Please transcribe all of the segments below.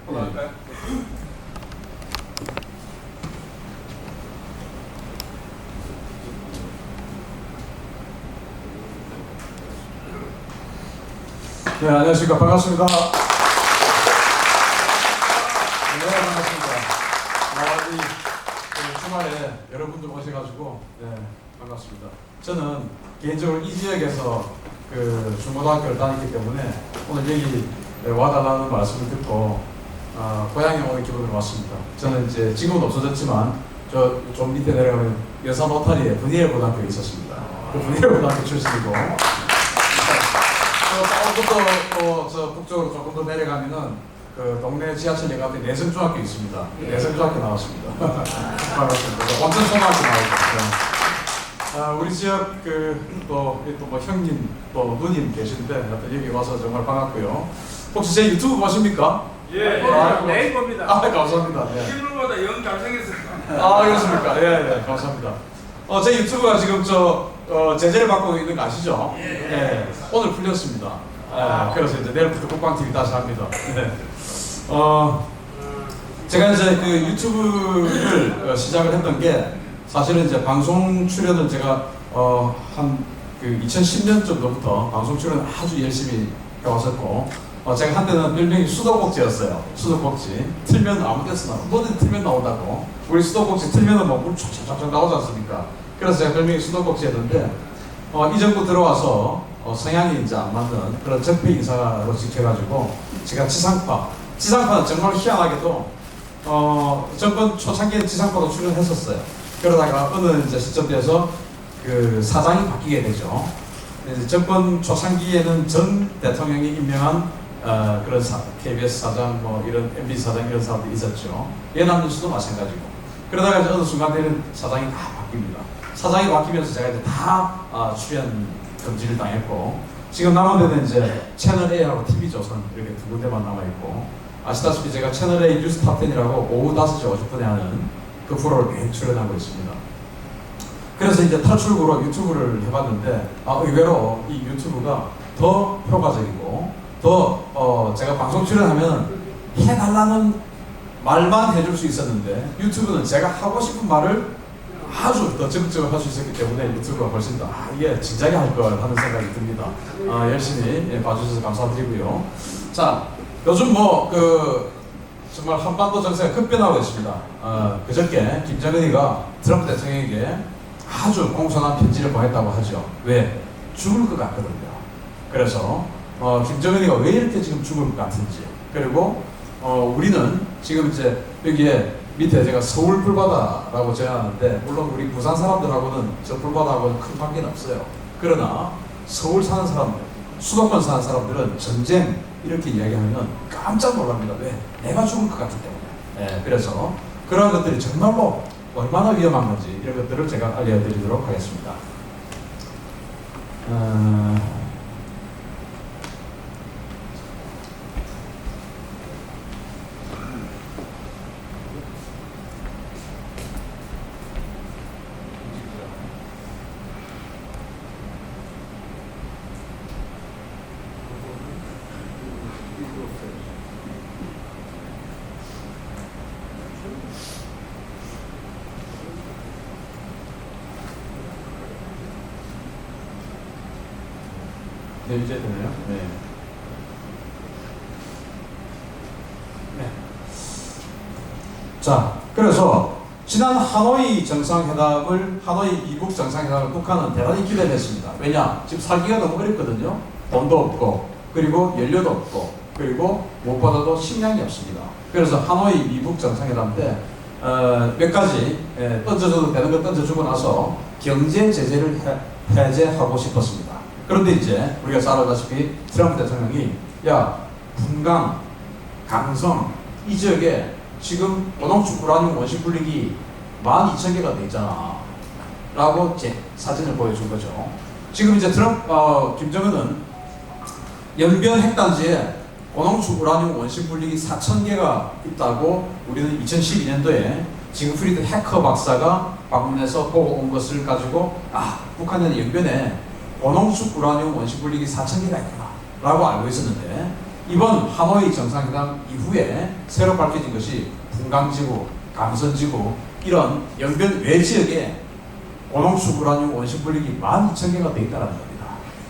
한번 할까요? 네, 안녕하십니까. 반갑습니다. 네, 반갑습니다. 이 주말에 여러분들 오셔가지고, 네, 반갑습니다. 저는 개인적으로 이 지역에서 중고등학교를 다녔기 때문에 오늘 여기 와달라는 말씀을 듣고, 고향에 오는 기분으로 왔습니다. 저는 이제 지금은 없어졌지만, 저 좀 밑에 내려가면 여산 오타리에 분이엘 고등학교에 있었습니다. 그 분이엘 고등학교 출신이고, 저 북쪽으로 조금 더 내려가면은 그 동네 지하철역 앞에 내성중학교 있습니다. 내성중학교 나왔습니다. 반갑습니다. 원천초등학교 나오고. 우리 지역 또 뭐 형님 또 누님 계신데 여기 와서 정말 반갑고요. 혹시 제 유튜브 보십니까? 예, 매일 봅니다. 감사합니다. 네. 실물보다 영 잘생겼습니다. 그렇습니까? 예, 감사합니다. 제 유튜브가 지금 제재를 받고 있는 거 아시죠? 예. 오늘 풀렸습니다. 그래서 이제 내일부터 국방TV 다시 합니다. 네. 제가 이제 유튜브를 시작을 했던 게 사실은 이제 방송 출연을 제가 한 2010년 정도부터 방송 출연을 아주 열심히 해왔었고, 제가 한때는 별명이 수도꼭지였어요. 수도꼭지. 틀면 아무 데서나, 뭐든 틀면 나온다고. 우리 수도꼭지 틀면은 물 쫙쫙쫙 나오지 않습니까? 그래서 제가 별명이 수도꼭지였는데, 이 정부 들어와서 성향이 이제 안 맞는 그런 적폐 인사로 지켜가지고, 제가 지상파는 정말 희한하게도, 정권 초창기에 지상파도 출연했었어요. 그러다가 어느 이제 시점에서 사장이 바뀌게 되죠. 이제 정권 초창기에는 전 대통령이 임명한 그런 KBS 사장, 뭐 이런 MB 사장 이런 사람들이 있었죠. 예남뉴스도 마찬가지고. 그러다가 이제 어느 순간에는 사장이 다 바뀝니다. 사장이 바뀌면서 제가 이제 다 출연 금지를 당했고, 지금 남은 데는 이제 채널A하고 TV조선 이렇게 두 군데만 남아있고, 아시다시피 제가 채널A 뉴스 탑10이라고 오후 5시 50분에 하는 그 프로를 매일 출연하고 있습니다. 그래서 이제 탈출구로 유튜브를 해봤는데, 의외로 이 유튜브가 더 효과적이고, 더 제가 방송 출연하면 해달라는 말만 해줄 수 있었는데, 유튜브는 제가 하고 싶은 말을 아주 더 적극적으로 할 수 있었기 때문에 유튜브가 훨씬 더 이게 진작에 할 걸 하는 생각이 듭니다. 열심히 봐주셔서 감사드리고요. 자, 요즘 정말 한반도 정세가 급변하고 있습니다. 그저께 김정은이가 트럼프 대통령에게 아주 공손한 편지를 보냈다고 하죠. 왜? 죽을 것 같거든요. 그래서 김정은이가 왜 이렇게 지금 죽을 것 같은지, 그리고 우리는 지금 이제 여기에 밑에 제가 서울 불바다라고 제안하는데, 물론 우리 부산 사람들하고는 저 불바다하고는 큰 관계는 없어요. 그러나 서울 사는 사람들, 수도권 사는 사람들은 전쟁 이렇게 이야기하면 깜짝 놀랍니다. 왜? 내가 죽을 것 같기 때문에. 그래서 그런 것들이 정말로 얼마나 위험한 건지 이런 것들을 제가 알려드리도록 하겠습니다. 네, 이제 되나요? 네. 자, 그래서 지난 하노이 정상회담을, 하노이 미국 정상회담을 북한은 대단히 기대를 했습니다. 왜냐? 지금 살기가 너무 어렵거든요. 돈도 없고, 그리고 연료도 없고, 그리고 무엇보다도 식량이 없습니다. 그래서 하노이 미국 정상회담 때 몇 가지 던져줘도 되는 거 던져주고 나서 경제 제재를 해제하고 싶었습니다. 그런데 이제 우리가 잘 알다시피 트럼프 대통령이 분강, 강성 이 지역에 지금 고농축 우라늄 원시 분리기 12,000개가 돼 있잖아 라고 제 사진을 보여준 거죠. 지금 이제 김정은은 연변 핵단지에 고농축 우라늄 원시 분리기 4,000개가 있다고 우리는 2012년도에 징프리드 해커 박사가 방문해서 보고 온 것을 가지고 북한은 연변에 고농축 우라늄 원시 분리기 4,000개가 있구나 라고 알고 있었는데, 이번 하노이 정상회담 이후에 새로 밝혀진 것이 분강지구, 감선지구 이런 영변 외지역에 고농축 우라늄 원심 분리기 12,000개가 되어 있다는 겁니다.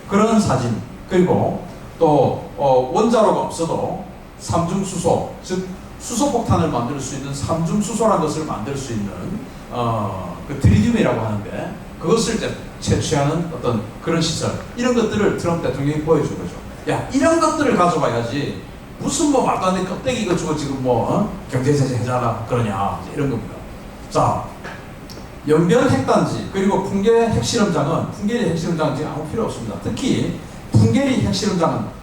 그런 사진, 그리고 또 원자로가 없어도 삼중수소, 즉 수소폭탄을 만들 수 있는 삼중수소라는 것을 만들 수 있는 그 트리듐이라고 하는데 그것을 이제 채취하는 어떤 그런 시설, 이런 것들을 트럼프 대통령이 보여준 거죠. 야, 이런 것들을 가져가야지 무슨 뭐 말도 안 되는 껍데기 이거 주고 지금 경제제재 해달라 그러냐, 이런 겁니다. 자, 연변 핵단지 그리고 풍계 핵실험장은 풍계리 핵실험장은 지금 아무 필요 없습니다. 특히 풍계리 핵실험장은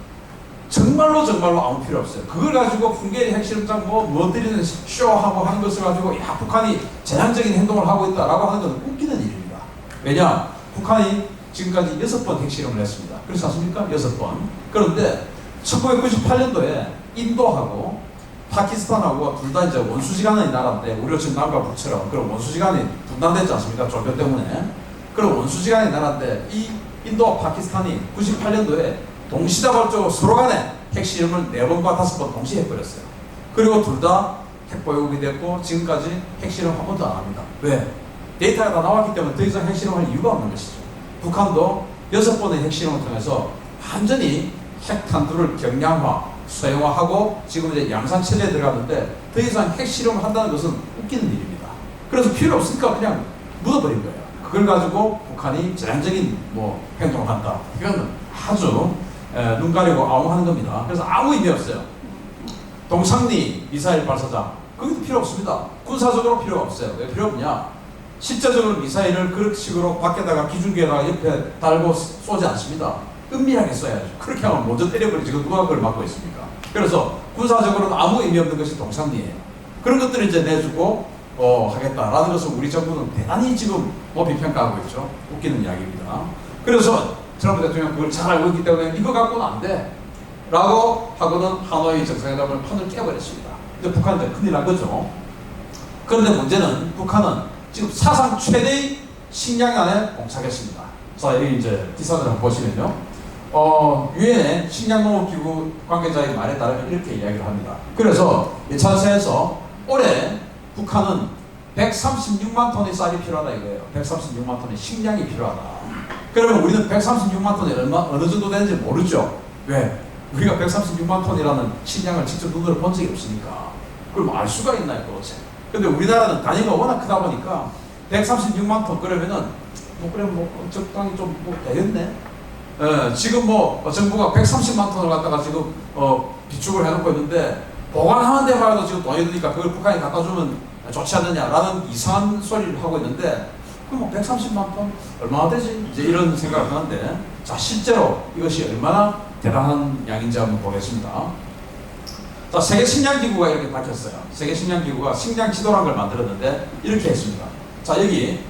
정말로 아무 필요 없어요. 그걸 가지고 풍계리 핵실험장 뭐들이는 쇼하고 하는 것을 가지고 야, 북한이 재앙적인 행동을 하고 있다라고 하는 것은 웃기는 일입니다. 왜냐? 북한이 지금까지 6번 핵실험을 했습니다. 그렇지 않습니까? 6번. 그런데 1998년도에 인도하고 파키스탄하고 둘 다 이제 원수지간의 나라인데, 우리가 지금 남과 북처럼 그런 원수지간이 분단됐지 않습니까? 종교 때문에. 그런 원수지간의 나라인데 이 인도와 파키스탄이 98년도에 동시다발적으로 서로 간에 핵실험을 4번과 5번 동시에 해버렸어요. 그리고 둘 다 핵보유국이 됐고 지금까지 핵실험 한 번도 안 합니다. 왜? 데이터가 다 나왔기 때문에 더 이상 핵실험할 이유가 없는 것이죠. 북한도 6번의 핵실험을 통해서 완전히 핵탄두를 경량화, 소형화하고 지금 이제 양산체제에 들어갔는데 더 이상 핵실험을 한다는 것은 웃기는 일입니다. 그래서 필요 없으니까 그냥 묻어버린 거예요. 그걸 가지고 북한이 재앙적인 행동을 한다. 이건 아주 눈 가리고 아웅하는 겁니다. 그래서 아무 의미 없어요. 동창리 미사일 발사장, 그것도 필요 없습니다. 군사적으로 필요가 없어요. 왜 필요 없냐? 실제적으로 미사일을 그런 식으로 밖에다가 기준기에다가 옆에 달고 쏘지 않습니다. 은밀하게 쏴야죠. 그렇게 하면 먼저 때려버리지. 누가 그걸 막고 있습니까? 그래서 군사적으로는 아무 의미 없는 것이 동창리예요. 그런 것들을 이제 내주고 하겠다라는 것을 우리 정부는 대단히 지금 비평가하고 있죠. 웃기는 이야기입니다. 그래서 트럼프 대통령 그걸 잘 알고 있기 때문에 이거 갖고는 안 돼 라고 하고는 하노이 정상회담을 판을 깨버렸습니다. 근데 북한은 큰일 난 거죠. 그런데 문제는 북한은 지금 사상 최대의 식량난에 봉착했습니다. 자, 여기 이제 기사를 한번 보시면요. 유엔의 식량농업기구 관계자의 말에 따르면 이렇게 이야기를 합니다. 그래서 예찬세에서 올해 북한은 136만 톤의 쌀이 필요하다 이거예요. 136만 ton의 식량이 필요하다. 그러면 우리는 136만 ton이 어느 정도 되는지 모르죠. 왜? 우리가 136만 ton이라는 식량을 직접 눈으로 본 적이 없으니까. 그걸 알 수가 있나요, 도대체? 근데 우리나라는 단위가 워낙 크다 보니까 136만 톤 그러면은 적당히 좀 되겠네. 지금 정부가 130만 톤을 갖다가 지금 비축을 해놓고 있는데 보관하는 데만 해도 지금 돈이 드니까 그걸 북한이 갖다 주면 좋지 않느냐라는 이상한 소리를 하고 있는데 그럼 130만 톤 얼마나 되지? 이제 이런 생각을 하는데, 자, 실제로 이것이 얼마나 대단한 양인지 한번 보겠습니다. 자, 세계식량기구가 이렇게 밝혔어요. 세계식량기구가 식량 지도라는 걸 만들었는데 이렇게 했습니다. 자, 여기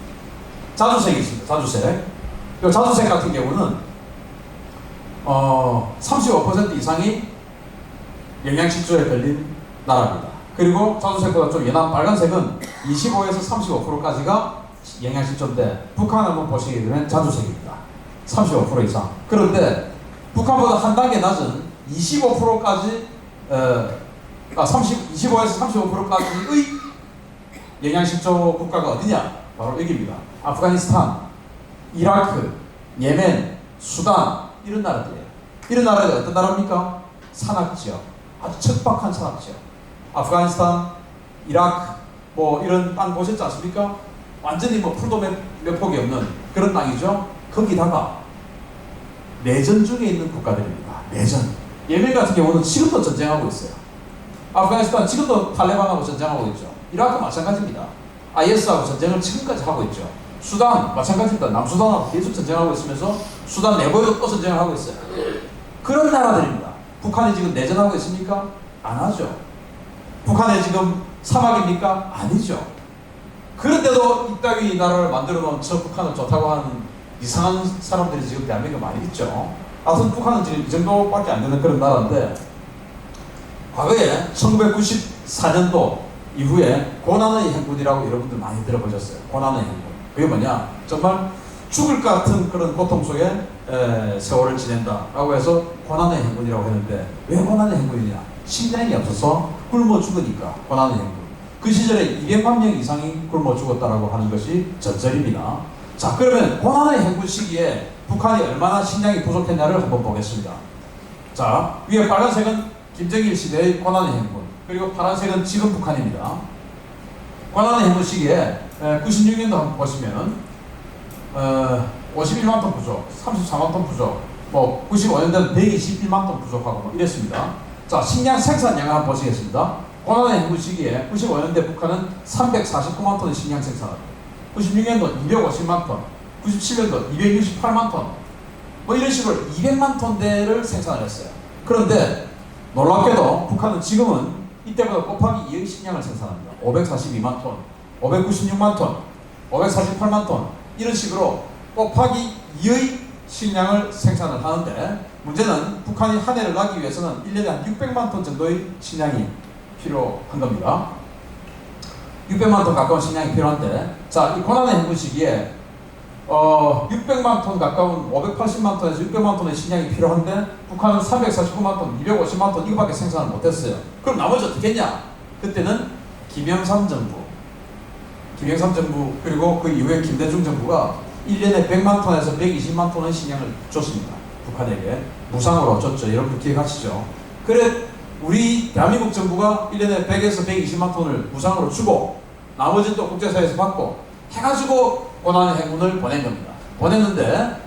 자주색이 있습니다. 자주색. 이 자주색 같은 경우는 35% 이상이 영양실조에 걸린 나라입니다. 그리고 자주색보다 좀 연한 빨간색은 25에서 35%까지가 영양실조인데 북한을 한번 보시게 되면 자주색입니다. 35% 이상. 그런데 북한보다 한 단계 낮은 25%까지 25에서 35%까지의 영양실조 국가가 어디냐? 바로 여기입니다. 아프가니스탄, 이라크, 예멘, 수단, 이런 나라들이에요. 이런 나라가 어떤 나라입니까? 산악지역, 아주 척박한 산악지역. 아프가니스탄, 이라크, 이런 땅 보셨지 않습니까? 완전히 풀도 몇 폭이 없는 그런 땅이죠. 거기다가 내전 중에 있는 국가들입니다. 내전. 예멘 같은 경우는 지금도 전쟁하고 있어요. 아프가니스탄 지금도 탈레반하고 전쟁하고 있죠. 이라크 마찬가지입니다. IS하고 전쟁을 지금까지 하고 있죠. 수단 마찬가지입니다. 남수단하고 계속 전쟁하고 있으면서 수단 내부에도 또 전쟁을 하고 있어요. 그런 나라들입니다. 북한이 지금 내전하고 있습니까? 안 하죠. 북한이 지금 사막입니까? 아니죠. 그런데도 이따위 나라를 만들어 놓은 저 북한은 좋다고 하는 이상한 사람들이 지금 대한민국에 많이 있죠. 하여튼 북한은 지금 이 정도밖에 안 되는 그런 나라인데, 과거에 1994년도 이후에 고난의 행군이라고 여러분들 많이 들어보셨어요. 고난의 행군. 그게 뭐냐? 정말 죽을 것 같은 그런 고통 속에 세월을 지낸다라고 해서 고난의 행군이라고 했는데 왜 고난의 행군이냐? 식량이 없어서 굶어 죽으니까 고난의 행군. 그 시절에 200만 명 이상이 굶어 죽었다라고 하는 것이 전설입니다. 자, 그러면 고난의 행군 시기에 북한이 얼마나 식량이 부족했냐를 한번 보겠습니다. 자, 위에 빨간색은 김정일 시대의 고난의 행군, 그리고 파란색은 지금 북한입니다. 고난의 행군 시기에 96년도 한번 보시면 51만 톤 부족, 34만 톤 부족, 뭐 95년도는 121만 톤 부족하고 뭐 이랬습니다. 자, 식량 생산량을 한번 보시겠습니다. 고난의 행군 시기에 95년대 북한은 349만 톤의 식량 생산합니다. 96년도 250만 톤, 97년도 268만 톤, 뭐 이런 식으로 200만 톤대를 생산을 했어요. 그런데 놀랍게도 북한은 지금은 이때보다 곱하기 2의 식량을 생산합니다. 542만 톤, 596만 톤, 548만 톤 이런 식으로 곱하기 2의 식량을 생산을 하는데 문제는 북한이 한 해를 나기 위해서는 1년에 한 600만 톤 정도의 식량이 필요한 겁니다. 600만 톤 가까운 식량이 필요한데 자, 이 고난의 행군 시기에 600만 톤 가까운 580만 톤에서 600만 톤의 식량이 필요한데 북한은 349만 톤, 250만 톤 이거밖에 생산을 못했어요. 그럼 나머지 어떻게 했냐? 그때는 김영삼 정부 그리고 그 이후에 김대중 정부가 1년에 100만 톤에서 120만 톤의 식량을 줬습니다. 북한에게 무상으로 줬죠. 여러분 기억하시죠? 그래 우리 대한민국 정부가 1년에 100에서 120만 톤을 무상으로 주고 나머지는 또 국제사회에서 받고 해가지고 고난의 행군을 보낸 겁니다. 보냈는데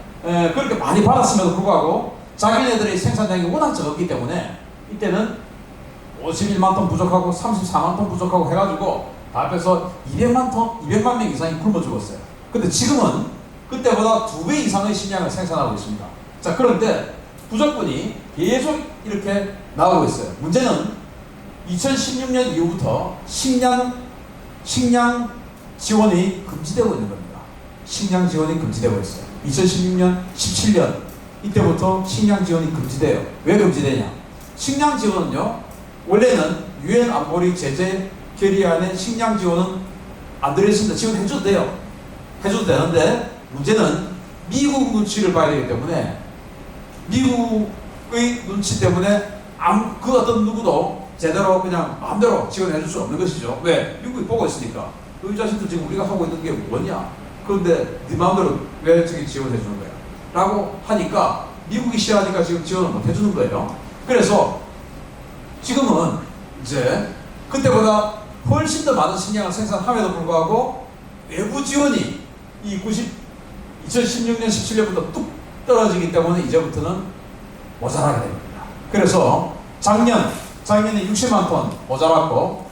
그렇게 많이 받았음에도 불구하고 자기네들의 생산량이 워낙 적었기 때문에 이때는 51만 톤 부족하고 34만 톤 부족하고 해가지고 다 합해서 200만 명 이상이 굶어 죽었어요. 근데 지금은 그때보다 2배 이상의 식량을 생산하고 있습니다. 자, 그런데 부족분이 계속 이렇게 나오고 있어요. 문제는 2016년 이후부터 식량 지원이 금지되고 있는 겁니다. 식량 지원이 금지되고 있어요. 2016년, 17년 이때부터 식량 지원이 금지돼요. 왜 금지되냐? 식량 지원은요, 원래는 유엔 안보리 제재 결의안에 식량 지원은 안 들어있습니다. 지원해줘도 돼요. 해줘도 되는데 문제는 미국 눈치를 봐야 되기 때문에 미국의 눈치 때문에 그 어떤 누구도 제대로 그냥 마음대로 지원해 줄 수 없는 것이죠. 왜? 미국이 보고 있으니까. 이 자식들 지금 우리가 하고 있는 게 뭐냐? 그런데 네 마음대로 왜 저기 지원해 주는 거야? 라고 하니까 미국이 싫어하니까 지금 지원을 못 해주는 거예요. 그래서 지금은 이제 그때보다 훨씬 더 많은 식량을 생산함에도 불구하고 외부 지원이 2016년, 17년부터 뚝 떨어지기 때문에 이제부터는 모자라게 됩니다. 그래서 작년에 60만 톤 모자랐고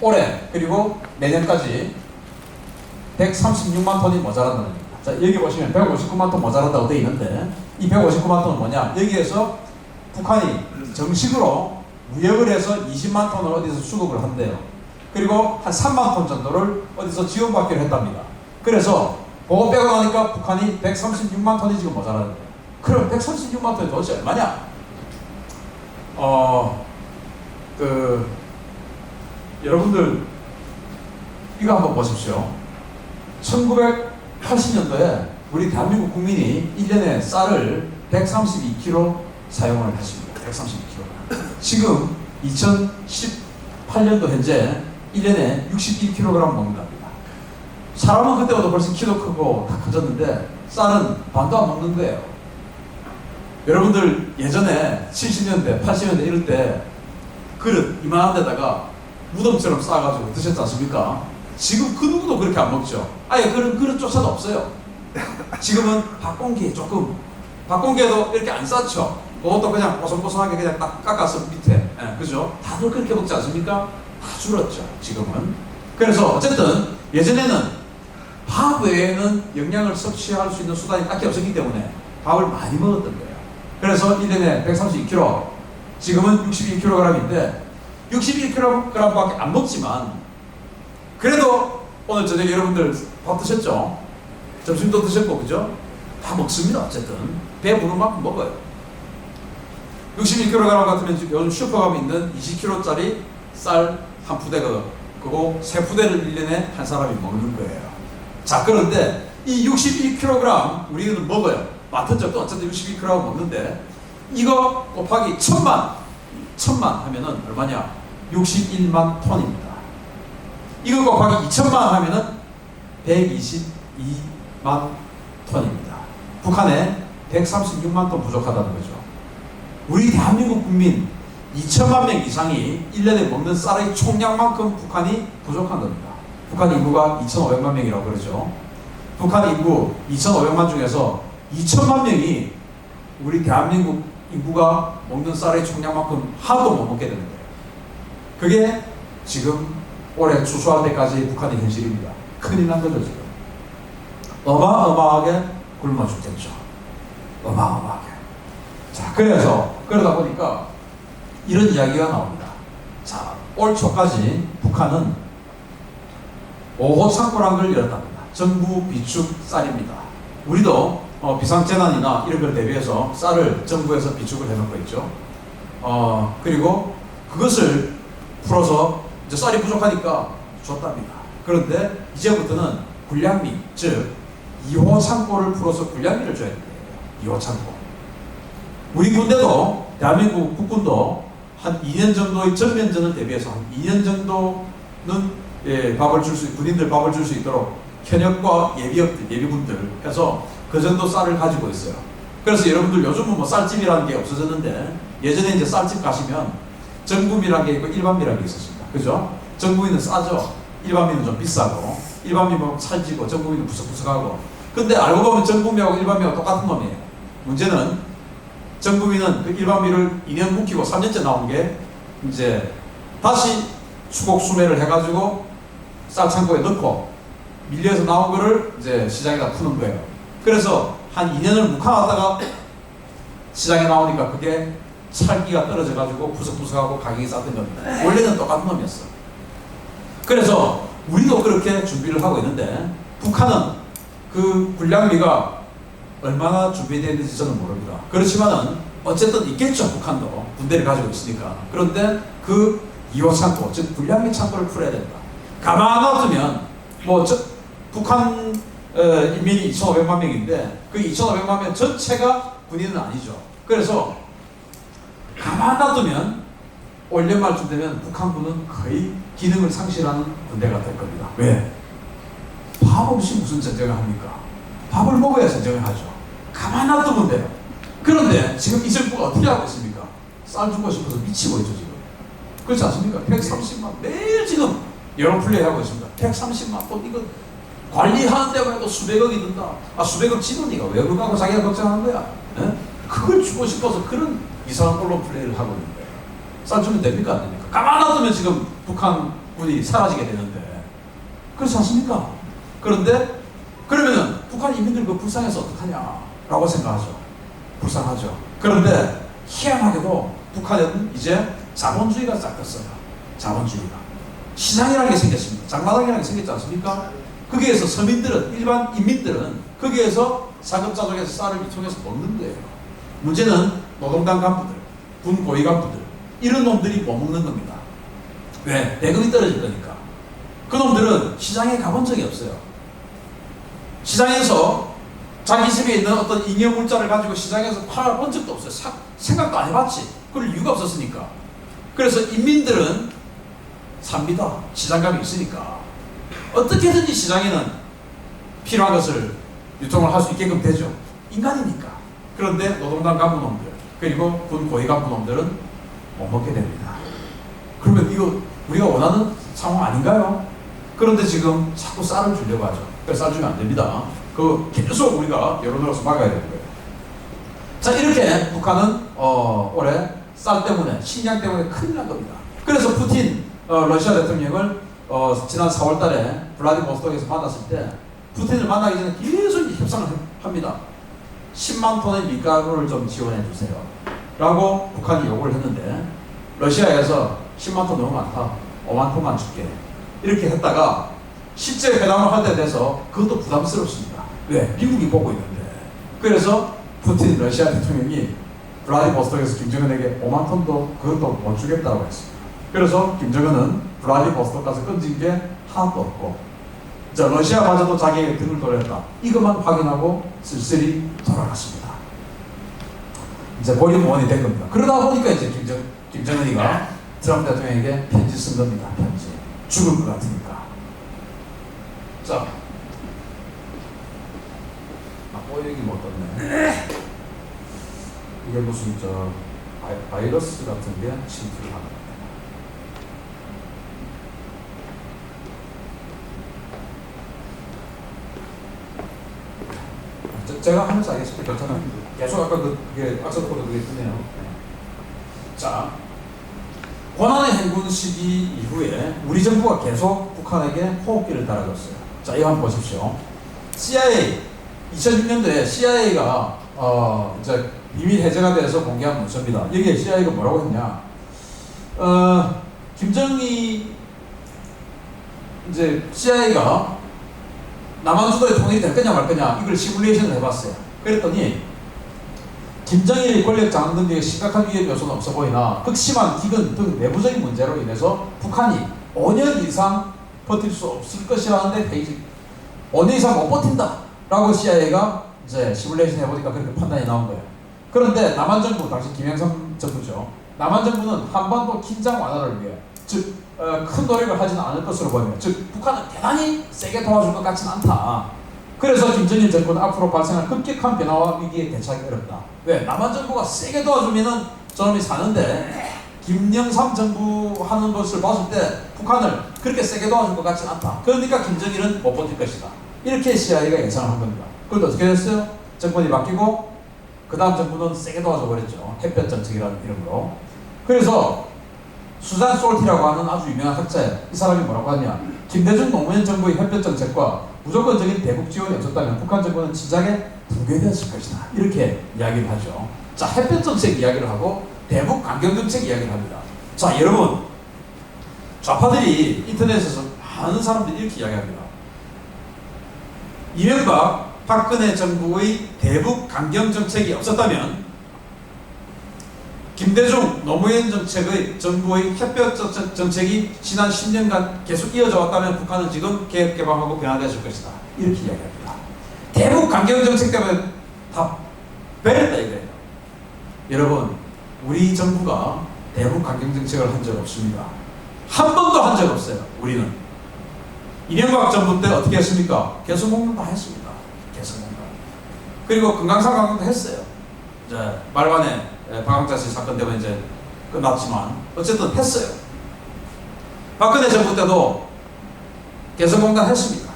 올해 그리고 내년까지 136만 톤이 모자란다는 겁니다. 자, 여기 보시면 159만 톤 모자란다고 되어 있는데 이 159만 톤은 뭐냐? 여기에서 북한이 정식으로 무역을 해서 20만 톤을 어디서 수급을 한대요. 그리고 한 3만 톤 정도를 어디서 지원받기로 했답니다. 그래서 그거 빼고 나니까 북한이 136만 ton이 지금 모자라는 거예요. 그럼 136만 ton이 도대체 얼마냐? 여러분들 이거 한번 보십시오. 1980년도에 우리 대한민국 국민이 1년에 쌀을 132kg 사용을 했습니다. 132kg. 지금 2018년도 현재 1년에 61kg 먹는답니다. 사람은 그때보다 벌써 키도 크고 다 커졌는데 쌀은 반도 안 먹는 거예요. 여러분들 예전에 70년대, 80년대 이럴 때 그릇 이만한 데다가 무덤처럼 싸가지고 드셨지 않습니까? 지금 그 누구도 그렇게 안 먹죠. 아예 그런 그릇조차도 없어요. 지금은 밥공기에 밥공기에도 이렇게 안 싸죠. 그것도 그냥 보송보송하게 그냥 딱 깎아서 밑에, 그죠? 다들 그렇게 먹지 않습니까? 다 줄었죠, 지금은. 그래서 어쨌든 예전에는 밥 외에는 영양을 섭취할 수 있는 수단이 딱히 없었기 때문에 밥을 많이 먹었던 거예요. 그래서 1년에 132kg, 지금은 61kg인데 61kg밖에 안 먹지만 그래도 오늘 저녁에 여러분들 밥 드셨죠? 점심도 드셨고, 그죠? 다 먹습니다. 어쨌든 배 부른 만큼 먹어요. 61kg 같으면 요즘 슈퍼 가면 있는 20kg짜리 쌀 한 푸대거든. 그거 세 푸대를 1년에 한 사람이 먹는 거예요. 자, 그런데 이 61kg 우리는 먹어요. 맡은 적도 어쨌든 62kg 먹는데 이거 곱하기 1000만 하면은 얼마냐? 61만 톤입니다. 이거 곱하기 2000만 하면은 122만 톤입니다. 북한에 136만 톤 부족하다는 거죠. 우리 대한민국 국민 2천만 명 이상이 1년에 먹는 쌀의 총량만큼 북한이 부족한 겁니다. 북한 인구가 2,500만 명이라고 그러죠. 북한 인구 2,500만 중에서 2천만 명이 우리 대한민국 인구가 먹는 쌀의 총량만큼 하나도 못 먹게 되는 거예요. 그게 지금 올해 추수할 때까지 북한의 현실입니다. 큰일 난 거죠, 지금. 어마어마하게 굶어 죽겠죠. 어마어마하게. 자, 그러다 보니까 이런 이야기가 나옵니다. 자, 올 초까지 북한은 5호 창고란 걸 열었답니다. 정부 비축 쌀입니다. 우리도 비상재난이나 이런 걸 대비해서 쌀을 정부에서 비축을 해놓고 있죠. 그리고 그것을 풀어서 이제 쌀이 부족하니까 줬답니다. 그런데 이제부터는 군량미, 즉 2호 창고를 풀어서 군량미를 줘야 됩니다. 2호 창고. 우리 군대도, 대한민국 국군도 한 2년 정도의 전면전을 대비해서 한 2년 정도는 군인들 밥을 줄 수 있도록 현역과 예비군들 해서 그 정도 쌀을 가지고 있어요. 그래서 여러분들 요즘은 뭐 쌀집이라는 게 없어졌는데 예전에 이제 쌀집 가시면 정부미라는 게 있고 일반미라는 게 있었습니다. 그죠? 정부미는 싸죠. 일반미는 좀 비싸고, 일반미는 찰지고 정부미는 부석부석하고. 근데 알고 보면 정부미하고 일반미하고 똑같은 놈이에요. 문제는 정부미는 그 일반미를 2년 묵히고 3년째 나온 게 이제 다시 수곡 수매를 해가지고 쌀창고에 넣고 밀려서 나온 거를 이제 시장에다 푸는 거예요. 그래서 한 2년을 묵혀놨다가 시장에 나오니까 그게 찰기가 떨어져가지고 부석부석하고 가격이 쌌던 겁니다. 원래는 똑같은 놈이었어. 그래서 우리도 그렇게 준비를 하고 있는데 북한은 그 군량미가 얼마나 준비되어 있는지 저는 모릅니다. 그렇지만은 어쨌든 있겠죠. 북한도 군대를 가지고 있으니까. 그런데 그 2호 창고, 즉 군량미 창고를 풀어야 된다. 가만 놔두면 북한 인민이 2,500만 명인데 그 2,500만 명 전체가 군인은 아니죠. 그래서 가만 놔두면 올 연말쯤 되면 북한군은 거의 기능을 상실하는 군대가 될 겁니다. 왜? 밥 없이 무슨 전쟁을 합니까? 밥을 먹어야 전쟁을 하죠. 가만 놔두면 돼요. 그런데 지금 이 정부가 어떻게 하고 있습니까? 쌀 주고 싶어서 미치고 있죠, 지금. 그렇지 않습니까? 130만, 매일 지금 여러 플레이 하고 있습니다. 130만 돈, 이거 관리하는 데만 해도 수백억이 든다. 수백억 지도니까 왜 그거 갖고 자기가 걱정하는 거야? 에? 그걸 주고 싶어서 그런 이상한 언론 플레이를 하고 있는 거예요. 쌀 주면 됩니까? 안 됩니까? 가만 놔두면 지금 북한군이 사라지게 되는데. 그렇지 않습니까? 그런데, 그러면은 북한 인민들 그 불쌍해서 어떡하냐? 라고 생각하죠. 불쌍하죠. 그런데, 희한하게도 북한은 이제 자본주의가 싹갔어요. 자본주의가. 시장이라는 게 생겼습니다. 장마당이라는 게 생겼지 않습니까? 거기에서 서민들은, 일반 인민들은 거기에서 상급자족에서 쌀을 이통해서 먹는 거예요. 문제는 노동당 간부들, 군 고위 간부들, 이런 놈들이 못 먹는 겁니다. 왜? 대금이 떨어질 거니까. 그 놈들은 시장에 가본 적이 없어요. 시장에서 자기 집에 있는 어떤 잉여 물자를 가지고 시장에서 팔아본 적도 없어요. 생각도 안 해봤지. 그럴 이유가 없었으니까. 그래서 인민들은 삽니다. 시장감이 있으니까. 어떻게든지 시장에는 필요한 것을 유통을 할 수 있게끔 되죠. 인간이니까. 그런데 노동당 간부놈들, 그리고 군 고위 간부놈들은 못 먹게 됩니다. 그러면 이거 우리가 원하는 상황 아닌가요? 그런데 지금 자꾸 쌀을 주려고 하죠. 그래서 쌀 주면 안 됩니다. 그 계속 우리가 여론으로서 막아야 되는 거예요. 자, 이렇게 북한은 올해 쌀 때문에, 식량 때문에 큰일 난 겁니다. 그래서 푸틴 러시아 대통령을 지난 4월 달에 블라디보스톡에서 만났을 때 푸틴을 만나기 전에 계속 협상을 합니다. 10만 톤의 밀가루를 좀 지원해 주세요. 라고 북한이 요구를 했는데 러시아에서 10만 톤 너무 많다. 5만 톤만 줄게. 이렇게 했다가 실제 회담을 할 때 돼서 그것도 부담스럽습니다. 왜? 미국이 보고 있는데. 그래서 푸틴 러시아 대통령이 블라디보스톡에서 김정은에게 5만 톤도 그것도 못 주겠다고 했습니다. 그래서 김정은은 블라디보스톡 가서 건진 게 하나도 없고, 자, 러시아마저도 자기에게 등을 돌렸다. 이것만 확인하고 쓸쓸히 돌아갔습니다. 이제 볼륨 1이 된 겁니다. 그러다 보니까 이제 김정은이가 트럼프 대통령에게 편지 쓴 겁니다. 편지. 죽을 것 같으니까. 자, 뽀얘기 못 떴네. 이게 무슨 바이러스 같은 게 침투를 하는 거예요. 제가 하면서 알겠습니다. 괜찮아요. 계속 아까 그게 악성 코드 그게 뜨네요. 자, 권한의 행군 시기 이후에 우리 정부가 계속 북한에게 호흡기를 달아줬어요. 자, 이거 한번 보십시오. CIA 2006년도에 CIA가 이제 비밀 해제가 돼서 공개한 문서입니다. 여기에 CIA가 뭐라고 했냐? 김정희 이제 CIA가 남한주도의 통일이 될 거냐 말 거냐 이걸 시뮬레이션을 해봤어요. 그랬더니 김정일의 권력 장악 능력에 심각한 위협 요소는 없어 보이나 극심한 기근 등 내부적인 문제로 인해서 북한이 5년 이상 버틸 수 없을 것이라는데 페이지 5년 이상 못 버틴다 라고 CIA가 이제 시뮬레이션 해보니까 그렇게 판단이 나온 거예요. 그런데 남한정부, 당시 김영삼 정부죠. 남한정부는 한반도 긴장 완화를 위해 즉 큰 노력을 하지는 않을 것으로 보이며 즉 북한은 대단히 세게 도와줄 것 같지는 않다. 그래서 김정일 정부는 앞으로 발생할 급격한 변화와 위기에 대처하기 어렵다. 왜? 남한정부가 세게 도와주면은 저놈이 사는데 김영삼 정부 하는 것을 봤을 때 북한을 그렇게 세게 도와줄 것 같지는 않다. 그러니까 김정일은 못 버틸 것이다. 이렇게 CIA가 예상을 한 겁니다. 그런데 어떻게 됐어요? 정권이 바뀌고 그 다음 정부는 세게 도와줘 버렸죠. 햇볕 정책이라는 이름으로. 그래서 수잔 솔티라고 하는 아주 유명한 학자예요. 이 사람이 뭐라고 하냐? 김대중 노무현 정부의 햇볕 정책과 무조건적인 대북 지원이 없었다면 북한 정부는 진작에 붕괴되었을 것이다. 이렇게 이야기를 하죠. 자, 햇볕 정책 이야기를 하고 대북 강경 정책 이야기를 합니다. 자, 여러분 좌파들이 인터넷에서 많은 사람들이 이렇게 이야기합니다. 이명박, 박근혜 정부의 대북 강경 정책이 없었다면 김대중, 노무현 정부의 햇볕 정책이 지난 10년간 계속 이어져 왔다면 북한은 지금 개혁개방하고 변화됐을 것이다. 이렇게 이야기합니다. 대북 강경 정책 때문에 다 베렸다 이거예요. 여러분, 우리 정부가 대북 강경 정책을 한 적 없습니다. 한 번도 한 적 없어요. 우리는. 이명박 정부 때 어떻게 했습니까? 개성공단 다 했습니다. 개성공단. 그리고 금강산 강공도 했어요. 이제 말반에 박항자씨 사건 때문에 이제 끝났지만 어쨌든 했어요. 박근혜 정부 때도 개성공단 했습니다.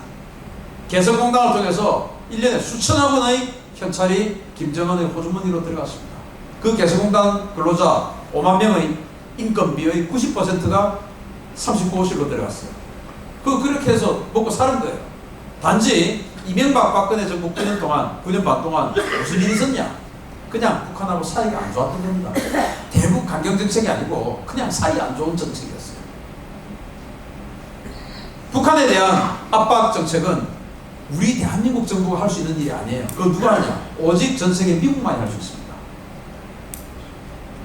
개성공단을 통해서 1년에 수천억 원의 현찰이 김정은의 호주머니로 들어갔습니다. 그 개성공단 근로자 5만 명의 인건비의 90%가 39호실로 들어갔어요. 그렇게 해서 먹고 사는 거예요. 단지 이명박 박근혜 정부 9년 반 동안 무슨 일이 있었냐? 그냥 북한하고 사이가 안 좋았던 겁니다. 대북 강경 정책이 아니고 그냥 사이 안 좋은 정책이었어요. 북한에 대한 압박 정책은 우리 대한민국 정부가 할 수 있는 일이 아니에요. 그거 누가 하냐? 오직 전 세계 미국만이 할 수 있습니다.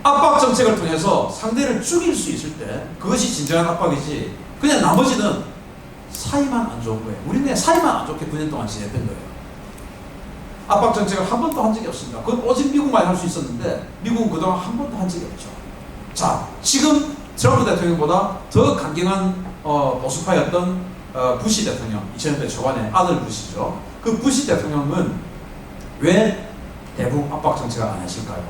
압박 정책을 통해서 상대를 죽일 수 있을 때 그것이 진정한 압박이지 그냥 나머지는 사이만 안 좋은 거예요. 우리는 사이만 안 좋게 9년 동안 지냈던 거예요. 압박 정책을 한 번도 한 적이 없습니다. 그건 오직 미국만 할 수 있었는데 미국은 그동안 한 번도 한 적이 없죠. 자, 지금 트럼프 대통령보다 더 강경한 보수파였던 부시 대통령, 2000년대 초반에 아들 부시죠. 그 부시 대통령은 왜 대북 압박 정책을 안 하실까요?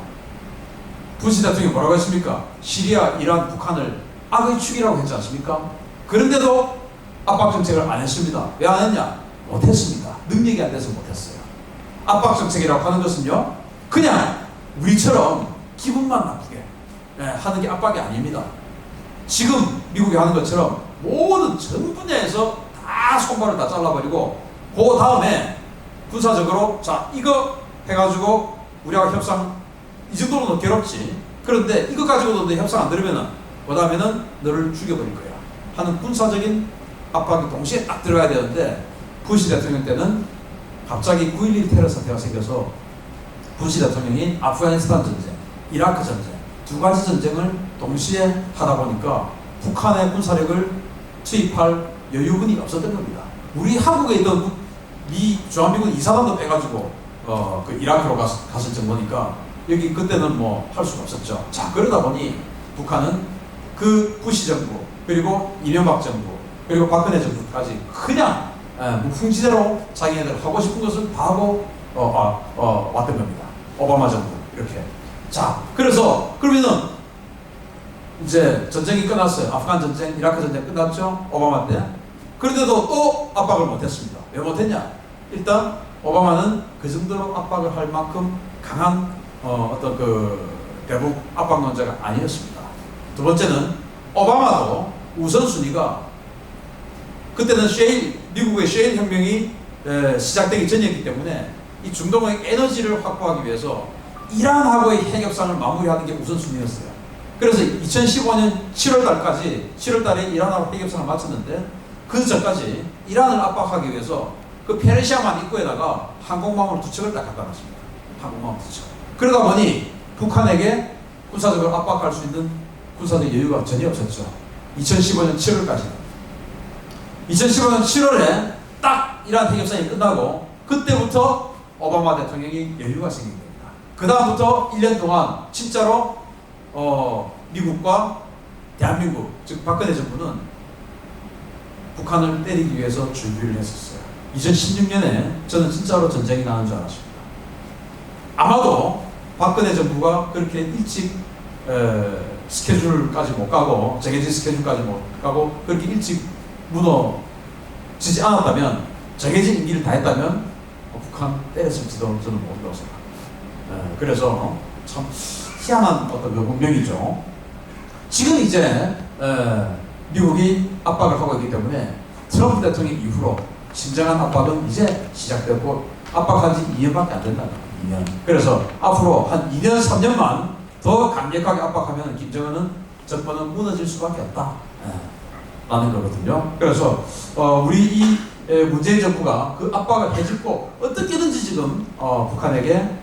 부시 대통령이 뭐라고 했습니까? 시리아, 이란, 북한을 악의 축이라고 했지 않습니까? 그런데도 압박 정책을 안 했습니다. 왜 안 했냐? 못했습니다. 능력이 안 돼서 못했어요. 압박 정책이라고 하는 것은요, 그냥 우리처럼 기분만 나쁘게 하는 게 압박이 아닙니다. 지금 미국이 하는 것처럼 모든 전 분야에서 다 손발을 다 잘라버리고 그 다음에 군사적으로 자 이거 해가지고 우리하고 협상 이 정도면 너 괴롭지. 그런데 이거 가지고도 너 협상 안 들으면은 그 다음에는 너를 죽여버릴 거야 하는 군사적인 압박이 동시에 딱 들어가야 되는데 부시 대통령 때는 갑자기 9.11 테러 사태가 생겨서 부시 대통령이 아프가니스탄 전쟁, 이라크 전쟁 두 가지 전쟁을 동시에 하다 보니까 북한의 군사력을 투입할 여유분이 없었던 겁니다. 우리 한국에 있던 미 주한미군 이사단도 빼가지고 그 이라크로 갔을 정도니까 여기 그때는 뭐 할 수가 없었죠. 자, 그러다 보니 북한은 그 부시 정부, 그리고 이명박 정부, 그리고 박근혜 정부까지 그냥 무풍지대로 자기네들 하고 싶은 것을 다 하고 왔던 겁니다. 오바마 정부 이렇게. 자, 그래서 그러면은 이제 전쟁이 끝났어요. 아프간 전쟁, 이라크 전쟁 끝났죠. 오바마 때. 그런데도 또 압박을 못했습니다. 왜 못했냐? 일단 오바마는 그 정도로 압박을 할 만큼 강한 어떤 그 대북 압박론자가 아니었습니다. 두 번째는 오바마도 우선순위가 그때는 미국의 셰일 혁명이 시작되기 전이었기 때문에 이 중동의 에너지를 확보하기 위해서 이란하고의 핵 협상을 마무리하는 게 우선순위였어요. 그래서 2015년 7월달에 이란하고 핵 협상을 마쳤는데 그 전까지 이란을 압박하기 위해서 그 페르시아만 입구에다가 항공모함을 2척을 딱 갖다 놨습니다. 항공모함 2척. 그러다 보니 북한에게 군사적으로 압박할 수 있는 군사적 여유가 전혀 없었죠. 2015년 7월까지. 2015년 7월에 딱 이란 핵협상이 끝나고 그때부터 오바마 대통령이 여유가 생긴 겁니다. 그 다음부터 1년 동안 진짜로 미국과 대한민국, 즉 박근혜 정부는 북한을 때리기 위해서 준비를 했었어요. 2016년에 저는 진짜로 전쟁이 나는 줄 알았습니다. 아마도 박근혜 정부가 그렇게 일찍 스케줄까지 못 가고 정해진 스케줄까지 못 가고 그렇게 일찍 무너지지 않았다면 정해진 임기를 다 했다면 북한 때렸을지도 저는 모른다고 생각합니다. 그래서 참 희한한 어떤 그 운명이죠. 지금 이제 미국이 압박을 하고 있기 때문에 트럼프 대통령 이후로 진정한 압박은 이제 시작됐고 압박한 지 2년밖에 안 된다는 거예요. 2년. 그래서 앞으로 한 2년, 3년만 더 강력하게 압박하면 김정은은 정권은 무너질 수밖에 없다. 라는 거거든요. 그래서 우리 이 문재인 정부가 그 압박을 해집고 어떻게든지 지금 북한에게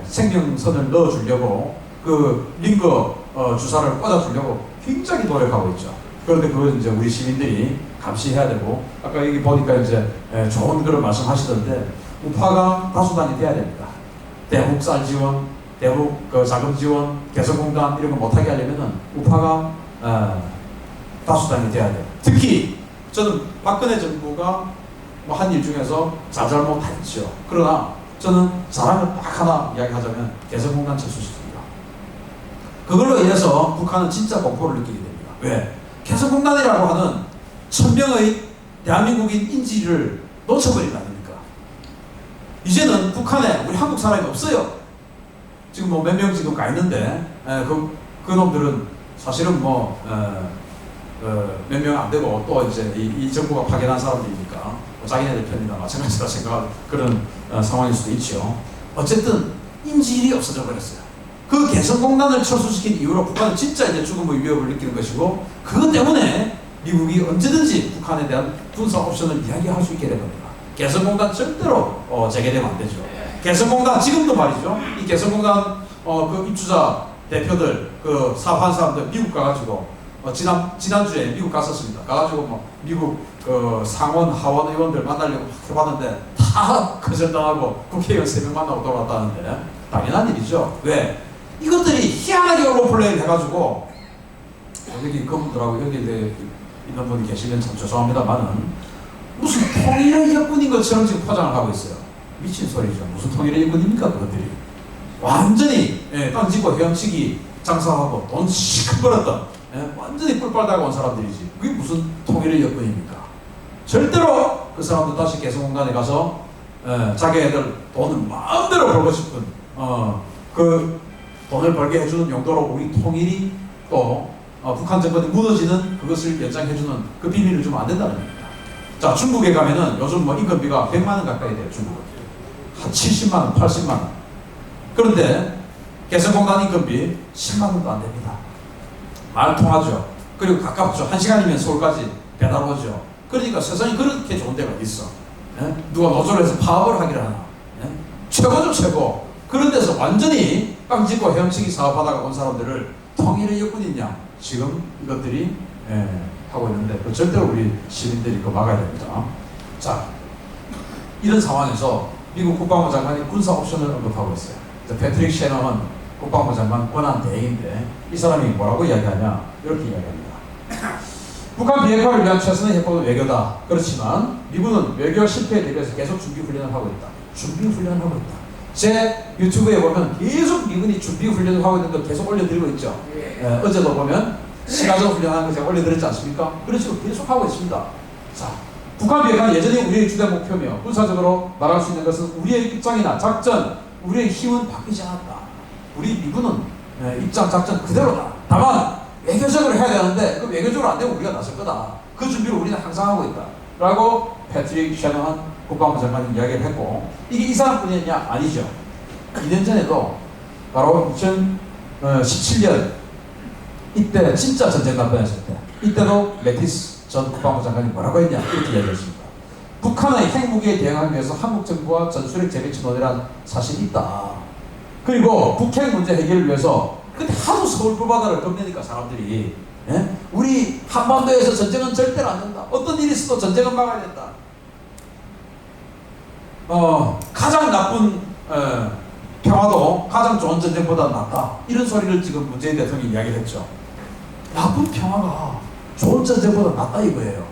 생명선을 넣어주려고 그 링거 주사를 꽂아주려고 굉장히 노력하고 있죠. 그런데 그걸 이제 우리 시민들이 감시해야 되고 아까 여기 보니까 이제 좋은 그런 말씀하시던데 우파가 다수당이 돼야 됩니다. 대북 쌀 지원, 대북 그 자금 지원, 개성공단 이런 거 못하게 하려면은 우파가 다수당이 돼야 돼요. 특히 저는 박근혜 정부가 뭐 한 일 중에서 잘잘못 다 했죠. 그러나 저는 사람을 딱 하나 이야기하자면 개성공단 철수시킵니다. 그걸로 인해서 북한은 진짜 공포를 느끼게 됩니다. 왜? 개성공단이라고 하는 1000명의 대한민국인 인지를 놓쳐버린 거 아닙니까? 이제는 북한에 우리 한국 사람이 없어요. 지금 뭐 몇 명 지금 가 있는데 그 놈들은 사실은 뭐 몇 명 안 되고 또 이제 이 정부가 파견한 사람들이니까 뭐 자기네들 편이나 마찬가지라 생각할 그런 상황일 수도 있죠. 어쨌든 인질이 없어져 버렸어요. 그 개성공단을 철수시킨 이후로 북한은 진짜 이제 죽음의 위협을 느끼는 것이고 그것 때문에 미국이 언제든지 북한에 대한 군사 옵션을 이야기할 수 있게 된 겁니다. 개성공단 절대로 재개되면 안 되죠. 개성공단 지금도 말이죠. 이 개성공단 그 입주자 대표들 그 사업한 사람들 미국 가가지고 지난주에 미국 갔었습니다. 가가지고 뭐 미국 그 상원 하원 의원들 만나려고 해봤는데 다 거절당하고 국회의원 3명 만나고 돌아왔다는데 당연한 일이죠. 왜? 이것들이 희한하게 롤플레이를 해가지고 여기 그분들하고 여기 있는 분이 계시면 참 죄송합니다만은 무슨 통일의 일꾼인 것처럼 지금 포장을 하고 있어요. 미친 소리죠. 무슨 통일의 일꾼입니까 그것들이. 완전히 땅 짓고 헤엄치기 장사하고 돈 시큰 벌었던 완전히 꿀 빨다가 온 사람들이지. 그게 무슨 통일의 여건입니까? 절대로 그 사람들 다시 개성공단에 가서 자기애들 돈을 마음대로 벌고 싶은 그 돈을 벌게 해주는 용도로 우리 통일이 또 북한 정권이 무너지는 그것을 연장해주는 그 비밀을 주면 안 된다는 겁니다. 자, 중국에 가면은 요즘 뭐 인건비가 100만 원 가까이 돼요. 중국은 한 70만 원, 80만 원. 그런데 개성공단 인건비 10만 원도 안 됩니다. 말 통하죠. 그리고 가깝죠. 1시간이면 서울까지 배달 오죠. 그러니까 세상이 그렇게 좋은 데가 어디 있어? 누가 노조를 해서 파업을 하기를 하나? 최고죠, 최고. 그런 데서 완전히 빵 짓고 헤엄치기 사업하다가 온 사람들을 통일의 여건이냐? 지금 이것들이 하고 있는데 절대로 우리 시민들이 그거 막아야 됩니다. 자, 이런 상황에서 미국 국방부 장관이 군사 옵션을 언급하고 있어요. 패트릭 셰너는 국방부 장관 권한 대행인데 이 사람이 뭐라고 이야기하냐 이렇게 이야기합니다. 북한 비핵화를 위한 최선의 해법은 외교다. 그렇지만 미군은 외교 실패에 대비해서 계속 준비 훈련을 하고 있다. 준비 훈련을 하고 있다. 제 유튜브에 보면 계속 미군이 준비 훈련을 하고 있는 걸 계속 올려드리고 있죠. 어제도 보면 시가전 훈련하는 거 제가 올려드렸지 않습니까? 그런 식으로 계속 하고 있습니다. 자, 북한 비핵화는 여전히 우리의 주된 목표며 군사적으로 말할 수 있는 것은 우리의 입장이나 작전, 우리의 힘은 바뀌지 않았다. 우리 미군은 입장, 작전 그대로다. 다만 외교적으로 해야 되는데 그 외교적으로 안 되면 우리가 나설 거다. 그 준비를 우리는 항상 하고 있다. 라고 패트릭 셰너한 국방부 장관이 이야기를 했고 이게 이 사람뿐이냐? 아니죠. 2년 전에도 바로 2017년 이때 진짜 전쟁 날 뻔했을 때 이때도 매티스 전 국방부 장관이 뭐라고 했냐 이렇게 이야기했습니다. 북한의 핵무기에 대응하기 위해서 한국 정부와 전술핵 재배치 논의란 사실이 있다. 그리고 북핵 문제 해결을 위해서 근데 하도 서울 불바다를 겁내니까 사람들이 우리 한반도에서 전쟁은 절대로 안 된다. 어떤 일이 있어도 전쟁은 막아야 된다. 가장 나쁜 평화도 가장 좋은 전쟁보다 낫다. 이런 소리를 지금 문재인 대통령이 이야기를 했죠. 나쁜 평화가 좋은 전쟁보다 낫다 이거예요.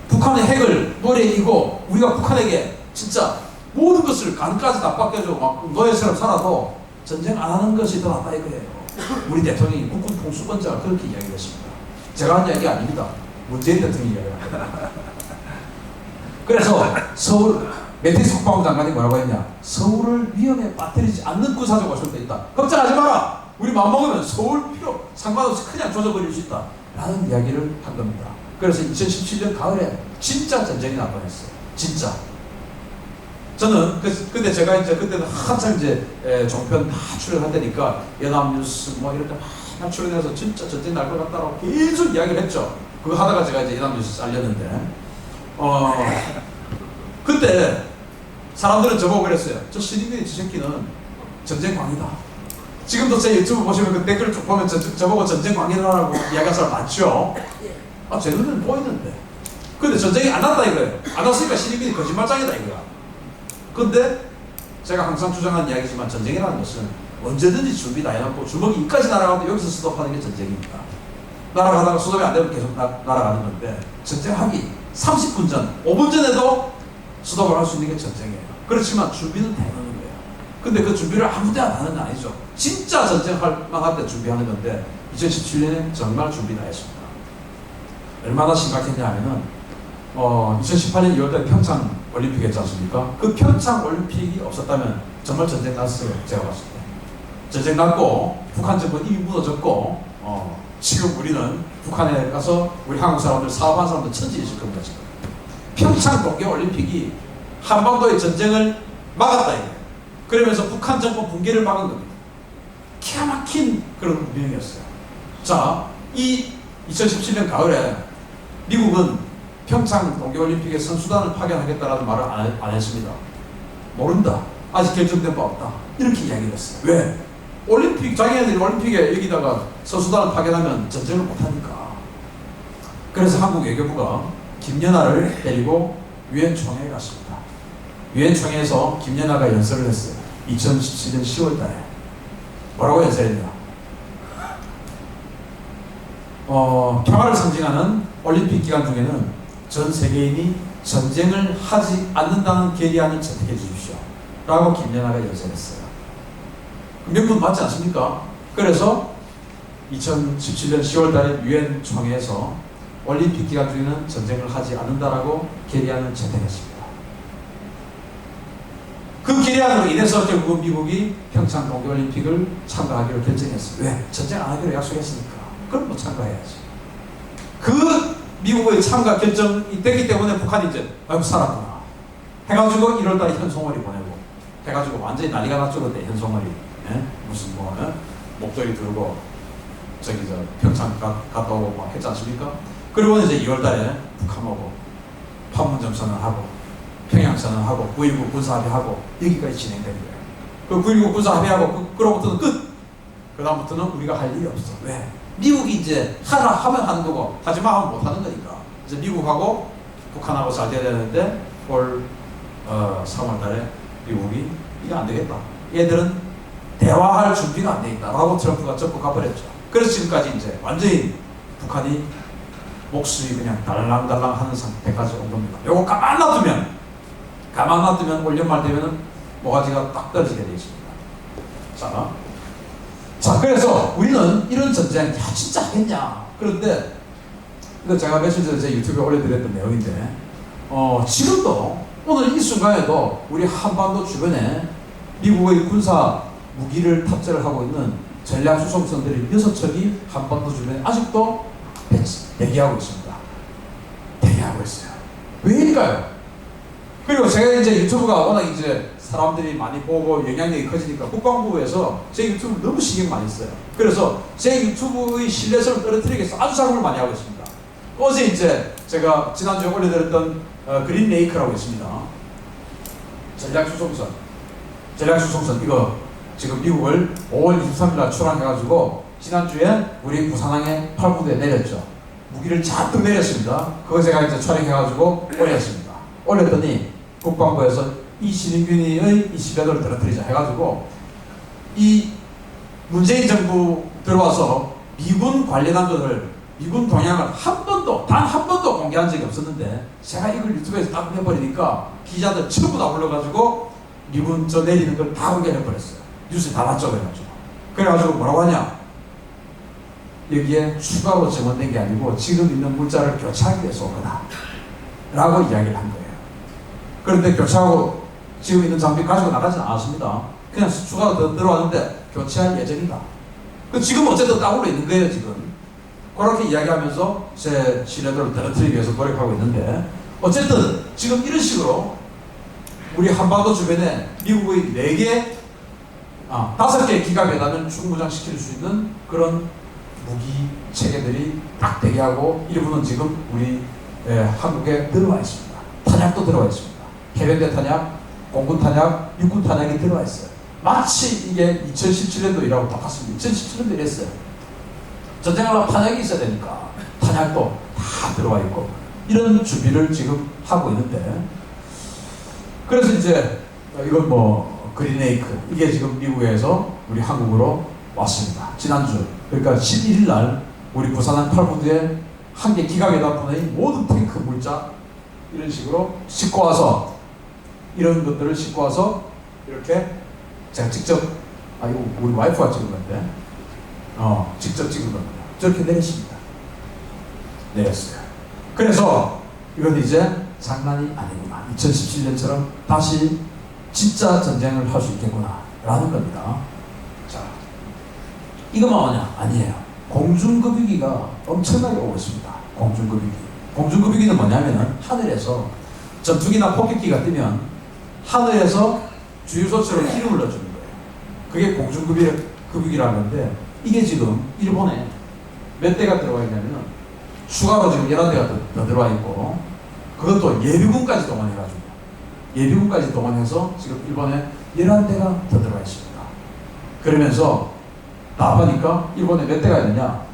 북한의 핵을 노래에 이고 우리가 북한에게 진짜 모든 것을 간까지 다 뺏겨주고 막 노예처럼 살아도 전쟁 안 하는 것이 더 낫다 이거예요. 우리 대통령이 국군 통수권자가 그렇게 이야기했습니다. 제가 한 이야기 아닙니다. 문재인 대통령이 이야기합니다. 그래서 서울 매티스 국방부 장관이 뭐라고 했냐? 서울을 위험에 빠뜨리지 않는 군사적 어설도 있다. 걱정하지 마라. 우리 마음먹으면 서울 필요 상관없이 그냥 조져버릴 수 있다. 라는 이야기를 한 겁니다. 그래서 2017년 가을에 진짜 전쟁이 날 뻔했어요. 진짜. 저는 근데 제가 이제 그때는 한참 이제 종편 다 출연한다니까 연합뉴스 뭐 이런 데 막 출연해서 진짜 전쟁 날 것 같다라고 계속 이야기를 했죠. 그거 하다가 제가 이제 연합뉴스 잘렸는데 그때 사람들은 저보고 그랬어요. 저 신인균이 저 새끼는 전쟁 광이다. 지금도 제 유튜브 보시면 그 댓글을 쭉 보면 저보고 전쟁 광이라고 이야기하는 사람 많죠. 제 눈에는 보이는데. 근데 전쟁이 안 났다 이거예요. 안 났으니까 신인균이 거짓말장이다 이거야. 근데 제가 항상 주장하는 이야기지만 전쟁이라는 것은 언제든지 준비 다 해놓고 주먹이 이까지 날아가도 여기서 스톱하는 게 전쟁입니다. 날아가다가 스톱이 안 되면 계속 날아가는 건데 전쟁하기 30분 전, 5분 전에도 스톱을 할 수 있는 게 전쟁이에요. 그렇지만 준비는 다 해놓는 거예요. 근데 그 준비를 아무 데나 하는 건 아니죠. 진짜 전쟁할 만할 때 준비하는 건데 2017년에 정말 준비 다 했습니다. 얼마나 심각했냐 하면은 2018년 2월달 평창 올림픽 했지 않습니까? 그 평창 올림픽이 없었다면 정말 전쟁 났어요. 제가 봤을 때. 전쟁 났고 북한 정부는 이미 무너졌고 지금 우리는 북한에 가서 우리 한국 사람들 사업한 사람들 천지해질 겁니다. 지금. 평창 동계올림픽이 한반도의 전쟁을 막았다 이거예요. 그러면서 북한 정권 붕괴를 막은 겁니다. 기가 막힌 그런 운명이었어요. 자, 이 2017년 가을에 미국은 평창 동계올림픽에 선수단을 파견하겠다라는 말을 안 했습니다. 모른다. 아직 결정된 바 없다. 이렇게 이야기를 했어요. 왜? 올림픽, 자기네들이 올림픽에 여기다가 선수단을 파견하면 전쟁을 못하니까. 그래서 한국 외교부가 김연아를 데리고 유엔 총회에 갔습니다. 유엔 총회에서 김연아가 연설을 했어요. 2017년 10월 달에. 뭐라고 연설했냐? 평화를 상징하는 올림픽 기간 중에는 전 세계인이 전쟁을 하지 않는다는 계리안을 채택해 주십시오. 라고 김연아가 연설했어요. 명분 맞지 않습니까? 그래서 2017년 10월 달에 유엔 총회에서 올림픽 기간 중에는 전쟁을 하지 않는다라고 계리안을 채택했습니다. 그 계리안으로 인해서 결국 미국이 평창 동계올림픽을 참가하기로 결정했어요. 왜? 전쟁 안 하기로 약속했으니까. 그럼 뭐 참가해야지. 그 미국의 참가 결정이 됐기 때문에 북한이 이제 아이고 살았구나 해가지고 1월달에 현송월이 보내고 해가지고 완전히 난리가 났죠. 그때 현송월이 무슨 목도리 들고 저기 저 평창 갔다 오고 막 했지 않습니까? 그리고 이제 2월달에 북한하고 판문점선언 하고 평양선언 하고 9.19 군사합의하고 여기까지 진행된 거예요. 그 9.19 군사합의하고 그로부터는 끝. 그 다음부터는 우리가 할 일이 없어. 왜? 미국이 이제 하라 하면 하는 거고 하지 마 하면 못 하는 거니까. 이제 미국하고 북한하고 잘 돼야 되는데 올 3월 달에 미국이 이게 안 되겠다. 얘들은 대화할 준비가 안 돼 있다라고 트럼프가 접고 가버렸죠. 그래서 지금까지 이제 완전히 북한이 목숨이 그냥 달랑달랑 하는 상태까지 온 겁니다. 요거 가만 놔두면 올 연말 되면은 모가지가 딱 떨어지게 되어 있습니다. 자, 그래서 우리는 이런 전쟁, 진짜 하겠냐? 그런데 이거 제가 며칠 전에 제 유튜브에 올려드렸던 내용인데, 지금도 오늘 이 순간에도 우리 한반도 주변에 미국의 군사 무기를 탑재를 하고 있는 전략 수송선들이 6척이 한반도 주변에 아직도 대기하고 있습니다. 대기하고 있어요. 왜일까요? 그리고 제가 이제 유튜브가 워낙 이제 사람들이 많이 보고 영향력이 커지니까 국방부에서 제 유튜브 너무 신경 많이 써요. 그래서 제 유튜브의 신뢰성을 떨어뜨리기 위해서 아주 작업을 많이 하고 있습니다. 어제 이제 제가 지난주에 올려드렸던 그린 레이크라고 있습니다. 전략수송선 이거 지금 미국을 5월 23일날 출항해가지고 지난주에 우리 부산항에 8부대에 내렸죠. 무기를 잔뜩 내렸습니다. 그거 제가 이제 촬영해가지고 올렸습니다. 올렸더니 국방부에서 이 신인균의 이 시배도를 떨어뜨리자 해가지고 이 문재인 정부 들어와서 미군 관련한 것을 미군 동향을 단 한 번도 공개한 적이 없었는데 제가 이걸 유튜브에서 딱 해버리니까 기자들 전부 다 올려가지고 미군 저 내리는 걸 다 공개해버렸어요. 뉴스에 다 났죠. 그래가지고 뭐라고 하냐, 여기에 추가로 증언된 게 아니고 지금 있는 물자를 교체하기 위해서 온 거다 라고 이야기를 한 거예요. 그런데 교체하고 지금 있는 장비 가지고 나가지는 않았습니다. 그냥 추가로 더 들어왔는데 교체할 예정이다. 지금 어쨌든 따블로 있는 거예요. 지금 그렇게 이야기하면서 제 신뢰도를 떨어뜨리기 위해서 노력하고 있는데, 어쨌든 지금 이런 식으로 우리 한반도 주변에 미국의 5개 기갑에다는 충무장시킬 수 있는 그런 무기 체계들이 딱 대기하고 일부는 지금 우리 한국에 들어와 있습니다. 탄약도 들어와 있습니다. 해병대 탄약, 공군 탄약, 육군 탄약이 들어와 있어요. 마치 이게 2017년도이라고 똑같습니다. 2017년도 이랬어요. 전쟁하려면 탄약이 있어야 되니까 탄약도 다 들어와 있고 이런 준비를 지금 하고 있는데, 그래서 이제 이건 그린레이크 이게 지금 미국에서 우리 한국으로 왔습니다. 지난주 그러니까 11일 날 우리 부산항 8부대에 한 개 기갑에다 보낸 모든 탱크 물자 이런 식으로 싣고 와서 이런 것들을 싣고 와서 이렇게 제가 직접 이거 우리 와이프가 찍은 건데 직접 찍은 겁니다. 저렇게 내렸습니다. 내렸어요. 그래서 이건 이제 장난이 아니구나. 2017년처럼 다시 진짜 전쟁을 할 수 있겠구나 라는 겁니다. 자, 이것만 오냐? 아니에요. 공중급유기가 엄청나게 오고 있습니다. 공중급유기는 뭐냐면은 하늘에서 전투기나 폭격기가 뜨면 하늘에서 주유소처럼 기름을 넣어주는 거예요. 그게 공중급유기라는 건데, 이게 지금 일본에 몇 대가 들어가 있냐면 추가로 지금 11대가 더 들어와 있고, 그것도 예비군까지 동원해가지고 예비군까지 동원해서 지금 일본에 11대가 더 들어와 있습니다. 그러면서 나보니까 일본에 몇 대가 있느냐,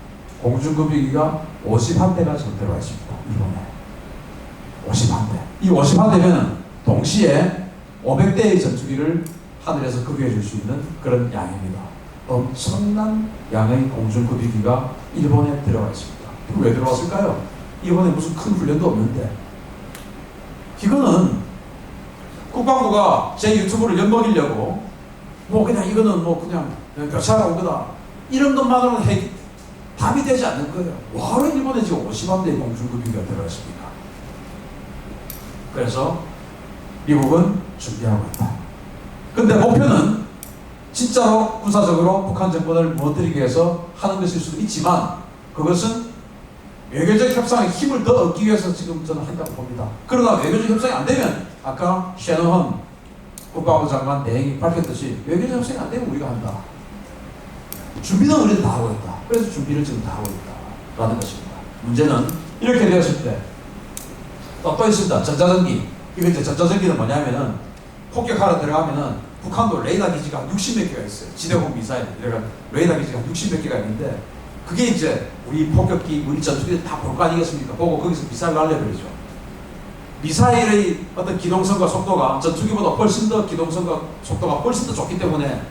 공중급유기가 51대가 지금 들어와 있습니다. 일본에 51대. 이 51대면 동시에 500대의 전투기를 하늘에서 급유해 줄 수 있는 그런 양입니다. 엄청난 양의 공중급유기가 일본에 들어와 있습니다. 왜 들어왔을까요? 일본에 무슨 큰 훈련도 없는데. 이거는 국방부가 제 유튜브를 엿먹이려고 그냥 이거는 그냥 교차하러 온 거다, 이런 것만으로는 답이 되지 않는 거예요. 왜 일본에 지금 50만대의 공중급유기가 들어와 있습니까? 그래서 미국은 준비하고 있다. 근데 목표는 진짜로 군사적으로 북한 정권을 무너뜨리기 위해서 하는 것일 수도 있지만, 그것은 외교적 협상의 힘을 더 얻기 위해서 지금 저는 한다고 봅니다. 그러나 외교적 협상이 안 되면 아까 셰너헌 국방부 장관 대행이 밝혔듯이 외교적 협상이 안 되면 우리가 한다. 준비는 우리는 다 하고 있다. 그래서 준비를 지금 다 하고 있다라는 것입니다. 문제는 이렇게 되었을 때 또 있습니다. 전자전기. 이거 이제 전자전기는 뭐냐면은 폭격하러 들어가면은 북한도 레이더 기지가 60몇 개가 있어요. 지대공 미사일. 그러니까 레이더 기지가 60몇 개가 있는데, 그게 이제 우리 폭격기, 우리 전투기들 다 볼 거 아니겠습니까? 보고 거기서 미사일 날려버리죠. 미사일의 어떤 기동성과 속도가 전투기보다 훨씬 더 기동성과 속도가 훨씬 더 좋기 때문에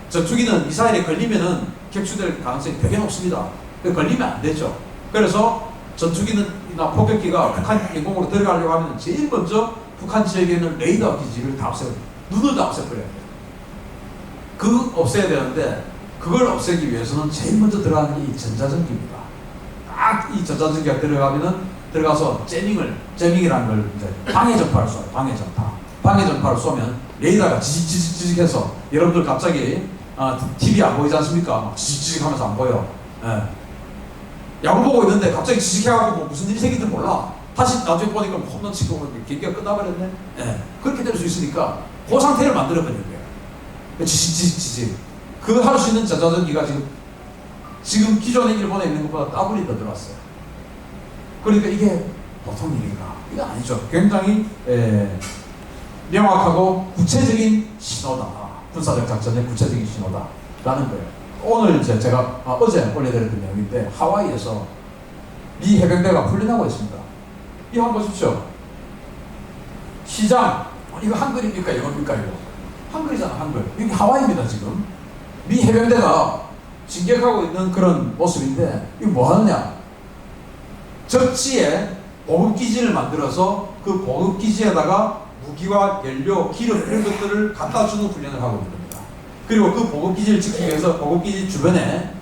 전투기는 미사일에 걸리면은 격추될 가능성이 되게 높습니다. 걸리면 안 되죠. 그래서 전투기나 폭격기가 북한 영공으로 들어가려고 하면 제일 먼저 북한 지역에 있는 레이더 기지를 다 없애요. 눈을 다 없애버려야 돼요. 그 없애야 되는데 그걸 없애기 위해서는 제일 먼저 들어가는 게 이 전자전기입니다. 딱 이 전자전기가 들어가서 재밍이라는 걸 이제 방해 전파를 쏴요. 방해 전파를 쏘면 레이더가 지직지직해서 여러분들 갑자기 TV 안 보이지 않습니까? 지직지직하면서 안 보여. 예. 야구 보고 있는데 갑자기 지직해가지고 뭐 무슨 일이 생긴지 몰라. 다시 나중에 보니까 홈런 치고 경기가 끝나버렸네. 예. 그렇게 될 수 있으니까 그 상태를 만들어버리는 거예요. 지직. 그 할 수 있는 전자전기가 지금 기존의 일본에 있는 것보다 더블이 더 들어왔어요. 그러니까 이게 보통 일인가? 이거 아니죠. 굉장히 명확하고 구체적인 신호다. 군사적 작전의 구체적인 신호다라는 거예요. 오늘 이제 제가 어제 올려드렸던 내용인데 하와이에서 미 해병대가 훈련하고 있습니다. 이거 한번 보십시오. 시장 이거 한글입니까 영어입니까 이거? 한글이잖아 한글. 여기 하와이입니다 지금. 미 해병대가 진격하고 있는 그런 모습인데 이거 뭐 하느냐? 적지에 보급기지를 만들어서 그 보급기지에다가 무기와 연료, 기름 이런 것들을 갖다 주는 훈련을 하고 있는 겁니다. 그리고 그 보급기지를 지키기 위해서 보급기지 주변에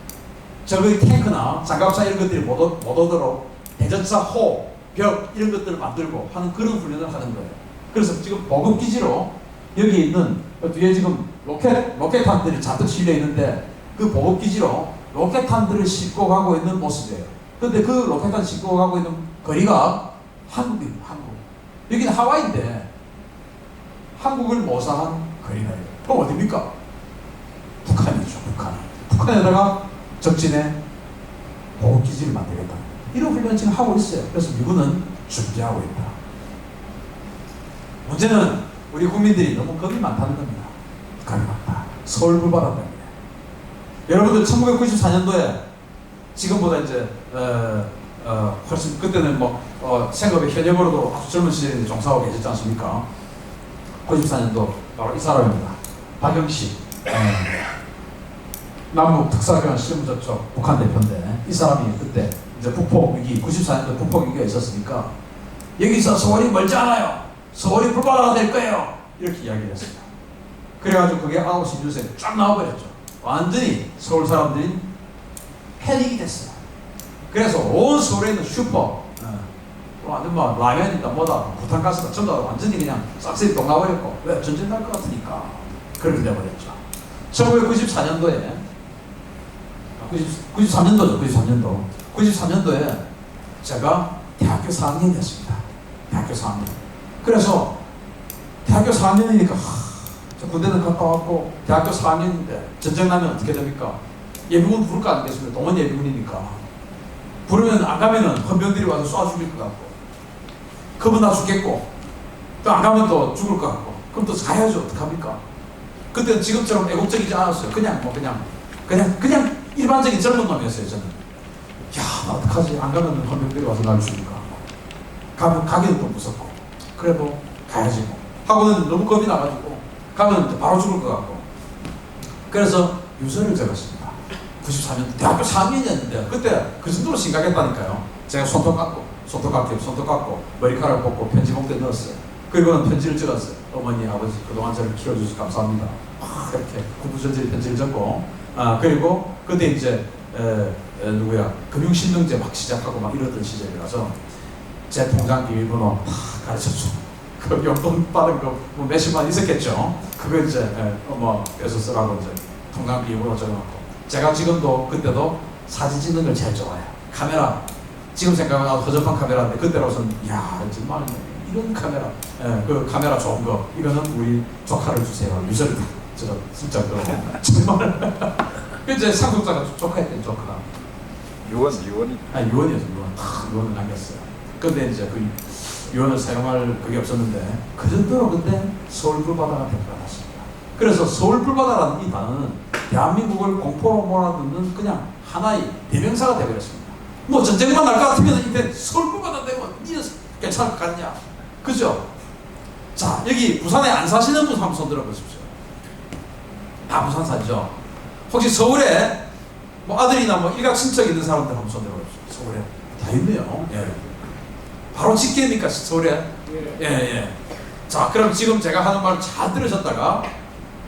적의 탱크나 장갑차 이런 것들이 못 오도록 대전차, 호, 벽 이런 것들을 만들고 하는 그런 훈련을 하는 거예요. 그래서 지금 보급기지로 여기 있는 뒤에 지금 로켓탄들이 잔뜩 실려 있는데 그 보급기지로 로켓탄들을 싣고 가고 있는 모습이에요. 근데 그 로켓탄 싣고 가고 있는 거리가 한국입니다. 한국. 여기는 하와이인데 한국을 모사한 거리가요. 그럼 어디입니까? 북한이죠. 북한에다가 적진에 보급기지를 만들겠다. 이런 훈련을 지금 하고 있어요. 그래서 미군은 준비하고 있다. 문제는 우리 국민들이 너무 겁이 많다는 겁니다. 겁이 많다. 서울 불바다 때문에. 여러분들 1994년도에 지금보다 이제 훨씬 그때는 생업의 현역으로도 아주 젊은 시절에 종사하고 계셨지 않습니까? 94년도 바로 이 사람입니다. 박영식 남북 특사병 실무접촉 북한 대표인데 이 사람이 그때 이제 북폭 위기 94년도 북폭 위기가 있었으니까 여기서 서울이 멀지 않아요. 서울이 불바다가 될 거예요. 이렇게 이야기를 했습니다. 그래가지고 그게 9시 뉴스에 쫙 나와버렸죠. 완전히 서울 사람들이 패닉이 됐어요. 그래서 온 서울에 있는 슈퍼 완전 라면이다 뭐다 부탄가스다 전부 다 완전히 그냥 싹쓸이 똥 나버렸고 왜? 전쟁 날 것 같으니까 그렇게 돼버렸죠. 1994년도에 93년도에 제가 대학교 4학년이었습니다. 대학교 4학년. 그래서 대학교 4학년이니까 저 군대는 갔다 왔고 대학교 4학년인데 전쟁 나면 어떻게 됩니까? 예비군 부를 거 아니겠습니까? 동원 예비군이니까. 부르면 안 가면은 헌병들이 와서 쏴 죽일 것 같고 그러면 나 죽겠고 또 안 가면 또 죽을 것 같고 그럼 또 가야죠. 어떡합니까? 그때는 지금처럼 애국적이지 않았어요. 그냥 일반적인 젊은 놈이었어요. 저는 야 나 어떡하지? 안 가면 헌병들이 와서 나를 죽일까 가기는 또 무섭고 그래도 가야지 뭐. 하고는 너무 겁이 나가지고 가면 바로 죽을 것 같고 그래서 유서를 적었습니다. 94년 대학교 4학년이었는데 그때 그 정도로 심각했다니까요. 제가 손톱 깎고 머리카락 뽑고 편지 봉투에 넣었어요. 그리고는 편지를 적었어요. 어머니 아버지 그동안 저를 키워주셔서 감사합니다. 이렇게 구구절절 편지를 적고 그리고 그때 이제 금융실명제 막 시작하고 막 이러던 시절이라서 제 통장 비밀번호 다 가르쳐주고 그 용돈 받은 거 뭐 몇십만 있었겠죠. 그거 이제 뺏어 쓰라고 이제 통장 비밀번호 적어놓고 제가 지금도 그때도 사진 찍는 걸 제일 좋아해요. 카메라 지금 생각하면 허접한 카메라인데 그때로서는 야 정말 이런 카메라 그 카메라 좋은 거 이거는 우리 조카를 주세요. 유서를 제가 진짜 정말 이제 상속자가 조카였대요. 조카 유언이었어. 유언을 남겼어요. 근데 이제 그 유언을 사용할 그게 없었는데 그 정도로 근데 서울 불바다가 될 것 같습니다. 그래서 서울 불바다라는 이 단어는 대한민국을 공포로 몰아넣는 그냥 하나의 대명사가 되어버렸습니다. 뭐 전쟁만 날 것 같으면 이제 서울 불바다 되면 니는 괜찮을 것 같냐? 그죠? 자, 여기 부산에 안 사시는 분 한번 손 들어보십시오. 다 부산 사죠? 혹시 서울에 뭐 아들이나 뭐 일가 친척 있는 사람들 한번 손 들어보십시오. 서울에 다 있네요. 예. 바로 직계입니까 서울에? 예, 예. 자, 그럼 지금 제가 하는 말 잘 들으셨다가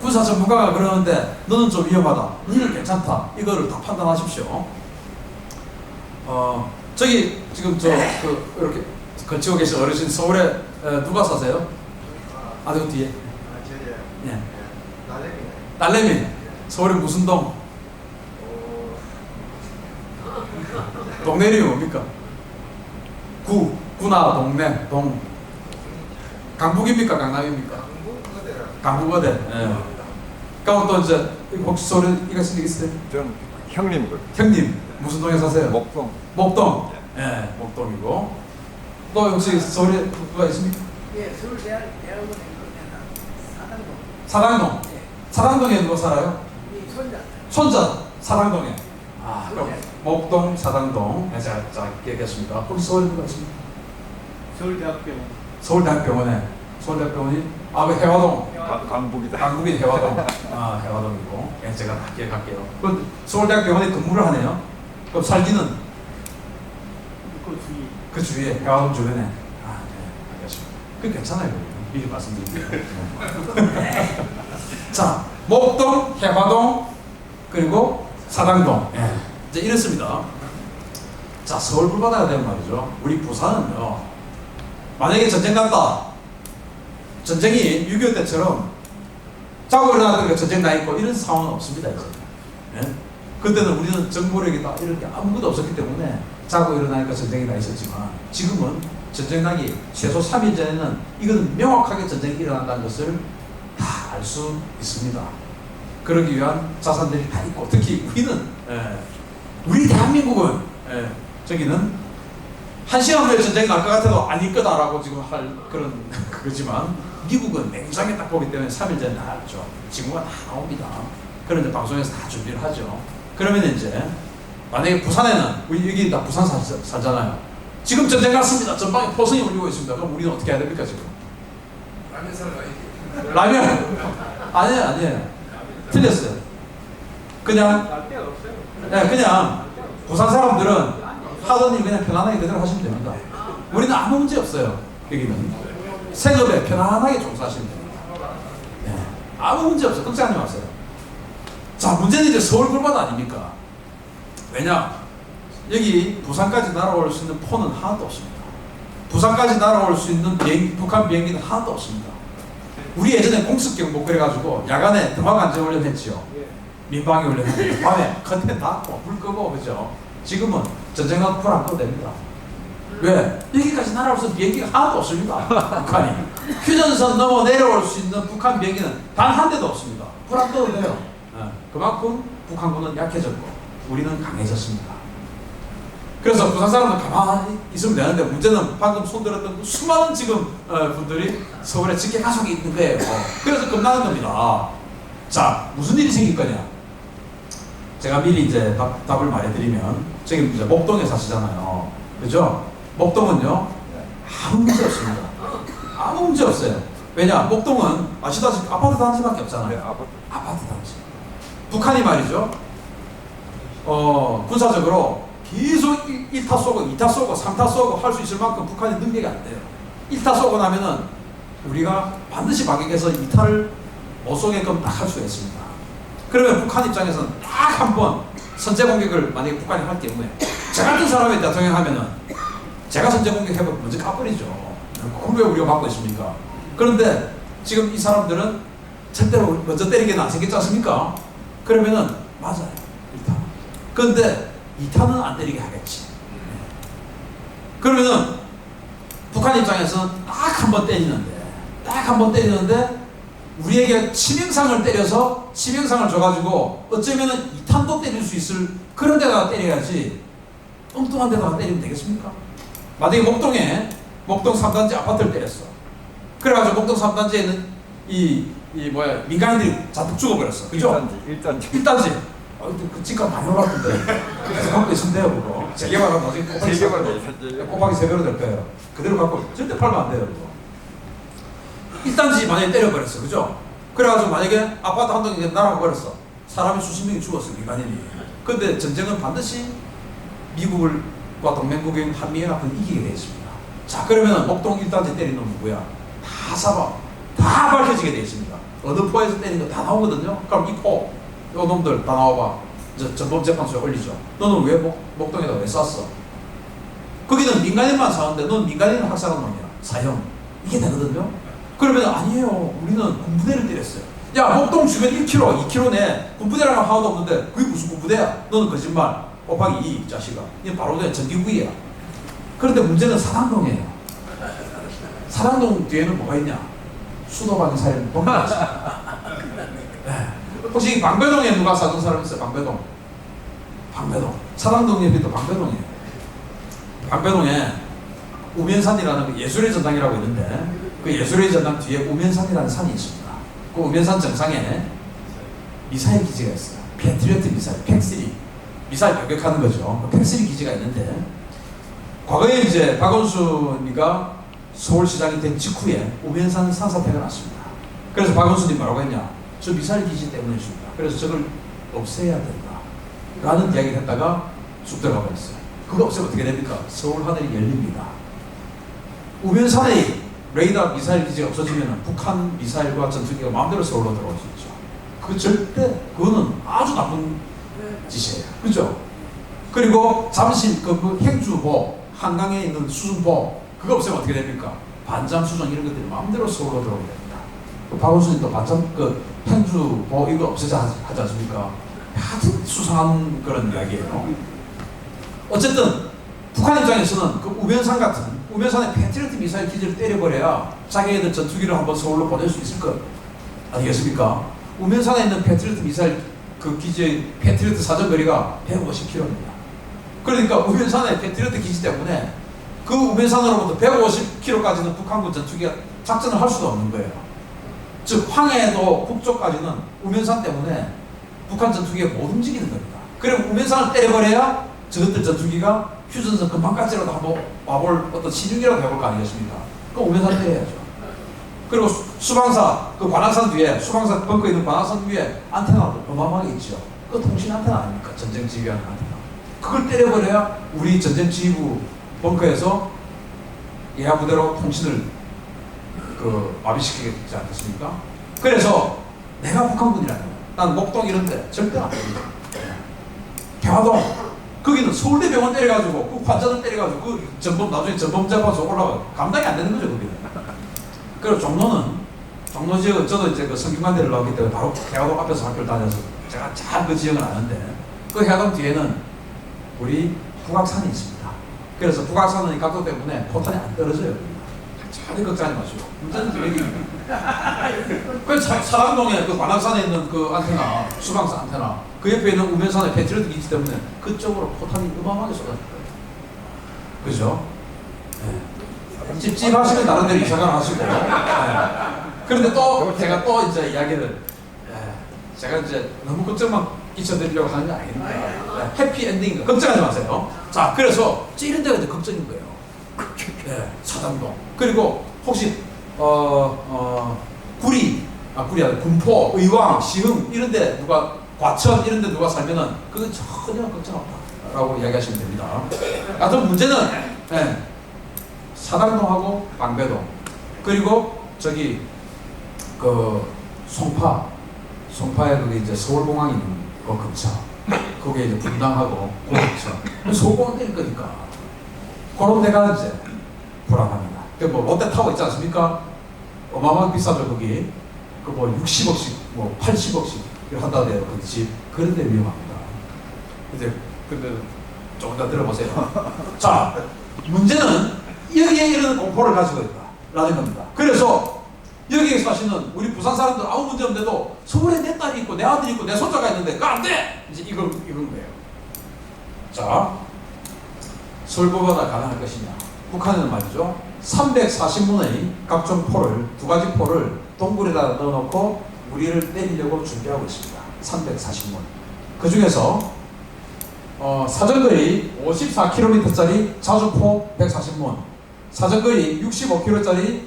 군사 전문가가 그러는데 너는 좀 위험하다, 너는 괜찮다, 이거를 다 판단하십시오. 저기 지금 이렇게 걸치고 계신 어르신 서울에 누가 사세요? 아들 뒤에. 예. 딸내미. 서울에 무슨 동? 동네 이름이 뭡니까? 구나 동네 동. 강북입니까 강남입니까? 강북어대. 예. 그럼 또 이제 혹시 서울에 이가신 적 있으세요? 전 형님 그 형님 무슨 동에 사세요? 목동. 목동. 예, 목동이고. 또 혹시 서울에 누가 있습니까? 예, 서울대학원에 사당동. 사당동. 예, 사당동에 누가 살아요? 이 손자. 손자 사당동에. 아, 그럼 목동 사당동. 네, 자 기억했습니다. 혹시 서울에 누가 있습니까? 서울대학병원. 서울대학병원에. 서울대학병원이 그 해화동. 강북이다. 강북인 해화동. 아, 해화동이고. 예, 제가 다 기억할게요. 그럼 서울대학병원에 근무를 하네요. 그럼 살기는 그 주위에 해화동 주변에. 아, 네, 알겠습니다. 그 괜찮아요. 미리 말씀드릴게요. 자, 목동, 해화동, 그리고 사당동. 예, 이제 이렇습니다. 자, 서울 불바다가 되는 말이죠. 우리 부산은요, 만약에 전쟁 났다. 전쟁이 6.25 때처럼 자고 일어나니까 전쟁 나 있고 이런 상황은 없습니다. 이제. 예? 그때는 우리는 정보력이다 이런 게 아무것도 없었기 때문에 자고 일어나니까 전쟁이 나 있었지만 지금은 전쟁 나기 최소 3일 전에는 이거는 명확하게 전쟁이 일어난다는 것을 다 알 수 있습니다. 그러기 위한 자산들이 다 있고 특히 우리는 우리 대한민국은 저기는 1시간 후에 전쟁이 날 것 같아도 아닐 거다라고 지금 할 그런 그거지만 미국은 냉장에 딱 보기 때문에 3일 전에 다 알죠. 징후가 다 나옵니다. 그런데 방송에서 다 준비를 하죠. 그러면 이제 만약에 부산에는 우리 여기 다 부산 살잖아요. 지금 전쟁 났습니다. 전방에 포성이 울리고 있습니다. 그럼 우리는 어떻게 해야 됩니까 지금? 라면 사러 가야지. 라면? 아니에요. 틀렸어요. 그냥 날 데가 없어요. 그냥 부산 사람들은 하던 일 그냥 편안하게 그대로 하시면 됩니다. 우리는 아무 문제 없어요. 여기는 생업에 편안하게 종사하시면 됩니다. 네. 아무 문제 없어요. 걱정하지 마세요. 자, 문제는 이제 서울 불바다 아닙니까? 왜냐? 여기 부산까지 날아올 수 있는 포는 하나도 없습니다. 부산까지 날아올 수 있는 북한 비행기는 하나도 없습니다. 우리 예전에 공습경보 그래가지고 야간에 등화관제 훈련했지요. 민방위 훈련했는데 밤에 컨텐 닫고 불 끄고 그죠? 지금은 전쟁 나도 불 안 꺼도 됩니다. 왜? 여기까지 날아올 수 있는 비행기가 하나도 없습니다. 북한이. 휴전선 넘어 내려올 수 있는 북한 비행기는 단 한 대도 없습니다. 불 안 꺼도 돼요. 그만큼 북한군은 약해졌고 우리는 강해졌습니다. 그래서 부산 사람들 가만히 있으면 되는데 문제는 방금 손들었던 수많은 지금 분들이 서울에 직계 가족이 있는 거예요. 그래서 겁나는 겁니다. 자, 무슨 일이 생길 거냐? 제가 미리 이제 답을 말해드리면 지금 이제 목동에 사시잖아요. 그죠? 목동은요 아무 문제 없습니다. 아무 문제 없어요. 왜냐? 목동은 아시다시피 아파트 단지밖에 없잖아요. 네, 아파트 단지. 북한이 말이죠. 군사적으로 계속 1타 쏘고 2타 쏘고 3타 쏘고 할 수 있을 만큼 북한의 능력이 안 돼요. 1타 쏘고 나면은 우리가 반드시 반격해서 2타를 못 쏘게끔 딱 할 수가 있습니다. 그러면 북한 입장에서는 딱 한 번 선제 공격을 만약에 북한이 할 경우에 저 같은 사람이 대통령 하면은 제가 선제 공격해보면 먼저 까버리죠. 그걸 왜 우리가 막고 있습니까? 그런데 지금 이 사람들은 절대로 먼저 때리게는 안 생겼지 않습니까? 그러면은 맞아요. 1타. 그런데 2타는 안 때리게 하겠지. 그러면은 북한 입장에서는 딱 한 번 때리는데 우리에게 치명상을 때려서 치명상을 줘가지고 어쩌면은 2탄도 때릴 수 있을 그런 데다가 때려야지 엉뚱한 데다가 때리면 되겠습니까? 만약에 목동 3단지 아파트를 때렸어. 그래가지고 목동 3단지에 있는 민간인들이 잔뜩 죽어버렸어. 그죠? 1단지. 그 집값 많이 올랐던데. 그래서 갖고 있으면 돼요, 그거. 재개발하면 나중에 재개발 곱하기 3배로 될 거예요. 그대로 갖고 절대 팔면 안 돼요, 그거. 일단지 만약에 때려버렸어. 그죠? 그래가지고 만약에 아파트 한 동이 날아가 버렸어. 사람이 수십 명이 죽었어. 민간인이. 근데 전쟁은 반드시 미국과 동맹국인 한미연합은 이기게 되어 있습니다. 자, 그러면 목동 1단지 때린 놈 누구야? 다 잡아. 다 밝혀지게 되어 있습니다. 어느 포에서 때린 거 다 나오거든요. 그럼 이 포, 요 놈들 다 나와봐. 전범재판소에 올리죠. 너는 왜 목동에다 왜 쐈어? 거기는 민간인만 사는데 넌 민간인을 학살한 놈이야. 사형. 이게 되거든요. 그러면 아니에요. 우리는 군부대를 때렸어요. 야, 목동 주변 1km, 2km 내 군부대라는 하나도 없는데 그게 무슨 군부대야? 너는 거짓말. 곱하기 2, 자식아. 이게 바로 그냥 전기구이야. 그런데 문제는 사당동이에요. 사당동 뒤에는 뭐가 있냐? 수도방위 사회는 동네가 있습니다. 네. 혹시 방배동에 누가 사는 사람 있어요? 방배동. 방배동. 사당동 옆이 또 방배동이에요. 방배동에 우면산이라는 예술의 전당이라고 있는데 그 예술의 전당 뒤에 우면산이라는 산이 있습니다. 그 우면산 정상에 미사일 기지가 있어요. 패트리어트 미사일, 팩3 미사일 공격하는 거죠. 팩3 기지가 있는데 과거에 이제 박원순이가 서울시장이 된 직후에 우면산 산사태가 났습니다. 그래서 박원순이 뭐라고 했냐? 저 미사일 기지 때문이십니다. 그래서 저걸 없애야 된다. 라는 이야기를 했다가 쑥 들어가 버렸어요. 그거 없으면 어떻게 됩니까? 서울 하늘이 열립니다. 우면산의 레이더 미사일 기지가 없어지면 북한 미사일과 전투기가 마음대로 서울로 들어올 수 있죠. 그 절대, 그거는 아주 나쁜 짓이에요. 그죠? 그리고 잠실 그 행주보, 한강에 있는 수중보, 그거 없으면 어떻게 됩니까? 반잠 수정 이런 것들이 마음대로 서울로 들어오게 됩니다. 박원순이 또 반잠, 행주보 이거 없애자 하지 않습니까? 아주 수상한 그런 이야기예요. 어쨌든 북한 입장에서는 그 우면산 같은 우면산에 패트리어트 미사일 기지를 때려버려야 자기네들 전투기를 한번 서울로 보낼 수 있을 것 아니겠습니까? 우면산에 있는 패트리어트 미사일 그 기지의 패트리어트 사정거리가 150km입니다. 그러니까 우면산의 패트리어트 기지 때문에 그 우면산으로부터 150km까지는 북한군 전투기가 작전을 할 수도 없는 거예요. 즉 황해도 북쪽까지는 우면산 때문에 북한 전투기가 못 움직이는 겁니다. 그럼 우면산을 때려버려야 저것들 전투기가 휴전선 금방까지라도 한번 와볼 어떤 시중이라도 해볼 거 아니겠습니까? 그럼 우면산 때려야죠. 그리고 수방사, 그 관악산 뒤에, 수방사 벙커에 있는 관악산 위에 안테나도 어마어마하게 있죠. 그 통신 안테나 아닙니까? 전쟁 지휘하는 안테나. 그걸 때려버려야 우리 전쟁 지휘부 벙커에서 예하 부대로 통신을 마비시키지 않겠습니까? 그래서 내가 북한군이라면 난 목동 이런데 절대 안 됩니다. 대화동 거기는 서울대병원 때려가지고 그 환자들 때려가지고 그 전범 나중에 전범재판소 올라가 감당이 안 되는 거죠 거기는. 그리고 종로 지역 저도 이제 그 성균관대를 나왔기 때문에 바로 해화동 앞에서 학교를 다녀서 제가 잘 그 지역을 아는데 그 해화동 뒤에는 우리 북악산이 있습니다. 그래서 북악산은 이 각도 때문에 포탄이 안 떨어져요. 전혀 걱정하지 마시고. 문제는 여기. 그 사랑동에 그 관악산에 있는 그 안테나, 수방사 안테나, 그 옆에 있는 우면산에 패트리어트 기지 때문에 그쪽으로 포탄이 어마어마하게 쏟아질 거예요. 그죠? 네. 찝찝하시면 나름대로 이사가 하시고. 네. 그런데 또 제가 또 이제 이야기를 제가 이제 너무 걱정만 끼쳐드리려고 하는 게 아닙니다. 네. 해피 엔딩 걱정하지 마세요. 자, 그래서 이런 데가 이제 걱정인 거예요. 네, 사당동. 그리고 혹시 구리 아니라 군포, 의왕, 시흥 이런데 누가 과천 이런데 누가 살면은 그건 전혀 걱정 없다라고 이야기하시면 됩니다. 하여튼 문제는 사당동하고 방배동 그리고 저기 그 송파에 그게 이제 서울공항이 있는 그 근처 거기에 이제 분당하고 그 근처 서울공항 때릴 거니까 그런 데가 이제 불안합니다. 그 뭐 롯데타워 있지 않습니까? 어마어마하게 비싸죠 거기. 그 뭐 60억씩, 뭐 80억씩 한다 돼요 그 집. 그런데 위험합니다. 이제 근데 조금 더 들어보세요. 자, 문제는 여기에 이런 공포를 가지고 있다라는 겁니다. 그래서 여기에 사시는 우리 부산 사람들 아무 문제 없는데도 서울에 내 딸이 있고 내 아들이 있고 내 손자가 있는데 그거 안 돼! 이제 이건 거예요. 자, 서울보다 가능할 것이냐? 북한은 말이죠. 340문의 각종 포를, 두 가지 포를 동굴에다 넣어놓고 우리를 때리려고 준비하고 있습니다. 340문. 그 중에서 사정거리 54km짜리 자주포 140문, 사정거리 65km짜리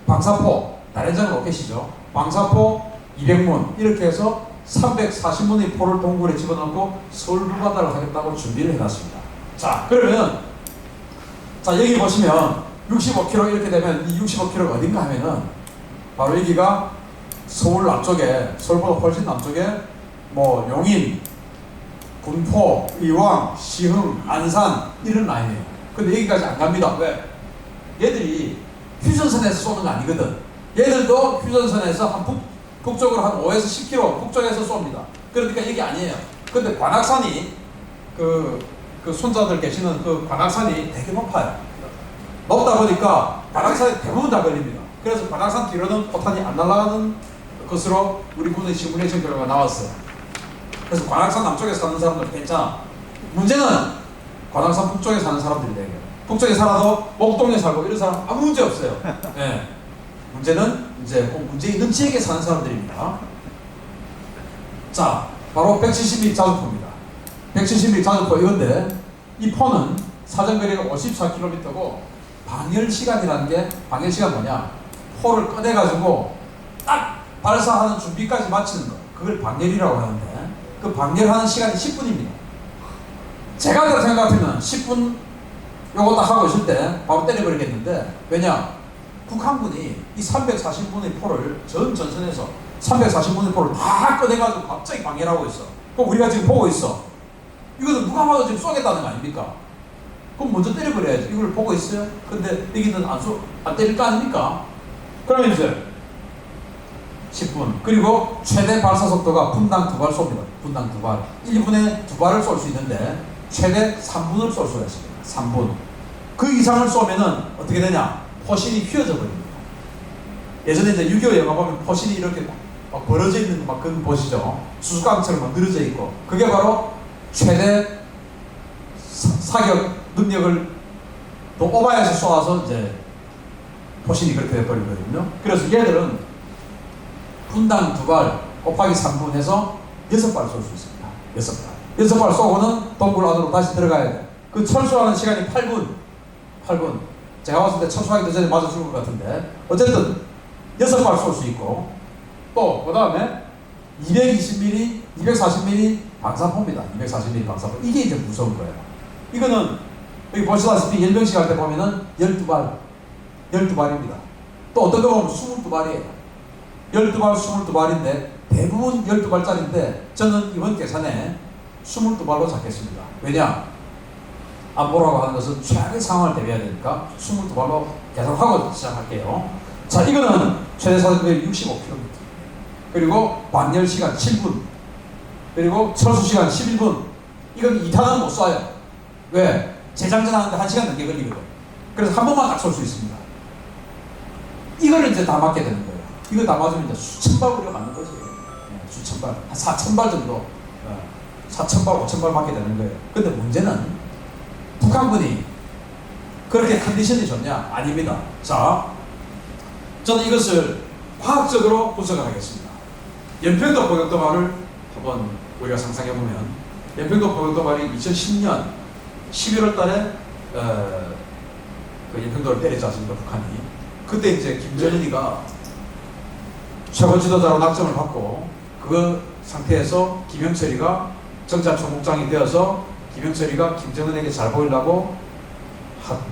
방사포 다련장 로켓이죠. 방사포 200문 이렇게 해서 340문의 포를 동굴에 집어넣고 서울 불바다를 하겠다고 준비를 해놨습니다. 자, 그러면 자 여기 보시면 65km 이렇게 되면 이 65km가 어딘가 하면은 바로 여기가 서울 남쪽에, 서울보다 훨씬 남쪽에 뭐 용인, 군포, 의왕, 시흥, 안산 이런 라인이에요. 근데 여기까지 안 갑니다. 왜? 얘들이 휴전선에서 쏘는 거 아니거든. 얘들도 휴전선에서 한 북쪽으로 한 5에서 10km 북쪽에서 쏩니다. 그러니까 이게 아니에요. 근데 관악산이 그 손자들 계시는 그 관악산이 되게 높아요. 높다 보니까 관악산이 대부분 다 걸립니다. 그래서 관악산 뒤로는 포탄이 안 날아가는 것으로 우리 군의 시뮬레이션 결과가 나왔어요. 그래서 관악산 남쪽에 사는 사람들 괜찮아. 문제는 관악산 북쪽에 사는 사람들이 되게 북쪽에 살아도 목동에 살고 이런 사람 아무 문제 없어요. 네. 문제는 이제 꼭 문제 있는 지역에 사는 사람들입니다. 자, 바로 170mm 자주포입니다. 170mm 자주포 이건데 이 포는 사정거리가 54km고 방열 시간이라는 게 방열 시간 뭐냐? 포를 꺼내가지고 딱 발사하는 준비까지 마치는 거. 그걸 방열이라고 하는데 그 방열하는 시간이 10분입니다. 제가 그렇게 생각하면 10분 요거 딱 하고 있을 때 바로 때려버리겠는데 왜냐? 북한군이 이 340문의 포를 전 전선에서 340문의 포를 다 꺼내가지고 갑자기 방열하고 있어. 그럼 우리가 지금 보고 있어. 이거는 누가 봐도 지금 쏘겠다는 거 아닙니까? 그럼 먼저 때려버려야지. 이걸 보고 있어요. 근데 여기는 안 때릴 거 아닙니까? 그러면 이제 10분. 그리고 최대 발사 속도가 분당 2발 쏩니다. 분당 2발. 1분에 2발을 쏠 수 있는데 최대 3분을 쏠 수가 있습니다. 3분. 그 이상을 쏘면은 어떻게 되냐? 포신이 휘어져 버립니다. 예전에 이제 6.25 영화 보면 포신이 이렇게 막 벌어져 있는 막 그런 보시죠. 수수깡처럼 막 늘어져 있고. 그게 바로 최대 사격 능력을 또 오바해서 쏘아서 이제 포신이 그렇게 돼버리거든요. 그래서 얘들은 분당 2발 곱하기 3분 해서 6발 쏠 수 있습니다. 6발. 6발 쏘고는 동굴 안으로 다시 들어가야 돼. 그 철수하는 시간이 8분. 제가 봤을 때 철수하기 전에 맞아 죽을 것 같은데 어쨌든 6발 쏠 수 있고 또 그 다음에 220mm, 240mm 방사포입니다. 240mm 방사포. 이게 이제 무서운 거예요. 이거는 여기 보시다시피 열병식 할 때 보면은 12발입니다. 또 어떤 거 보면 22발이에요. 12발, 22발인데 대부분 12발짜리인데 저는 이번 계산에 22발로 잡겠습니다. 왜냐? 안보라고 하는 것은 최악의 상황을 대비해야 되니까 22발로 계산하고 시작할게요. 자, 이거는 최대 사정거리 65km. 그리고 방열 시간 7분. 그리고 철수 시간 11분. 이건 2탄은 못 쏴요. 왜? 재장전하는데 1시간 넘게 걸리거든. 그래서 한 번만 딱 쏠 수 있습니다. 이거를 이제 다 맞게 되는 거예요. 이거 다 맞으면 이제 수천 발 우리가 맞는 거지. 네, 수천 발. 한 4,000발 정도. 4,000발, 5,000발 맞게 되는 거예요. 근데 문제는 북한군이 그렇게 컨디션이 좋냐? 아닙니다. 자, 저는 이것을 과학적으로 분석을 하겠습니다. 연평도 포격도발을 한번 우리가 상상해보면 연평도 포격도발이 2010년 11월 달에 그 연평도를 때리지 않습니까? 북한이. 그때 이제 김정은이가 최고 지도자로 낙점을 받고 그 상태에서 김영철이가 정찰총국장이 되어서 김영철이가 김정은에게 잘 보이려고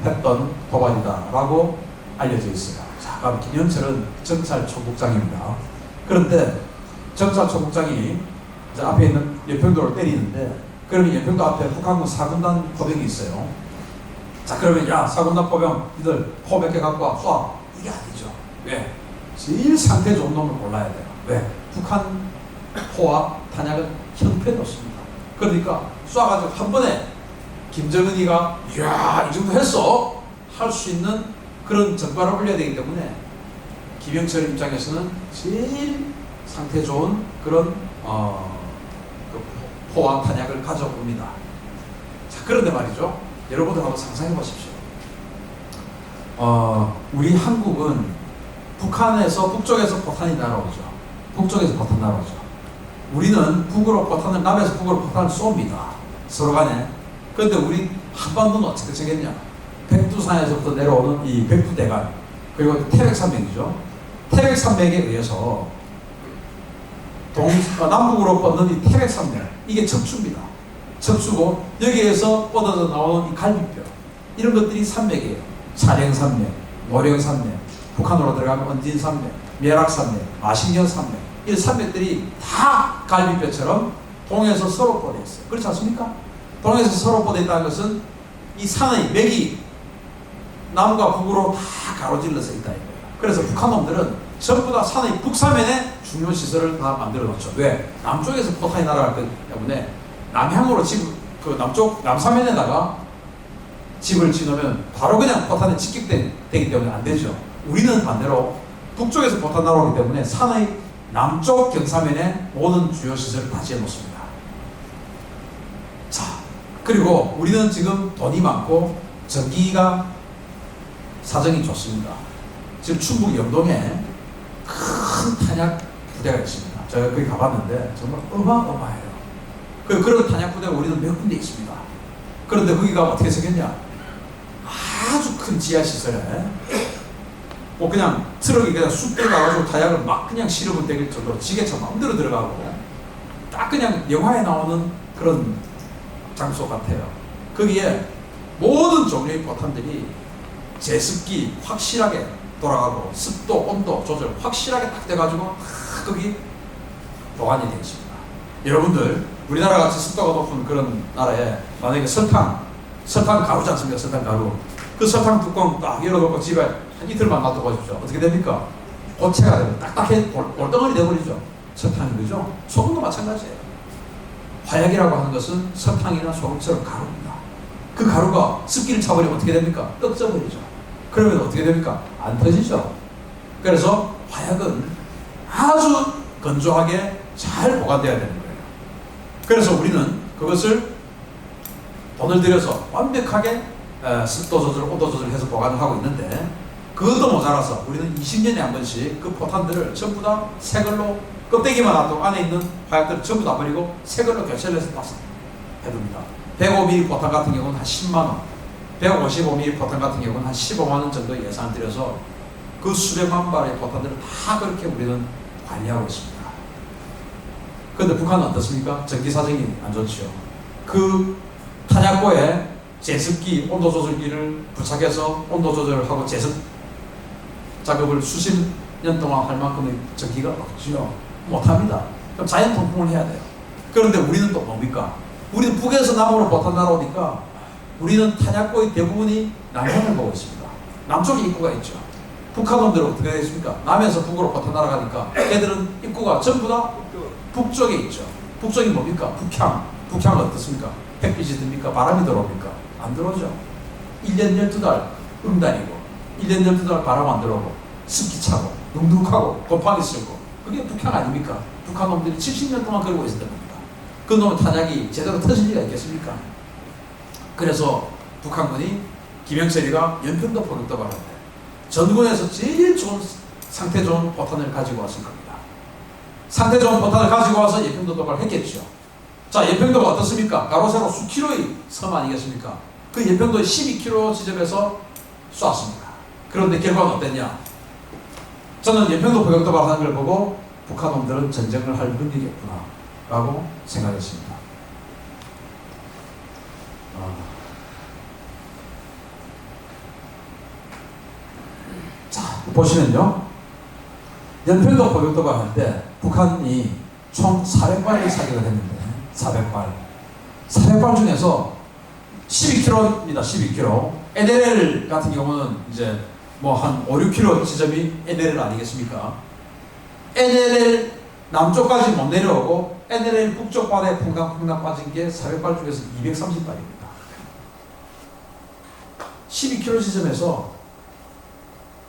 했던 도발이다라고 알려져 있어요. 자, 그럼 김영철은 정찰총국장입니다. 그런데 정찰총국장이 이제 앞에 있는 연평도를 때리는데 그러면 연평도 앞에 북한군 4군단 포병이 있어요. 자, 그러면 야 4군단 포병 니들 포 몇 개 갖고 와 쏴. 이게 아니죠. 왜? 제일 상태 좋은 놈을 골라야 돼요. 왜? 북한 포와 탄약은 형편없습니다. 그러니까 쏴가지고 한 번에 김정은이가 이야 이 정도 했어 할 수 있는 그런 전과를 올려야 되기 때문에 김영철 입장에서는 제일 상태 좋은 그런 그 포와 탄약을 가져옵니다. 자, 그런데 말이죠. 여러분들 한번 상상해 보십시오. 우리 한국은 북한에서 북쪽에서 포탄이 날아오죠. 북쪽에서 포탄 날아오죠. 우리는 북으로 포탄을 남에서 북으로 포탄을 쏩니다. 서로 간에. 그런데 우리 한반도는 어떻게 되겠냐? 백두산에서부터 내려오는 이 백두대간 그리고 태백산맥이죠. 태백산맥에 의해서 남북으로 뻗는 이 태백산맥, 이게 척추입니다. 척추고 여기에서 뻗어져 나오는 이 갈비뼈, 이런 것들이 산맥이에요. 사령산맥, 노령산맥, 북한으로 들어가면 언진산맥, 멸악산맥, 마신경산맥, 이 산맥들이 다 갈비뼈처럼 동에서 서로 뻗어 있어요. 그렇지 않습니까? 동에서 서로 뻗어 있다는 것은 이 산의 맥이 남과 북으로 다 가로질러서 있다 이거예요. 그래서 북한 놈들은 전부 다 산의 북사면에 중요 시설을 다 만들어 놓죠. 왜? 남쪽에서 포탄이 날아가기 때문에 남향으로 그 남쪽 남사면에다가 집을 지으면 바로 그냥 포탄에 직격되기 때문에 안 되죠. 우리는 반대로 북쪽에서 포탄 날아오기 때문에 산의 남쪽 경사면에 모든 주요 시설을 다 지어 놓습니다. 자, 그리고 우리는 지금 돈이 많고 전기가 사정이 좋습니다. 지금 충북 영동에 큰 탄약 부대가 있습니다. 제가 거기 가봤는데 정말 어마어마해요. 그런 탄약 부대가 우리는 몇 군데 있습니다. 그런데 거기가 어떻게 생겼냐? 아주 큰 지하시설에 뭐 그냥 트럭이 그냥 쑥 들어가가지고 탄약을 막 그냥 실으면 되길 정도로 지게차 마음대로 들어가고 딱 그냥 영화에 나오는 그런 장소 같아요. 거기에 모든 종류의 포탄들이 제습기 확실하게 돌아가고 습도, 온도 조절 확실하게 딱 돼가지고 거기 보관이 되어 있습니다. 여러분들 우리나라 같이 습도가 높은 그런 나라에 만약에 설탕 가루지 않습니까? 설탕 가루. 그 설탕 뚜껑 딱 열어놓고 집에 한 이틀만 놔둬보십시오. 어떻게 됩니까? 고체가 되고 딱딱해 골덩어리 돼버리죠. 설탕이 그죠? 소금도 마찬가지예요. 화약이라고 하는 것은 설탕이나 소금처럼 가루입니다. 그 가루가 습기를 차버리면 어떻게 됩니까? 떡져버리죠. 그러면 어떻게 됩니까? 안 터지죠. 그래서 화약은 아주 건조하게 잘 보관되어야 되는 거예요. 그래서 우리는 그것을 돈을 들여서 완벽하게 습도 조절, 온도 조절해서 보관을 하고 있는데 그것도 모자라서 우리는 20년에 한 번씩 그 포탄들을 전부 다 새 걸로 껍데기만 놔두고 안에 있는 화약들을 전부 다 버리고 새 걸로 교체를 해서 해둡니다. 105mm 포탄 같은 경우는 한 10만원, 155mm 포탄 같은 경우는 한 15만원 정도 예산을 들여서 그 수백만 발의 포탄들을 다 그렇게 우리는 관리하고 있습니다. 그런데 북한은 어떻습니까? 전기 사정이 안 좋죠. 그 탄약고에 제습기, 온도 조절기를 부착해서 온도 조절을 하고 제습 작업을 수십 년 동안 할 만큼의 전기가 없죠. 못합니다. 그럼 자연 통풍을 해야 돼요. 그런데 우리는 또 뭡니까? 우리는 북에서 남으로 포탄 날아오니까 우리는 탄약고의 대부분이 남향을 보고 있습니다. 남쪽에 입구가 있죠. 북한 놈들은 어떻게 되겠습니까? 남에서 북으로 포탄 날아가니까 애들은 입구가 전부 다 북쪽에 있죠. 북쪽이 뭡니까? 북향. 북향은 어떻습니까? 햇빛이 듭니까? 바람이 들어옵니까? 안 들어오죠. 1년 12달 음단이고 1년 12달 바람 안 들어오고 습기 차고 눅눅하고 곰팡이 쓸고 그게 북향 아닙니까? 북한 놈들이 70년 동안 그러고 있었던 겁니다. 그 놈의 탄약이 제대로 터질 리가 있겠습니까? 그래서 북한군이 김영철이가 연평도 포격도 받았는데 전군에서 제일 좋은 상태 좋은 포탄을 가지고 왔을 겁니다. 상태 좋은 포탄을 가지고 와서 연평도 도발을 했겠죠. 자, 연평도가 어떻습니까? 가로 세로 수킬로의 섬 아니겠습니까? 그 연평도 12km 지점에서 쐈습니다. 그런데 결과는 어땠냐? 저는 연평도 포격도 발사하는 걸 보고 북한 놈들은 전쟁을 할 능력이겠구나 라고 생각했습니다. 자, 보시면요. 연평도 포격도 발사할 때 북한이 총 400발을 사격을 했는데 400발 중에서 12km입니다. 12km. NLL 같은 경우는 이제 뭐 한 5, 6km 지점이 NLL 아니겠습니까? NLL 남쪽까지 못 내려오고 NLL 북쪽 바다에 퐁당퐁당 빠진 게 400발 중에서 230발입니다. 12km 지점에서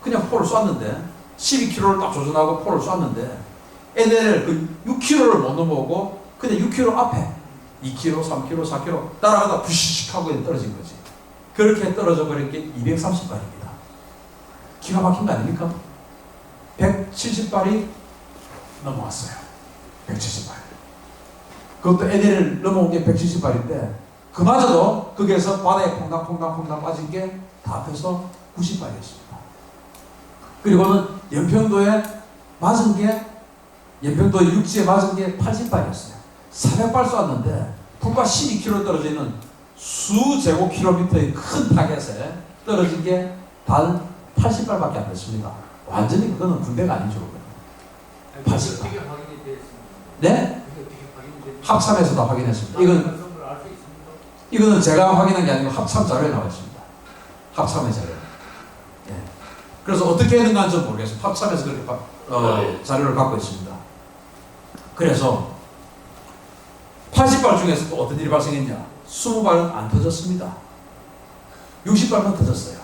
그냥 포를 쐈는데 12km를 딱 조준하고 포를 쐈는데 NLL 그 6km를 못 넘어오고 그냥 6km 앞에 2km, 3km, 4km 따라가다 부시식 하고 떨어진 거지. 그렇게 떨어져 버린 게 230발입니다. 기가 막힌 거 아닙니까? 170발이 넘어왔어요. 170발. 그것도 NL을 넘어온 게 170발인데 그마저도 거기에서 바다에 퐁당퐁당 빠진 게 다 합해서 90발이었습니다. 그리고는 연평도에 맞은 게 연평도 육지에 맞은 게 80발이었어요. 400발 쐈는데 불과 12km 떨어져 있는 수제곱킬로미터의 큰 타겟에 떨어진 게 단 80발밖에 안 됐습니다. 완전히 그거는 군대가 아니죠. 어떻게 80발. 확인이 되었습니까? 네? 그게 어떻게 확인이 됐습니까? 합참에서 다 확인했습니다. 이건 알수 있습니까? 이거는 제가 확인한 게 아니고 합참 자료에 나와 있습니다. 합참의 자료. 예. 그래서 어떻게 했는가는 좀 모르겠어요. 합참에서 그렇게 자료를 갖고 있습니다. 그래서 80발 중에서 또 어떤 일이 발생했냐? 20발은 안 터졌습니다. 60발만 터졌어요.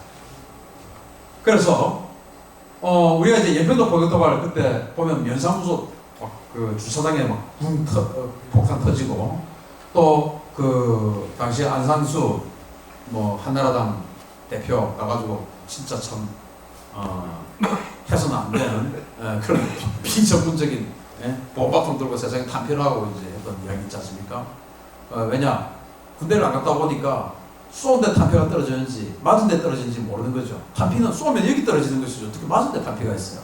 그래서 우리가 이제 연평도 포격도발 그때 보면 면상무소 그 주차장에 막 폭탄 터지고 또 그 당시 안상수 뭐 한나라당 대표 가가지고 진짜 참 해서는 안 되는 그런 비전문적인 bom바통 들고 세상에 탐피를 하고 이제 했던 이야기 있지 않습니까? 왜냐 군대를 안 갔다 보니까 쏜 데 탄피가 떨어지는지 맞은 데 떨어지는지 모르는 거죠. 탄피는 쏘면 여기 떨어지는 것이죠. 어떻게 맞은 데 탄피가 있어요.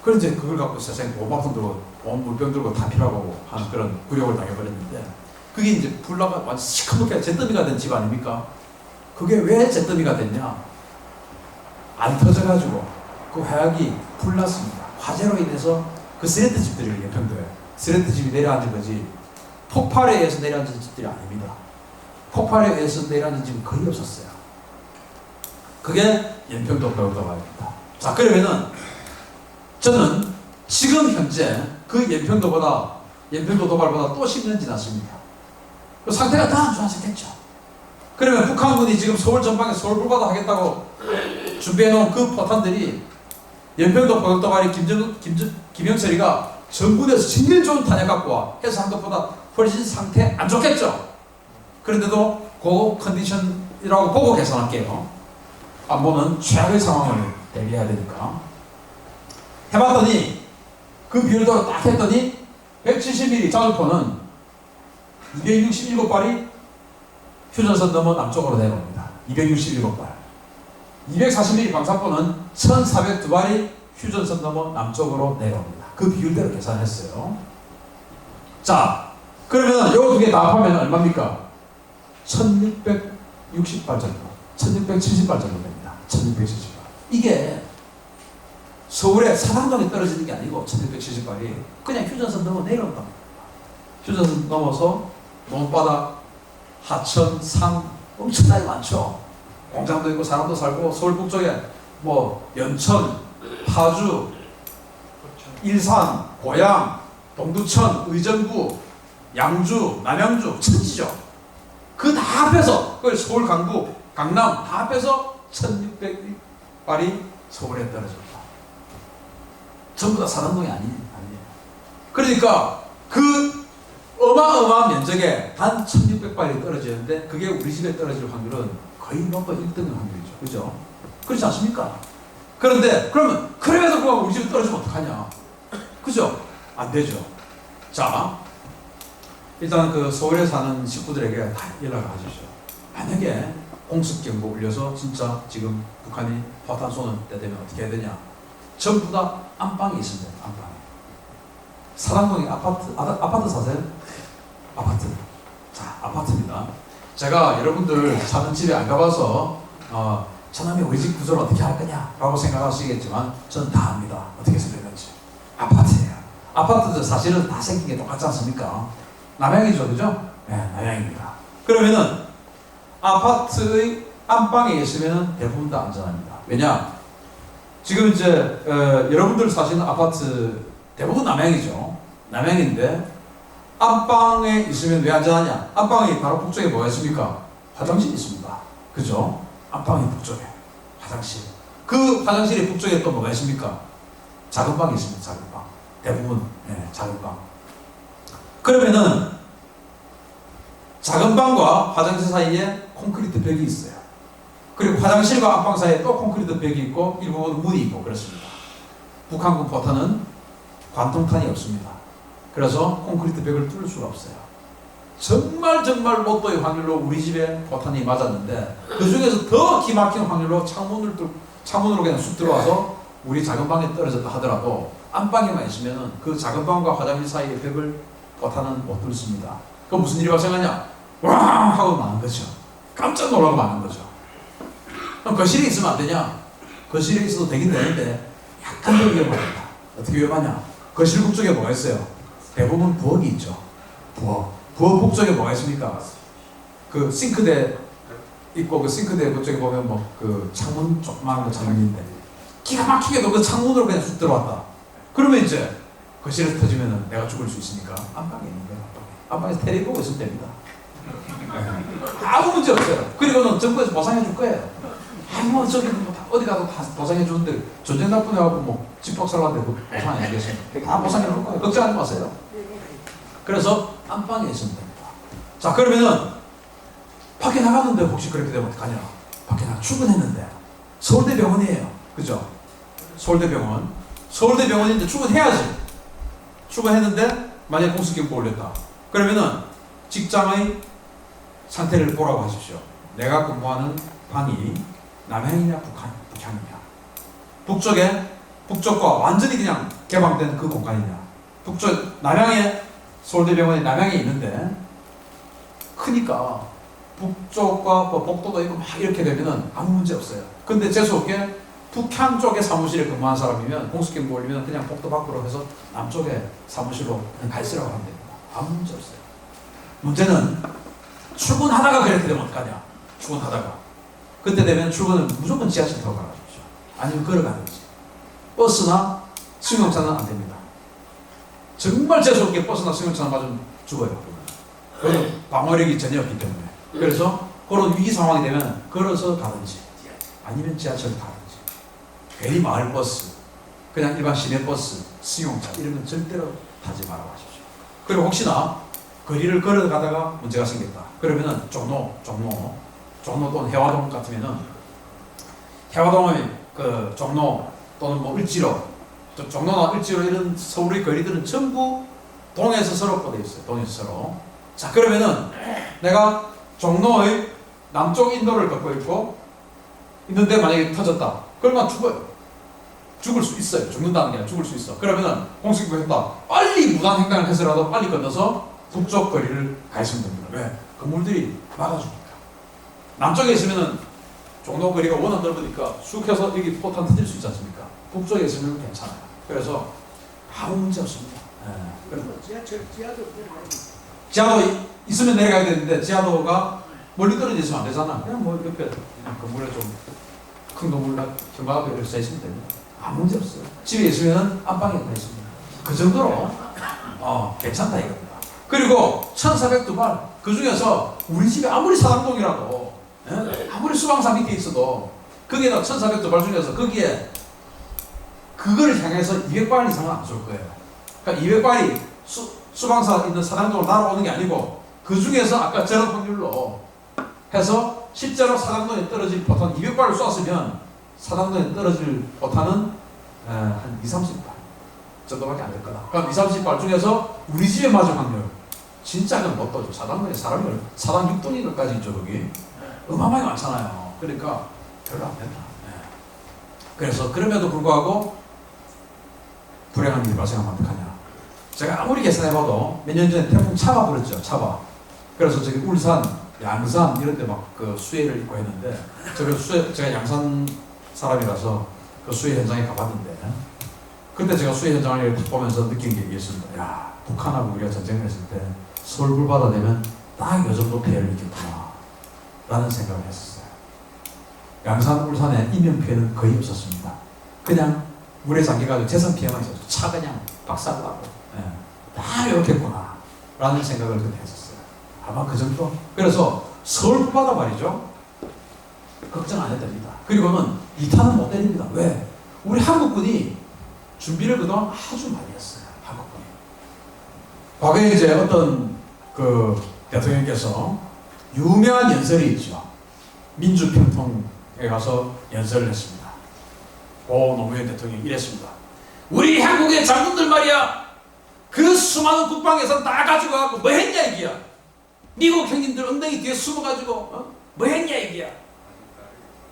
그래서 이제 그걸 갖고 세상에 bom바통 들고 물병 들고 탄피라고 하는 그런 굴욕을 당해버렸는데 그게 이제 불나가 완전 시커멓게 잿더미가 된 집 아닙니까? 그게 왜 잿더미가 됐냐? 안 터져가지고 그 화약이 불났습니다. 화재로 인해서 그 스레트 집들이 연평도에 스레트 집이 내려앉은 거지 폭발에 의해서 내려앉은 집들이 아닙니다. 폭발에 의해서 내려앉은 집은 거의 없었어요. 그게 연평도 포격도발입니다. 자, 그러면은 저는 지금 현재 그 연평도 도발보다 또 10년 지났습니다. 그 상태가 더 안 좋아졌겠죠. 그러면 북한군이 지금 서울 전방에 서울 불바다 하겠다고 준비해놓은 그 포탄들이 연평도 포격도발이 김영철이가 전군에서 정말 좋은 탄약 갖고 와 해서 한 것보다 훨씬 상태 안 좋겠죠. 그런데도 그 컨디션이라고 보고 계산할게요. 안보는 최악의 상황을 대비해야 되니까 해봤더니 그 비율대로 딱 했더니 170mm 자주포는 267발이 휴전선 넘어 남쪽으로 내려옵니다. 267발. 240mm 방사포는 1402발이 휴전선 넘어 남쪽으로 내려옵니다. 그 비율대로 계산했어요. 자, 그러면 요 두 개 다 합하면 얼마입니까? 1660발 정도. 1670발 정도 됩니다. 1670발. 이게 서울의 사당동에 떨어지는 게 아니고 1670발이 그냥 휴전선 넘어 내려온다. 휴전선 넘어서 논바닥, 하천, 산 엄청나게 많죠. 공장도 있고 사람도 살고 서울 북쪽에 뭐 연천, 파주, 일산, 고양, 동두천, 의정부, 양주, 남양주, 천지죠. 그 다 합해서 그 서울 강북, 강남 다 합해서 1600발이 서울에 떨어집니다. 전부 다 사당동이 아니에요. 그러니까 그 어마어마한 면적에 단 1600발이 떨어지는데 그게 우리 집에 떨어질 확률은 거의 로또 1등의 확률이죠. 그죠? 그렇지 않습니까? 그런데 그러면 그래도 그거 우리 집에 떨어지면 어떡하냐? 그죠? 안 되죠. 자, 일단 그 서울에 사는 식구들에게 다 연락을 하십시오. 만약에 공습경보 울려서 진짜 지금 북한이 포탄 쏘는 때 되면 어떻게 해야 되냐? 전부 다 안방에 있습니다. 안방에. 사당동에 아파트 사세요? 아파트. 자, 아파트입니다. 제가 여러분들 사는 집에 안 가봐서 저놈이 우리 집 구조를 어떻게 할 거냐 라고 생각하시겠지만 저는 다 압니다. 어떻게 생겼는지. 아파트예요. 아파트도 사실은 다 생긴 게 똑같지 않습니까? 남양이죠, 그죠? 네, 남양입니다. 그러면은 아파트의 안방에 있으면 대부분 다 안전합니다. 왜냐? 지금 이제 여러분들 사시는 아파트 대부분 남양이죠. 남양인데 안방에 있으면 왜 안전하냐? 안방이 바로 북쪽에 뭐가 있습니까? 화장실이 있습니다. 그죠? 안방이 북쪽에 화장실. 그 화장실이 북쪽에 또 뭐가 있습니까? 작은 방이 있습니다. 작은 방. 대부분 작은 방. 그러면은 작은 방과 화장실 사이에 콘크리트 벽이 있어요. 그리고 화장실과 안방 사이에 또 콘크리트 벽이 있고 일부분 문이 있고 그렇습니다. 북한군 포탄은 관통탄이 없습니다. 그래서 콘크리트 벽을 뚫을 수가 없어요. 정말 로또의 확률로 우리 집에 포탄이 맞았는데 그 중에서 더 기막힌 확률로 창문으로 그냥 쑥 들어와서 우리 작은 방에 떨어졌다 하더라도 안방에만 있으면은 그 작은 방과 화장실 사이의 벽을 포탄은 못 뚫습니다. 그럼 무슨 일이 발생하냐? 왕 하고 마는 거죠. 깜짝 놀라고 마는 거죠. 그럼 거실에 있으면 안 되냐? 거실에 있어도 되긴 되는데 약간 더 위험합니다. 어떻게 위험하냐? 거실 북쪽에 뭐가 있어요? 대부분 부엌이 있죠. 부엌 북쪽에 뭐가 있습니까? 그 싱크대 있고 그 싱크대 그쪽에 보면 뭐 그 창문 조그마한 거 창문인데 기가 막히게도 그 창문으로 그냥 쑥 들어왔다. 그러면 이제 거실에서 터지면은 내가 죽을 수 있으니까 안방에 있는 거야. 안방에서 테레비 보고 있으면 됩니다. 아무 문제 없어요. 그리고는 정부에서 보상해 줄 거예요. 뭐 저기 뭐 어디 가도 다 보상해 주는데 전쟁 나쁘냐고 뭐 집박살났는데 그 보상 안 해주겠습니까? 다 보상해 줄 거예요. 걱정하지 마세요. 그래서 안방에 있으면 됩니다. 자 그러면은 밖에 나갔는데 혹시 그렇게 되면 어떡하냐? 밖에 나가 출근했는데 서울대병원이에요. 그죠? 서울대병원인데 출근해야지. 출근했는데 만약에 공식경보 올렸다. 그러면은 직장의 상태를 보라고 하십시오. 내가 근무하는 방이 남향이냐 북향이냐. 북쪽과 완전히 그냥 개방된 그 공간이냐. 남향에 서울대병원이 남향에 있는데 크니까 북쪽과 복도도 있고 막 이렇게 되면은 아무 문제 없어요. 근데 재수없게 북향 쪽에 사무실에 근무한 사람이면 공식경보 올리면 그냥 복도 밖으로 해서 남쪽에 사무실로 그냥 가 있으라고 하면 됩니다. 아무 문제 없어요. 문제는 출근하다가 그렇게 되면 어떡하냐? 출근하다가 그때 되면 출근은 무조건 지하철 타고 가십시오. 아니면 걸어가든지. 버스나 승용차는 안 됩니다. 정말 재수없게 버스나 승용차는 맞으면 죽어요. 그건 방어력이 전혀 없기 때문에. 그래서 그런 위기 상황이 되면 걸어서 가든지 아니면 지하철을 타든지. 괜히 마을버스, 그냥 일반 시내버스, 승용차 이런 건 절대로 타지 말라고 하십시오. 그리고 혹시나 거리를 걸어가다가 문제가 생겼다. 그러면은 종로 또는 해화동 같으면은 해화동의 그 종로 또는 뭐 을지로, 종로나 을지로 이런 서울의 거리들은 전부 동에서 서로 뻗어 있어요. 동에서 서로. 자 그러면은 내가 종로의 남쪽 인도를 걷고 있는데 만약에 터졌다. 그러면 죽어요. 죽을 수 있어요. 죽는다는 게 아니라 죽을 수 있어. 그러면은 공식경보 했다. 빨리 무단 횡단을 해서라도 빨리 건너서 북쪽 거리를 가 있으면 됩니다. 왜? 건물들이 막아주니까. 남쪽에 있으면은 종로 거리가 워낙 넓으니까 쑥 해서 여기 포탄 터질 수 있지 않습니까? 북쪽에 있으면 괜찮아요. 그래서 아무 문제 없습니다. 지하도 있으면 내려가야 되는데 지하도가 멀리 떨어져 있으면 안 되잖아. 그냥 뭐 옆에 그냥 건물에 좀 큰 건물 경과가 이렇게 써 있으면 됩니다. 아무 문제 없어요. 집에 있으면 안방에 가 있습니다. 그 정도로 괜찮다 이겁니다. 그리고 1402발 그 중에서 우리 집에 아무리 사당동이라도 아무리 수방사 밑에 있어도 거기에다 1402발 중에서 거기에 그걸 향해서 200발 이상은 안 쏠 거예요. 그러니까 200발이 수방사 있는 사당동으로 날아오는 게 아니고 그 중에서 아까 저런 확률로 해서 실제로 사당동에 떨어질 포탄 200발을 쏘았으면 사당동에 떨어질 포탄은 한 20-30발 정도밖에 안 될 거다. 그럼 20-30발 중에서 우리 집에 맞을 확률 진짜는 못 떠죠. 사당동에 사람을 사당 6분인가까지 있죠. 거기 어마어마하게 많잖아요. 그러니까 별로 안 된다. 그래서 그럼에도 불구하고 불행한 일이 발생하면 어떡하냐. 제가 아무리 계산해봐도 몇 년 전에 태풍 차바 불었죠. 차바. 그래서 저기 울산 양산 이런 데 막 그 수해를 입고 했는데 제가 양산 사람이라서 그 수해 현장에 가봤는데 그때 제가 수해 현장을 딱 보면서 느낀 게 있습니다. 야, 북한하고 우리가 전쟁을 했을 때 서울 불바다 되면 딱 이 정도 피해를 입겠구나 라는 생각을 했었어요. 양산 울산에 인명 피해는 거의 없었습니다. 그냥 물에 잠겨가지고 재산 피해만 있었어요. 차 그냥 박살나고 딱 이렇겠구나 라는 생각을 그때 했었어요. 아마 그 정도? 그래서 서울 불바다 말이죠. 걱정 안 해도 됩니다. 그리고는 2탄은 못 때립니다. 왜? 우리 한국군이 준비를 그동안 아주 많이 했어요. 한국군이. 과거에 이제 어떤 그 대통령께서 유명한 연설이 있죠. 민주평통에 가서 연설을 했습니다. 고 노무현 대통령이 이랬습니다. 우리 한국의 장군들 말이야. 그 수많은 국방예산 다 가지고 가고 뭐 했냐 이기야. 미국 형님들 엉덩이 뒤에 숨어가지고 뭐 했냐 이기야.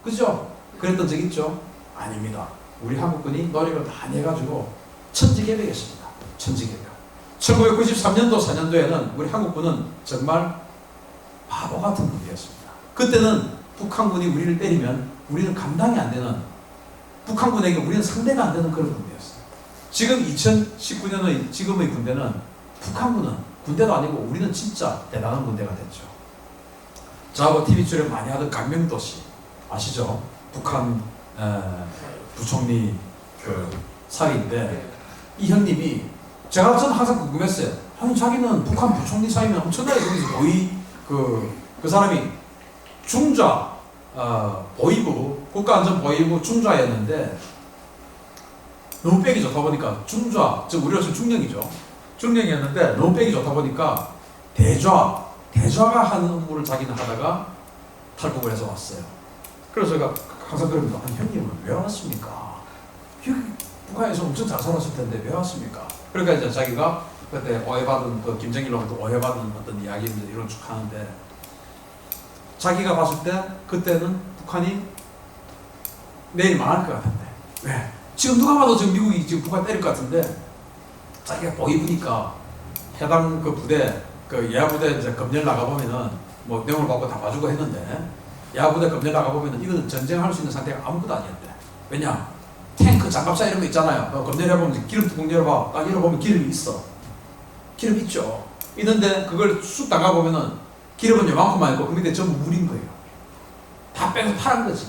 그죠? 그랬던 적 있죠? 아닙니다. 우리 한국군이 노력을 많이 해가지고 천지개벽했습니다. 천지개벽. 1993년도 4년도에는 우리 한국군은 정말 바보 같은 군대였습니다. 그때는 북한군이 우리를 때리면 우리는 감당이 안 되는, 북한군에게 우리는 상대가 안 되는 그런 군대였어요. 지금 2019년의 지금의 군대는, 북한군은 군대도 아니고 우리는 진짜 대단한 군대가 됐죠. 저하고 TV 출연 많이 하던 강명도씨 아시죠? 북한 부총리 그 사위인데, 이 형님이, 저는 항상 궁금했어요. 아니 자기는 북한 부총리 사위면 엄청나게 거기서 그 사람이 중좌 보위부, 국가안전보위부 중좌였는데 너무 빽이 좋다 보니까 중좌, 즉 우리로 치면 중령이죠. 중령이었는데 너무 빽이 좋다 보니까 대좌가 하는 업무를 자기는 하다가 탈북을 해서 왔어요. 그래서 제가 항상 그럽니다. 아니 형님은 왜 왔습니까? 여기 북한에서 엄청 잘 살았을 텐데 왜 왔습니까? 그러니까 이제 자기가 그때 오해받은 그 김정일로부터 오해받은 어떤 이야기들 이런 쭉 하는데, 자기가 봤을 때 그때는 북한이 내일 망할 것 같은데, 왜? 지금 누가 봐도 지금 미국이 지금 북한 때릴 것 같은데, 자기가 보이니까 해당 그 부대, 그 예하부대 이제 검열 나가보면은 뭐 내용을 받고 다 봐주고 했는데, 예하부대 검열 나가보면은 이거는 전쟁할 수 있는 상태가 아무것도 아니었대. 왜냐? 탱크 장갑차 이런 거 있잖아요. 검열해보면 기름 뚜껑 열어봐. 딱 열어보면 기름이 있어. 기름 있죠. 있는데 그걸 쑥 담가보면은 기름은 요만큼만 있고 그 밑에 전부 물인 거예요. 다 빼서 파란 거지.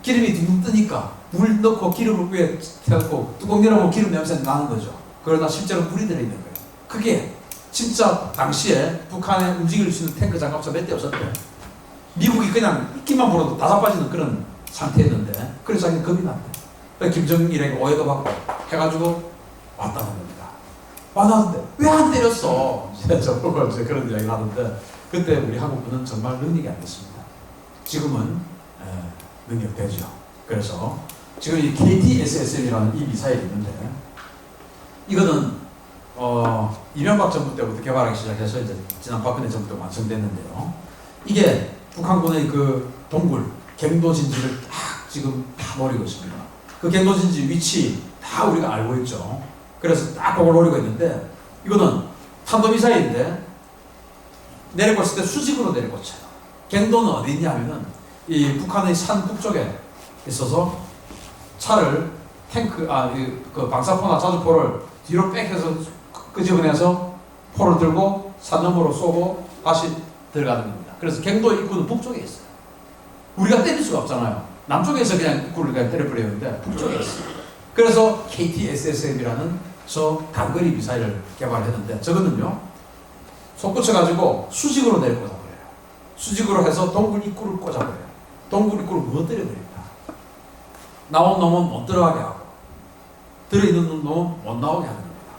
기름이 둥둥 뜨니까 물 넣고 기름을 위에 태우고 뚜껑 열어보면 기름 냄새 나는 거죠. 그러나 실제로 물이 들어있는 거예요. 그게 진짜 당시에 북한에 움직일 수 있는 탱크 장갑차 몇 대 없었대. 미국이 그냥 있기만 보러도 다 자빠지는 그런 상태였는데, 그래서 자기는 겁이 났대. 김정일에게 오해도 받고 해가지고 왔다는 겁니다. 왔는데 왜 안 때렸어? 저보고 이제 그런 이야기를 하는데, 그때 우리 한국군은 정말 능력이 안 됐습니다. 지금은 능력되죠. 그래서 지금 이 KTSSM이라는 이 미사일이 있는데, 이거는 이명박 정부 때부터 개발하기 시작해서 이제 지난 박근혜 정부 때 완성됐는데요. 이게 북한군의 그 동굴, 갱도진지를 딱 지금 다 노리고 있습니다. 그 갱도진지 위치 다 우리가 알고 있죠. 그래서 딱 그걸 노리고 있는데, 이거는 탄도미사일인데 내려봤을 때 수직으로 내려꽂혀요. 갱도는 어디 있냐면은 이 북한의 산 북쪽에 있어서 차를 그 방사포나 자주포를 뒤로 빽해서 끄집어내서 포를 들고 산 너머로 쏘고 다시 들어가는 겁니다. 그래서 갱도 입구는 북쪽에 있어요. 우리가 때릴 수가 없잖아요. 남쪽에서 그냥 입구를 그냥 때려버려야 되는데 북쪽에 있어요. 그래서 KTSSM이라는 저 단거리 미사일을 개발했는데, 저거는요 솟구쳐가지고 수직으로 내려 꽂아버려요. 수직으로 해서 동굴 입구를 꽂아버려요. 동굴 입구를 못 때려버립니다. 나온 놈은 못 들어가게 하고 들어있는 놈은 못 나오게 하는 겁니다.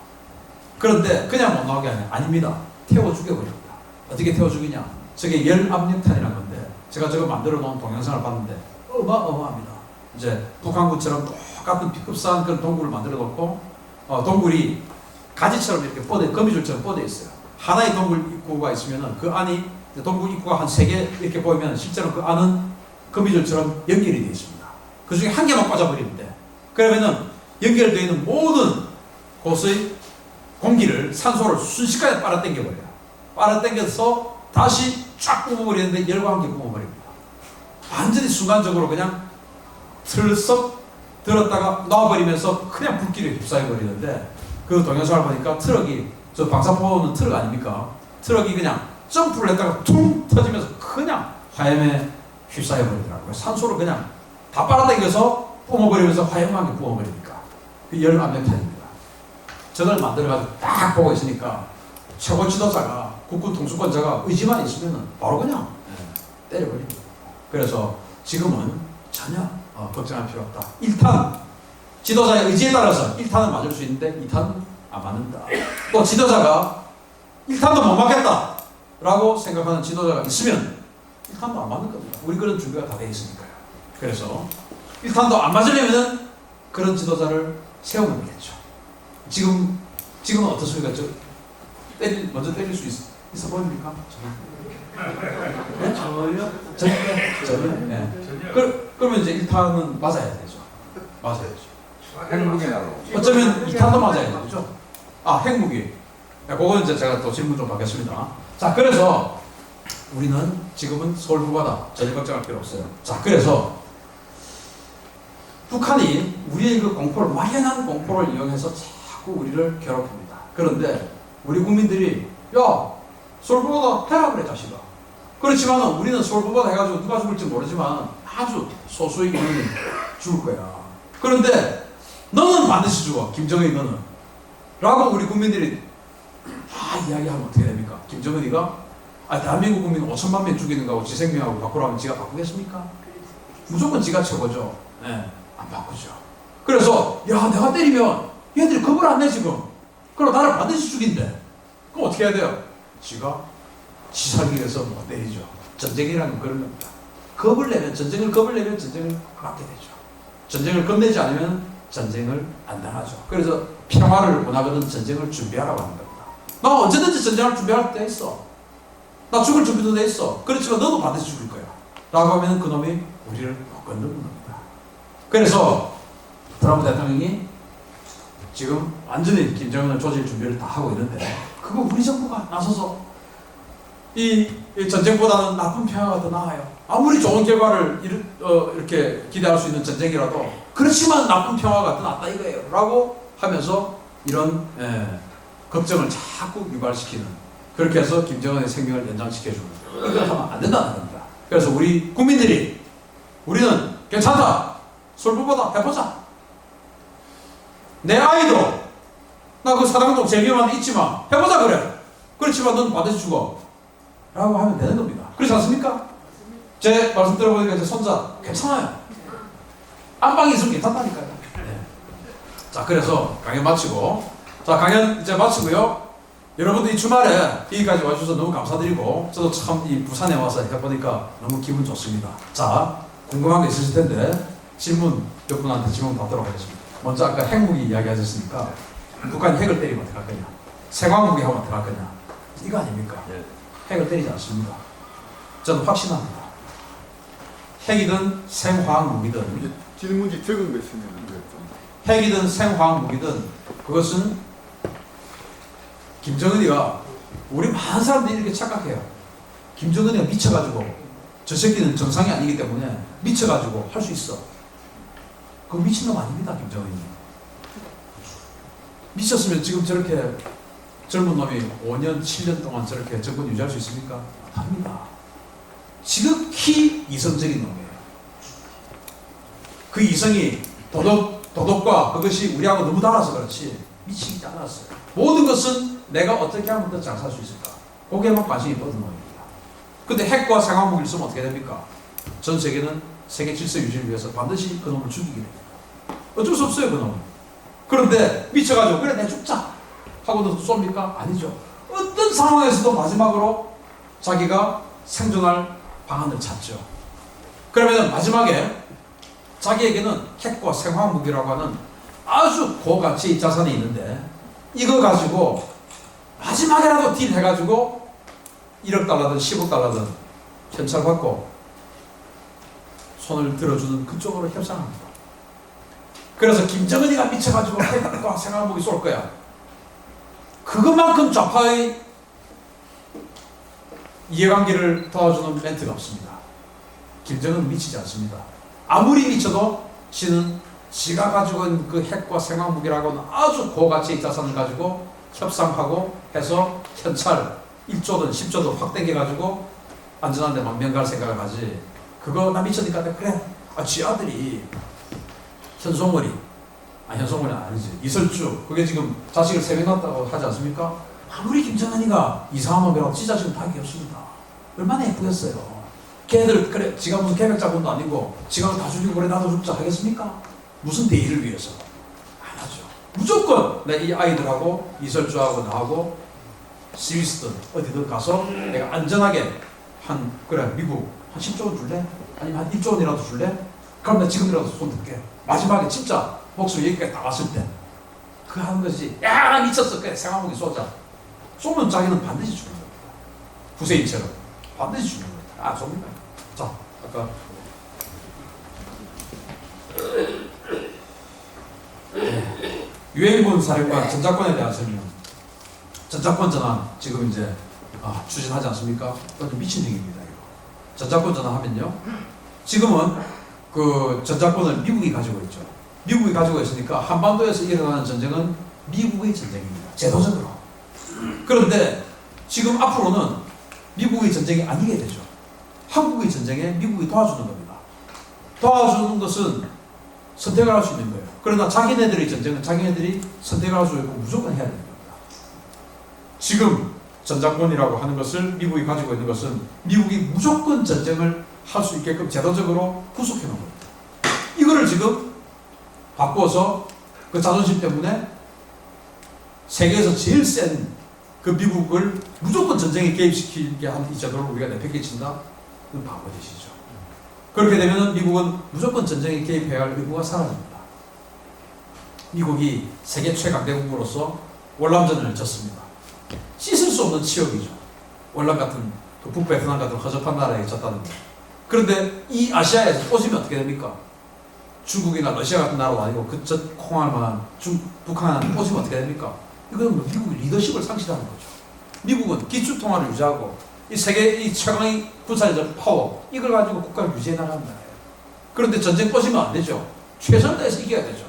그런데 그냥 못 나오게 하냐? 아닙니다. 태워 죽여버립니다. 어떻게 태워 죽이냐? 저게 열압력탄이라는 건데, 제가 저거 만들어 놓은 동영상을 봤는데 어마어마합니다. 이제 북한군처럼 똑같은 B급사한 그런 동굴을 만들어 놓고, 동굴이 가지처럼 이렇게 거미줄처럼 뻗어 있어요. 하나의 동굴 입구가 있으면은 그 안이, 동굴 입구가 한 3개 이렇게 보이면 실제로 그 안은 거미줄처럼 연결이 되어 있습니다. 그 중에 한 개만 꽂아버리는데, 그러면은 연결되어 있는 모든 곳의 공기를, 산소를 순식간에 빨아당겨버려요. 빨아당겨서 다시 쫙 뿜어버리는데 열과 함께 뿜어버립니다. 완전히 순간적으로 그냥 틀썩 들었다가 놔버리면서 그냥 불길에 휩싸여버리는데, 그 동영상을 보니까 트럭이, 저 방사포는 트럭 아닙니까? 트럭이 그냥 점프를 했다가 퉁 터지면서 그냥 화염에 휩싸여버리더라고요. 산소를 그냥 다 빨아당겨서 뿜어버리면서 화염과 함께 뿜어버리니까. 그 열압력탄입니다. 저걸 만들어가지고 딱 보고 있으니까 최고 지도자가, 국군 통수권자가 의지만 있으면 바로 그냥 때려버립니다. 그래서 지금은 전혀 걱정할 필요 없다. 1탄, 지도자의 의지에 따라서 1탄은 맞을 수 있는데 2탄은 안 맞는다. 또 지도자가 1탄도 못 맞겠다 라고 생각하는 지도자가 있으면 1탄도 안 맞는 겁니다. 우리 그런 준비가 다 되어 있으니까요. 그래서 1탄도 안 맞으려면 그런 지도자를 세우면 되겠죠. 지금은 어떻습니까? 먼저 때릴 수 있어 보입니까? 네? 저요? 네. 그러면 이제 1탄은 맞아야 되죠. 맞아야죠. 핵무기 나로. 어쩌면 2탄도 맞아야 되죠. 아, 핵무기. 그건 이제 제가 또 질문 좀 받겠습니다. 자, 그래서 우리는 지금은 서울부바다 전혀 걱정할 필요 없어요. 자, 그래서 북한이 우리의 그 공포를, 막연한 공포를 이용해서 자꾸 우리를 괴롭힙니다. 그런데 우리 국민들이 야, 서울부바다 해라 그래 자식아. 그렇지만 우리는 서울부바다 해가지고 누가 죽을지 모르지만 아주 소수의 인원이 죽을 거야. 그런데 너는 반드시 죽어, 김정은이 너는. 라고 우리 국민들이 다 이야기하면 어떻게 됩니까? 김정은이가 대한민국 국민 5천만 명 죽이는 거하고 지 생명하고 바꾸라면 지가 바꾸겠습니까? 무조건 지가 최고죠. 네, 안 바꾸죠. 그래서 야, 내가 때리면 얘들이 겁을 안 내 지금. 그럼 나를 반드시 죽인대. 그럼 어떻게 해야 돼요? 지가 지 살기 위해서 뭐 때리죠. 전쟁이라는 건 그런 겁니다. 겁을 내면, 전쟁을 겁을 내면 전쟁을 막게 되죠. 전쟁을 겁내지 않으면 전쟁을 안 당하죠. 그래서 평화를 원하거든 전쟁을 준비하라고 하는 겁니다. 나 언제든지 전쟁을 준비할 때 있어. 나 죽을 준비도 돼 있어. 그렇지만 너도 반드시 죽을 거야. 라고 하면 그놈이 우리를 못 건드는 겁니다. 그래서 트럼프 대통령이 지금 완전히 김정은을 조질 준비를 다 하고 있는데 그거 우리 정부가 나서서 이 전쟁보다는 나쁜 평화가 더 나아요. 아무리 좋은 결과를 이렇게 기대할 수 있는 전쟁이라도 그렇지만 나쁜 평화가 더 낫다 이거예요. 라고 하면서 이런 걱정을 자꾸 유발시키는, 그렇게 해서 김정은의 생명을 연장시켜주는, 이걸 하면 안 된다는 겁니다. 그래서 우리 국민들이 우리는 괜찮다. 서울부바다 해보자. 내 아이도 나 그 사당동 제일 위험한 데 있지만 해보자 그래. 그렇지만 넌 반드시 죽어. 라고 하면 되는 겁니다. 그렇지 않습니까? 제 말씀 들어보니까 제 손자 괜찮아요. 안방에 있으면 괜찮다니까요. 네. 자, 그래서 강연 마치고, 자, 강연 이제 마치고요. 여러분들 이 주말에 여기까지 와주셔서 너무 감사드리고, 저도 참 이 부산에 와서 해보니까 너무 기분 좋습니다. 자, 궁금한 게 있으실 텐데 질문 몇 분한테 질문 받도록 하겠습니다. 먼저 아까 핵무기 이야기 하셨으니까 북한이 핵을 때리면 어떻게 할 거냐, 생화무기 하면 어떻게 할 거냐, 이거 아닙니까? 핵을 때리지 않습니다. 저는 확신합니다. 핵이든 생화학무기든, 질문지 적은 거 있으면 핵이든 생화학무기든 그것은 김정은이가, 우리 많은 사람들이 이렇게 착각해요. 김정은이가 미쳐가지고, 저 새끼는 정상이 아니기 때문에 미쳐가지고 할 수 있어. 그거 미친놈 아닙니다. 김정은이 미쳤으면 지금 저렇게 젊은 놈이 5년 7년 동안 저렇게 정권 유지할 수 있습니까? 아닙니다. 지극히 이성적인 놈이에요. 그 이성이 도덕과 그것이 우리하고 너무 달라서 그렇지 미치지 않았어요. 모든 것은 내가 어떻게 하면 더 잘 살 수 있을까, 거기에만 관심이 뻗은 놈입니다. 근데 핵과 생화무기를 쓰면 어떻게 됩니까? 전 세계는 세계 질서 유지를 위해서 반드시 그 놈을 죽이게 됩니다. 어쩔 수 없어요, 그 놈은. 그런데 미쳐가지고 그래 내 죽자 하고도 쏩니까? 아니죠. 어떤 상황에서도 마지막으로 자기가 생존할 방안을 찾죠. 그러면 마지막에 자기에게는 핵과 생화무기라고 하는 아주 고가치의 자산이 있는데, 이거 가지고 마지막에라도 딜 해가지고 1억 달러든 10억 달러든 현찰받고 손을 들어주는 그쪽으로 협상합니다. 그래서 김정은이가 미쳐가지고 핵과 생화무기 쏠 거야. 그것만큼 좌파의 이해관계를 도와주는 멘트가 없습니다. 김정은은 미치지 않습니다. 아무리 미쳐도 지는 지가 가지고 있는 그 핵과 생화무기라고는 아주 고가치의 자산을 가지고 협상하고 해서 현찰 1조든 10조든 확대해가지고 안전한 데만 명갈 생각을 하지, 그거 나 미쳤니까 그래, 지 아들이 현송월이, 현송월이 아니지, 이설주, 그게 지금 자식을 3명 낳았다고 하지 않습니까? 아무리 김정은이가 이상한 놈이라고 지 자식은 다 귀엽습니다. 얼마나 예쁘겠어요. 걔들 그래 지가 무슨 계획자본도 아니고 지가 다 죽이고 그래 나도 죽자 하겠습니까? 무슨 대의를 위해서? 안 하죠. 무조건 내 이 아이들하고 이설주하고 나하고 스위스든 어디든 가서 내가 안전하게 그래 미국 한 10조 원 줄래? 아니면 한 1조 원이라도 줄래? 그럼 내가 지금이라도 손 들게. 마지막에 진짜 목숨이 여기까지 다 왔을 때 그 하는 것이, 야 나 미쳤어 그래 생화무기 쏘자. 쏘면 자기는 반드시 죽는 겁니다. 후세인처럼 반드시 죽는 겁니다. 쏩니다. 자, 아까 유엔군 사령관 전작권에 대한 설명. 전작권 전환 지금 이제 추진하지 않습니까? 완전 미친 행위입니다. 이거. 전작권 전환하면요. 지금은 그 전작권을 미국이 가지고 있죠. 미국이 가지고 있으니까 한반도에서 일어나는 전쟁은 미국의 전쟁입니다. 제도적으로. 그런데 지금 앞으로는 미국의 전쟁이 아니게 되죠. 한국의 전쟁에 미국이 도와주는 겁니다. 도와주는 것은 선택을 할 수 있는 거예요. 그러나 자기네들의 전쟁은 자기네들이 선택을 할 수 있고 무조건 해야 되는 겁니다. 지금 전작권이라고 하는 것을 미국이 가지고 있는 것은 미국이 무조건 전쟁을 할 수 있게끔 제도적으로 구속해 놓은 겁니다. 이거를 지금 바꾸어서 그 자존심 때문에 세계에서 제일 센 그 미국을 무조건 전쟁에 개입시키게 한 이 제도를 우리가 내팽개친다? 그건 바보짓이죠. 그렇게 되면 미국은 무조건 전쟁에 개입해야 할 의무가 사라집니다. 미국이 세계 최강대국으로서 월남전을 졌습니다. 씻을 수 없는 치욕이죠. 월남 같은 그 북베트남 같은 허접한 나라에 졌다는 거. 그런데 이 아시아에서 꽂으면 어떻게 됩니까? 중국이나 러시아 같은 나라도 아니고 그저 콩할 만한 북한을 꽂으면 어떻게 됩니까? 이건 뭐 미국의 리더십을 상실하는 거죠. 미국은 기축 통화를 유지하고 이 세계 이 최강의 군사적 파워 이걸 가지고 국가를 유지해 나가는 거예요. 그런데 전쟁 꽂으면 안 되죠. 최선을 다해서 이겨야 되죠.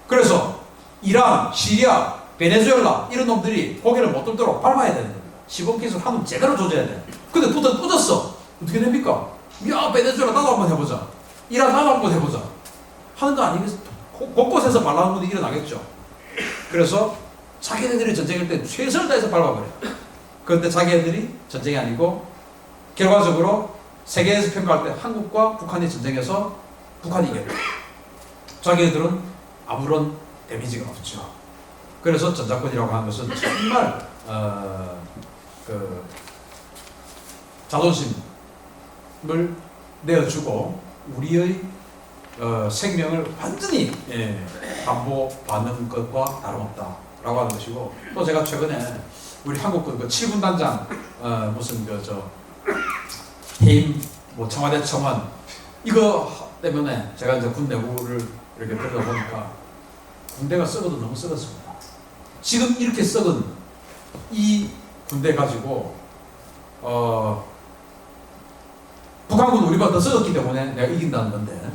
그래서 이란, 시리아, 베네수엘라 이런 놈들이 고개를 못 들도록 밟아야 되는 겁니다. 시범기술 한번 제대로 조져야 돼. 근데 꽂았어. 어떻게 됩니까? 야 베네수엘라 나도 한번 해보자. 이란 나도 한번 해보자. 하는 거 아니겠어요? 곳곳에서 말하는 분이 일어나겠죠. 그래서 자기네들이 전쟁일 때 최선을 다해서 밟아버려요. 그런데 자기네들이 전쟁이 아니고 결과적으로 세계에서 평가할 때 한국과 북한이 전쟁에서 북한이 이겼다. 자기네들은 아무런 데미지가 없죠. 그래서 전작권이라고 하는 것은 정말 그 자존심을 내어주고 우리의 생명을 완전히 담보받는 것과 다름없다라고 하는 것이고, 또 제가 최근에 우리 한국군 그 7군 단장 무슨 해임 뭐 청와대 청원 이거 때문에 제가 이제 군 내부를 이렇게 들여다보니까 군대가 썩어도 너무 썩었습니다. 지금 이렇게 썩은 이 군대 가지고 북한군 우리보다 더 썩었기 때문에 내가 이긴다는 건데,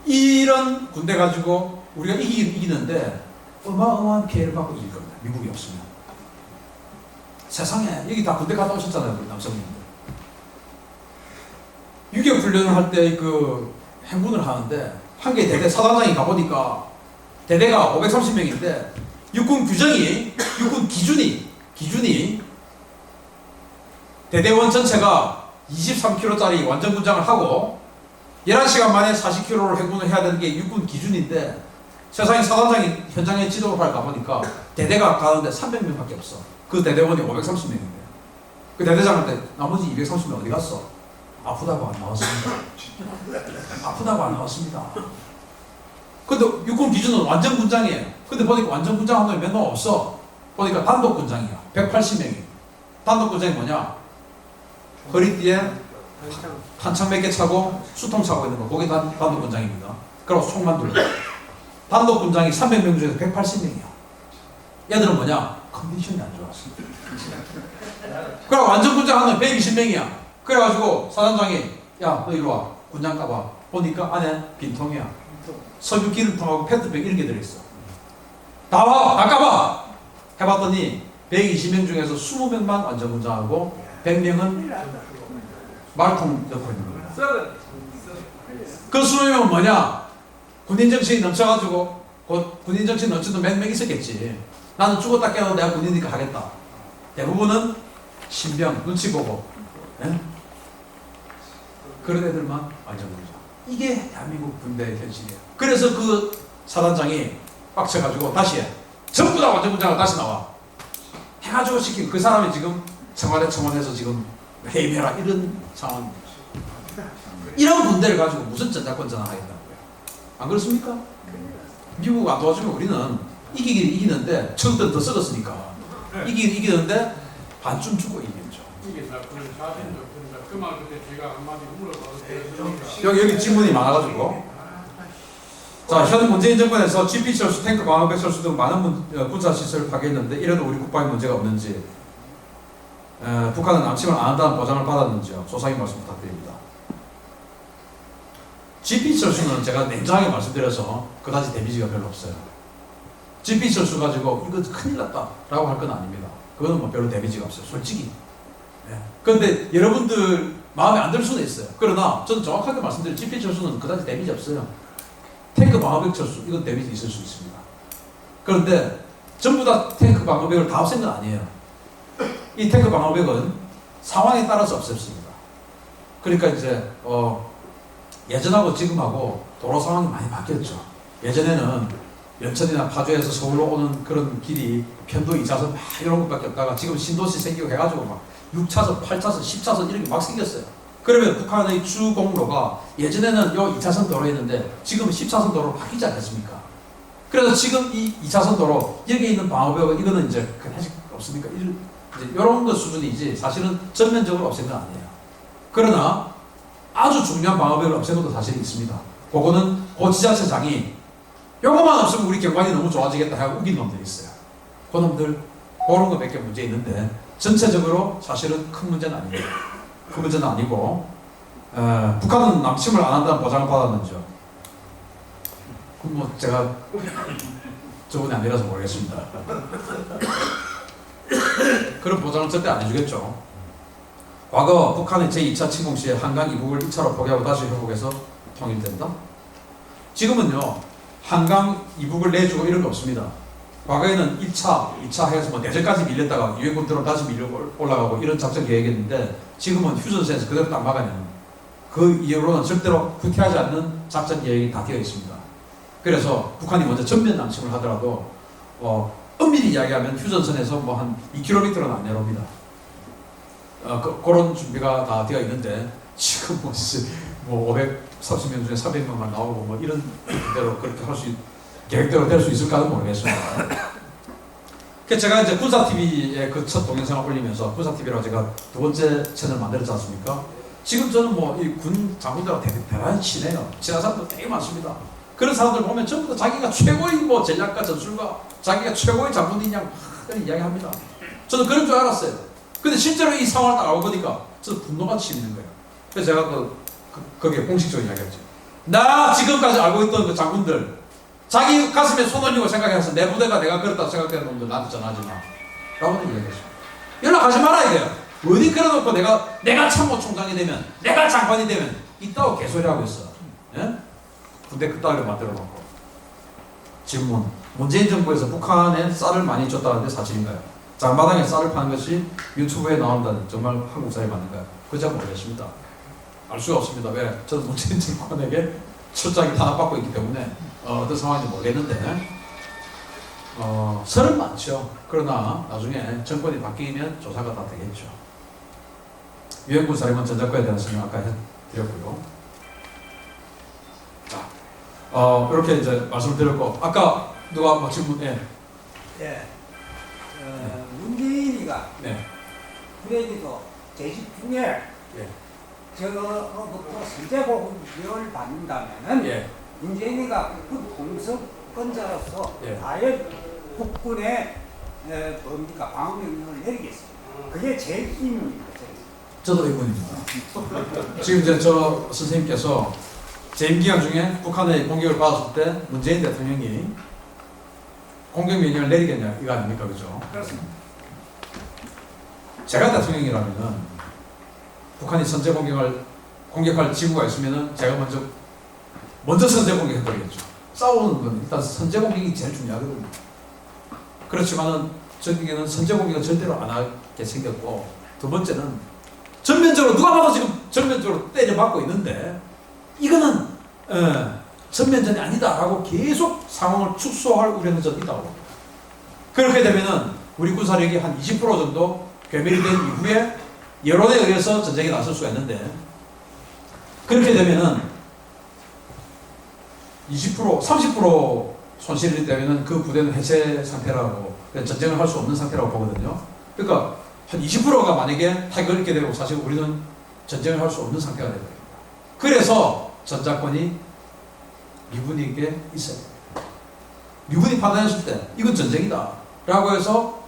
이런 군대 가지고 우리가 이기는데 어마어마한 피해를 받고 이길 겁니다. 미국이 없으면. 세상에 여기 다 군대 갔다 오셨잖아요, 우리 남성님들. 유격 훈련을 할 때 그 행군을 하는데 한 개 대대 사단장이 가보니까 대대가 530명인데 육군 규정이 육군 기준이 대대원 전체가 23km짜리 완전 군장을 하고 11시간 만에 40km를 행군을 해야 되는 게 육군 기준인데, 세상에 사단장이 현장에 지도를 가보니까 대대가 가는데 300명밖에 없어. 그 대대원이 530명인데 그 대대장한테 나머지 230명 어디 갔어? 아프다고 안 나왔습니다. 아프다고 안 나왔습니다. 근데 육군 기준은 완전 군장이에요. 근데 보니까 완전 군장 한 놈이 몇 명 없어. 보니까 단독 군장이야. 180명이. 단독 군장이 뭐냐? 허리띠에 탄창 몇 개 차고 수통 차고 있는 거, 그게 단독 군장입니다. 그리고 총만 들고. 단독 군장이 300명 중에서 180명이야. 얘들은 뭐냐? 컨디션이 안 좋았어. 그리고 완전 군장 하면 120명이야. 그래가지고 사단장이 야, 너 이리 와. 군장 까봐. 보니까 안에 빈통이야. 석유 기름통하고 페트병 이런 게 들어있어. 다 와! 다 까봐! 해봤더니 120명 중에서 20명만 완전 군장하고 100명은 말통 넣고 있는 겁니다. 그 20명은 뭐냐? 군인정신이 넘쳐가지고 군인정신 넘치는 몇 명 있었겠지. 나는 죽었다 깨어도 내가 군인이니까 하겠다. 대부분은 신병, 눈치 보고 그런 애들만 완전 군장. 이게 대한민국 군대의 현실이에요. 그래서 그 사단장이 빡쳐가지고 다시 해. 전부 다 완전 군장으로 다시 나와. 해가지고 시킨 그 사람이 지금 청와대 청원에서 지금 해임해라 이런 상황입니다. 이런 군대를 가지고 무슨 전작권 전환하겠다고요? 안 그렇습니까? 미국 안 도와주면 우리는 이기긴 이기는데 처음부터 더 썩었으니까 이기는데 반쯤 죽고 이기겠죠. 이게 다 그런 자신도 그만 그때 제가 한마디 물어봐도 여기 질문이 많아가지고 자, 현 문재인 정권에서 GP 철수, 탱크 방어벽 철수 등 많은 군사 시설을 파괴했는데 이래도 우리 국방에 문제가 없는지, 북한은 남침을 안 한다는 보장을 받았는지요? 소상히 말씀 부탁드립니다. GP 철수는 제가 냉정하게 말씀드려서 그다지 데미지가 별로 없어요. GP 철수 가지고 이거 큰일 났다라고 할 건 아닙니다. 그거는 뭐 별로 데미지가 없어요, 솔직히. 그런데 여러분들 마음에 안 들 수는 있어요. 그러나 저는 정확하게 말씀드릴 GP 철수는 그다지 데미지 없어요. 탱크 방어벽 철수, 이건 데미지 있을 수 있습니다. 그런데 전부 다 탱크 방어벽을 다 없앤 건 아니에요. 이 탱크 방어벽은 상황에 따라서 없앴습니다. 그러니까 이제 예전하고 지금하고 도로 상황이 많이 바뀌었죠. 예전에는 연천이나 파주에서 서울로 오는 그런 길이 편도 2차선 막 이런 것밖에 없다가 지금 신도시 생기고 해가지고 막 6차선, 8차선, 10차선 이렇게 막 생겼어요. 그러면 북한의 주 공로가 예전에는 요 2차선 도로였는데 지금 10차선 도로로 바뀌지 않겠습니까? 그래서 지금 이 2차선 도로 여기에 있는 방어벽은 이거는 이제 그냥 없으니까 이제 이런 것 수준이지 사실은 전면적으로 없앤 건 아니에요. 그러나 아주 중요한 방어벽을 없앤 것도 사실이 있습니다. 그거는 그 지자체장이 요거만 없으면 우리 경관이 너무 좋아지겠다 하고 우긴 놈들이 있어요. 그 놈들 그런 거 몇 개 문제 있는데 전체적으로 사실은 큰 문제는 아닙니다. 그 문제는 아니고 북한은 남침을 안 한다는 보장을 받았는지요? 그럼 뭐 제가 저번에 안 내려서 모르겠습니다. 그런 보장을 절대 안 해주겠죠. 과거 북한의 제2차 침공 시에 한강 이북을 2차로 포기하고 다시 회복해서 통일된다? 지금은요 한강 이북을 내주고 이런 거 없습니다. 과거에는 1차, 2차 해서 뭐 내전까지 밀렸다가 유엔군대로 다시 밀려 올라가고 이런 작전 계획이었는데 지금은 휴전선에서 그대로 딱 막아내는 그 이후로는 절대로 후퇴하지 않는 작전 계획이 다 되어 있습니다. 그래서 북한이 먼저 전면 남침을 하더라도 엄밀히 이야기하면 휴전선에서 뭐 한 2km는 안 내려옵니다. 그런 준비가 다 되어 있는데 지금 뭐 530명 중에 300명만 나오고 뭐 이런 대로 그렇게 할 수 계획대로 될 수 있을까는 모르겠습니다. 그래서 제가 이제 군사TV에 그 첫 동영상을 올리면서 군사TV라고 제가 두 번째 채널 만들었지 않습니까? 지금 저는 뭐 이 군 장군들하고 대단히 친해요. 친한 사람들 되게 많습니다. 그런 사람들 보면 전부 다 자기가 최고의 뭐 전략가 전술가, 자기가 최고의 장군이냐 이런 이야기합니다. 저는 그런 줄 알았어요. 근데 실제로 이 상황을 딱 알고 보니까 저는 분노가 치미는 거예요. 그래서 제가 거기에 공식적으로 이야기했죠. 나 지금까지 알고 있던 그 장군들 자기 가슴에 손 올리고 생각해서 내 부대가 내가 그렇다고 생각되는 놈들 나한테 전화하지 마 라고 얘기했죠. 연락하지 마라 이거예요. 어디 그래놓고 내가 참모총장이 되면 내가 장관이 되면 있다고 개소리 하고 있어. 예? 군대 그따위로 만들어 놓고. 질문. 문재인 정부에서 북한에 쌀을 많이 줬다는데 사실인가요? 장마당에 쌀을 파는 것이 유튜브에 나온다는 정말 한국 사회 맞는가요? 그저 모르겠습니다. 알 수가 없습니다. 왜? 저는 문재인 정권에게 철저하게 탄압받고 있기 때문에 어떤 상황인지 모르겠는데 설은 많죠. 그러나 나중에 정권이 바뀌면 조사가 다 되겠죠. 유엔군 사령관 전작과에 대한 설명 아까 해드렸고요. 자, 이렇게 이제 말씀을 드렸고 아까 누가 뭐 질문? 예. 문재인이가 네. 그래도 제식 중에 예. 저거부터 선제공격을 받는다면은 예. 문재인이가 그 공석권자로서 예. 과연 국군의 뭡니까 방어명령을 내리겠습니다. 그게 제일 의문입니다. 저도 의문입니다. 지금 이제 저 선생님께서 재임 기간 중에 북한의 공격을 받았을 때 문재인 대통령이 공격 명령을 내리겠냐 이거 아닙니까, 그죠? 그렇습니다. 제가 대통령이라면은 북한이 선제 공격할 지구가 있으면은 제가 먼저 선제 공격해버리겠죠. 싸우는 건 일단 선제 공격이 제일 중요하거든요. 그렇지만은 저기는 선제 공격은 절대로 안 하게 생겼고 두 번째는 전면적으로 누가 봐도 지금 전면적으로 때려맞고 있는데 이거는 전면전이 아니다라고 계속 상황을 축소할 우려는 전 있다고 봅니다. 그렇게 되면은 우리 군사력이 한 20% 정도 괴멸이 된 이후에 여론에 의해서 전쟁에 나설 수가 있는데 그렇게 되면은 20%, 30% 손실이 되면은 그 부대는 해체 상태라고 전쟁을 할 수 없는 상태라고 보거든요. 그러니까 한 20%가 만약에 타격을 입게 되고 사실 우리는 전쟁을 할 수 없는 상태가 됩니다. 그래서 전작권이 미군에게 있어야 됩니다. 미군이 판단했을 때 이건 전쟁이다 라고 해서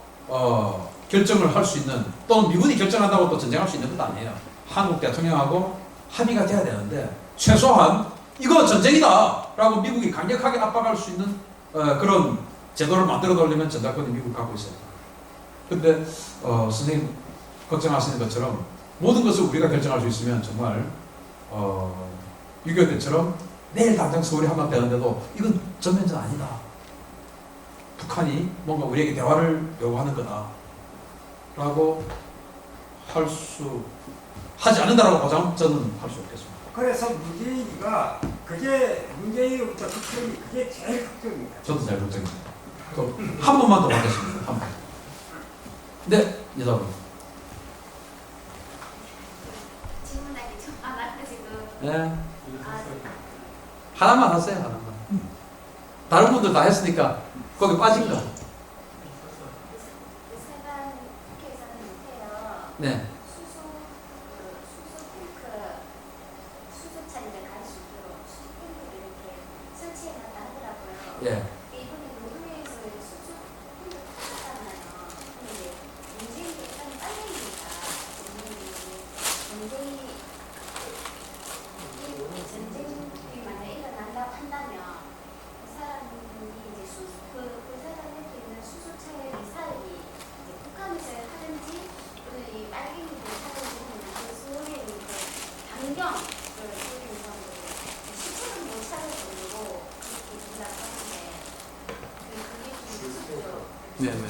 결정을 할 수 있는, 또는 미군이 결정한다고 또 전쟁할 수 있는 것도 아니에요. 한국 대통령하고 합의가 돼야 되는데 최소한 이거 전쟁이다 라고 미국이 강력하게 압박할 수 있는 그런 제도를 만들어 놓으려면 전작권이 미국이 갖고 있어요. 근데 선생님 걱정하시는 것처럼 모든 것을 우리가 결정할 수 있으면 정말 6.25 때처럼 내일 당장 서울이 함락되는데도 이건 전면전 아니다. 북한이 뭔가 우리에게 대화를 요구하는 거다 라고 하지 않는다라고 보장 저는 할 수 없겠습니다. 그래서 문재인이가 문재인으로부터 특징이 그게 제일 걱정입니다. 저도 잘 걱정입니다. 또 한 번만 더 받겠습니다. 한 번. 네, 여자분. 질문하기 좀 많아가지고. 네. 하나만 하세요, 하나만. 다른 분들 다 했으니까 거기 빠진 거. 세관 국회에서는 못해요. 네. 수소 탱크, 수소차를 갈 수 있도록 수소 탱크를 이렇게 설치해놨다 하더라고요. 예. 이번에 노르웨이에서 수소 탱크 탔잖아요. 근데 문재인이 약간 빨라니까 전쟁이 만약 일어난다고 한다면 그 사람이 이제 그 사람한테 있는 수소차의 미사일이 이제 북한에서 하든지 또는 이 빨갱이들 하든지 하는 그 소련이 이제 반경을 소련에서 시체는 못 찾을 정도로 그렇게 된다고 하는데 그게 좀 무섭죠. 네, 네.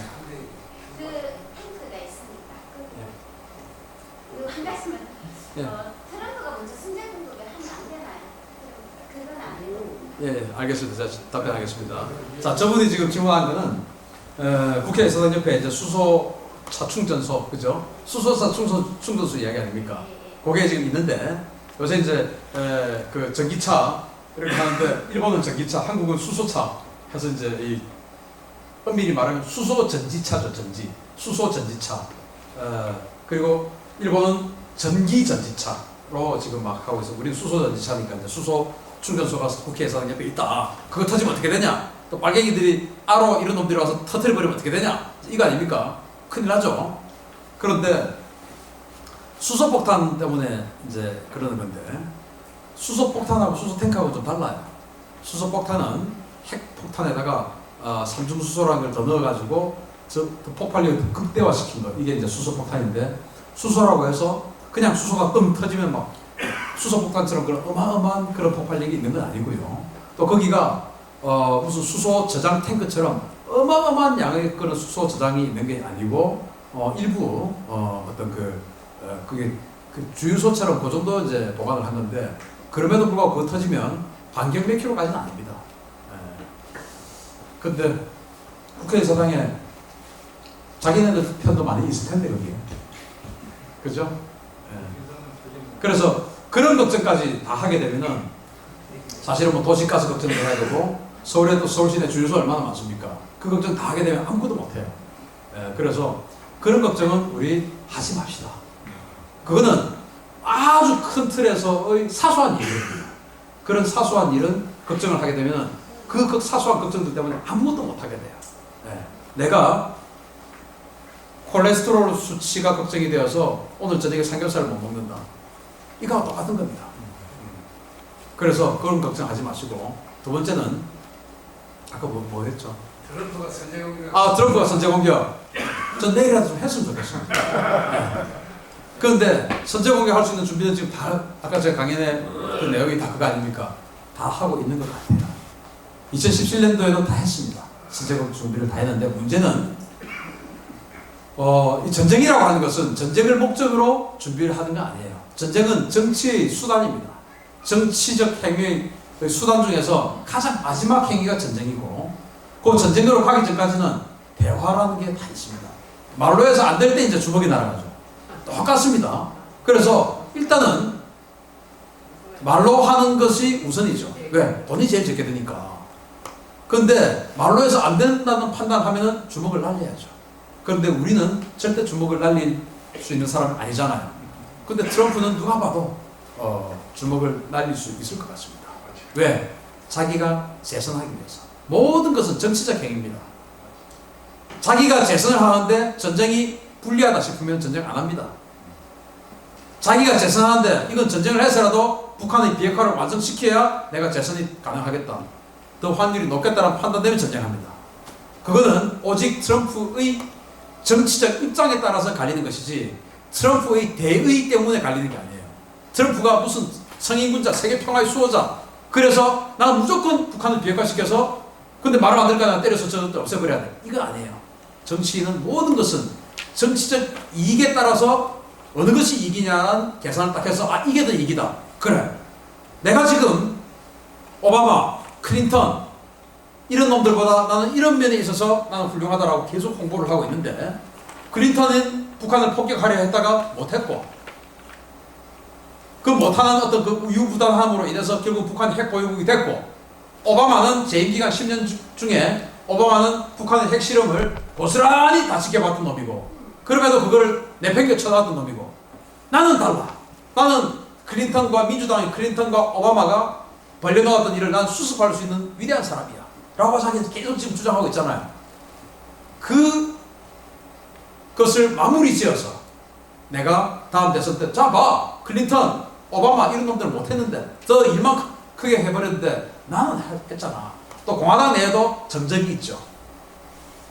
그 탱크가 있습니다. 그한 가지만 예. 트럼프가 먼저 승자 공격을 하면 안 되나요? 그건 안 돼요. 예, 알겠습니다. 자, 답변하겠습니다. 자, 저분이 지금 질문한 거는 국회에서 옆에 이제 수소차 충전소, 그죠? 수소차 충전소 이야기 아닙니까? 그게 지금 있는데 요새 이제 그 전기차 이렇게 하는데 일본은 전기차, 한국은 수소차 해서 이제 이 엄밀히 말하면 수소 전지차죠, 수소 전지차. 그리고 일본은 전기 전지차로 지금 막 하고 있어. 우리는 수소 전지차니까 이제 수소 충전소가 국회에서 옆에 있다. 그거 터지면 어떻게 되냐? 또 빨갱이들이 아로 이런 놈들이 와서 터뜨려버리면 어떻게 되냐? 이거 아닙니까? 큰일 나죠. 그런데 수소폭탄 때문에 이제 그러는 건데 수소폭탄하고 수소탱크하고 좀 달라요. 수소폭탄은 핵폭탄에다가 삼중수소라는 걸 더 넣어가지고 그 폭발력을 더 극대화시킨 거. 이게 이제 수소폭탄인데 수소라고 해서 그냥 수소가 뻥 터지면 막 수소폭탄처럼 그런 어마어마한 그런 폭발력이 있는 건 아니고요. 또 거기가 무슨 수소 저장 탱크처럼 어마어마한 양의 그런 수소 저장이 있는 게 아니고 일부 어떤 그게 그 주유소처럼 그 정도 이제 보관을 하는데 그럼에도 불구하고 그거 터지면 반경 몇 킬로까지는 아닙니다. 근데 국회의사당에 자기네들 편도 많이 있을 텐데 거기에. 그죠? 그래서 그런 걱정까지 다 하게 되면은 사실은 뭐 도시가스 걱정도 해야 되고 서울에도 서울시내 주유소 얼마나 많습니까? 그 걱정 다 하게 되면 아무것도 못해요. 그래서 그런 걱정은 우리 하지 맙시다. 그거는 아주 큰 틀에서의 사소한 일입니다. 그런 사소한 일은 걱정을 하게 되면 그 사소한 걱정들 때문에 아무것도 못하게 돼요. 내가 콜레스테롤 수치가 걱정이 되어서 오늘 저녁에 삼겹살을 못 먹는다. 이거와 똑같은 겁니다. 그래서 그런 걱정하지 마시고 두 번째는 아까 뭐 했죠? 트럼프가 선제 공격. 트럼프가 선제 공격. 전 내일이라도 좀 했으면 좋겠습니다. 그런데 선제 공격할 수 있는 준비는 지금 다 아까 제가 강연의 그 내용이 다 그거 아닙니까? 다 하고 있는 것 같아요. 2017년도에도 다 했습니다. 선제 공격 준비를 다 했는데 문제는 이 전쟁이라고 하는 것은 전쟁을 목적으로 준비를 하는 거 아니에요. 전쟁은 정치의 수단입니다. 정치적 행위의 수단 중에서 가장 마지막 행위가 전쟁이고 그 전쟁으로 가기 전까지는 대화라는 게 다 있습니다. 말로 해서 안 될 때 이제 주먹이 날아가죠. 똑같습니다. 그래서 일단은 말로 하는 것이 우선이죠. 왜? 돈이 제일 적게 드니까. 그런데 말로 해서 안 된다는 판단하면은 주먹을 날려야죠. 그런데 우리는 절대 주먹을 날릴 수 있는 사람은 아니잖아요. 근데 트럼프는 누가 봐도 주먹을 날릴 수 있을 것 같습니다. 왜? 자기가 재선하기 위해서. 모든 것은 정치적 행위입니다. 자기가 재선을 하는데 전쟁이 불리하다 싶으면 전쟁 안 합니다. 자기가 재선하는데 이건 전쟁을 해서라도 북한의 비핵화를 완성시켜야 내가 재선이 가능하겠다, 더 환율이 높겠다는 판단되면 전쟁합니다. 그거는 오직 트럼프의 정치적 입장에 따라서 갈리는 것이지 트럼프의 대의 때문에 갈리는 게 아니에요. 트럼프가 무슨 성인군자, 세계평화의 수호자, 그래서 나는 무조건 북한을 비핵화시켜서 근데 말을 안 들으니까 때려서 저것도 없애버려야 돼, 이건 아니에요. 정치인은 모든 것은 정치적 이익에 따라서 어느 것이 이기냐는 계산을 딱 해서 아 이게 더 이익이다. 그래, 내가 지금 오바마, 클린턴 이런 놈들보다 나는 이런 면에 있어서 나는 훌륭하다라고 계속 홍보를 하고 있는데 클린턴은 북한을 폭격하려 했다가 못했고 그 못하는 어떤 그 우유부단함으로 인해서 결국 북한이 핵보유국이 됐고 오바마는 재임기간 10년 중에 오바마는 북한의 핵실험을 고스란히 다 지켜봤던 놈이고 그럼에도 그거를 내팽겨 쳐놨던 놈이고 나는 달라. 나는 클린턴과 민주당의 클린턴과 오바마가 벌려놓았던 일을 난 수습할 수 있는 위대한 사람이야 라고 자기는 계속 지금 주장하고 있잖아요. 그것을 마무리 지어서 내가 다음 대선 때 자 봐, 클린턴, 오바마 이런 놈들은 못했는데 더 일만 크게 해버렸는데 나는 했잖아. 또 공화당 내에도 점적이 있죠.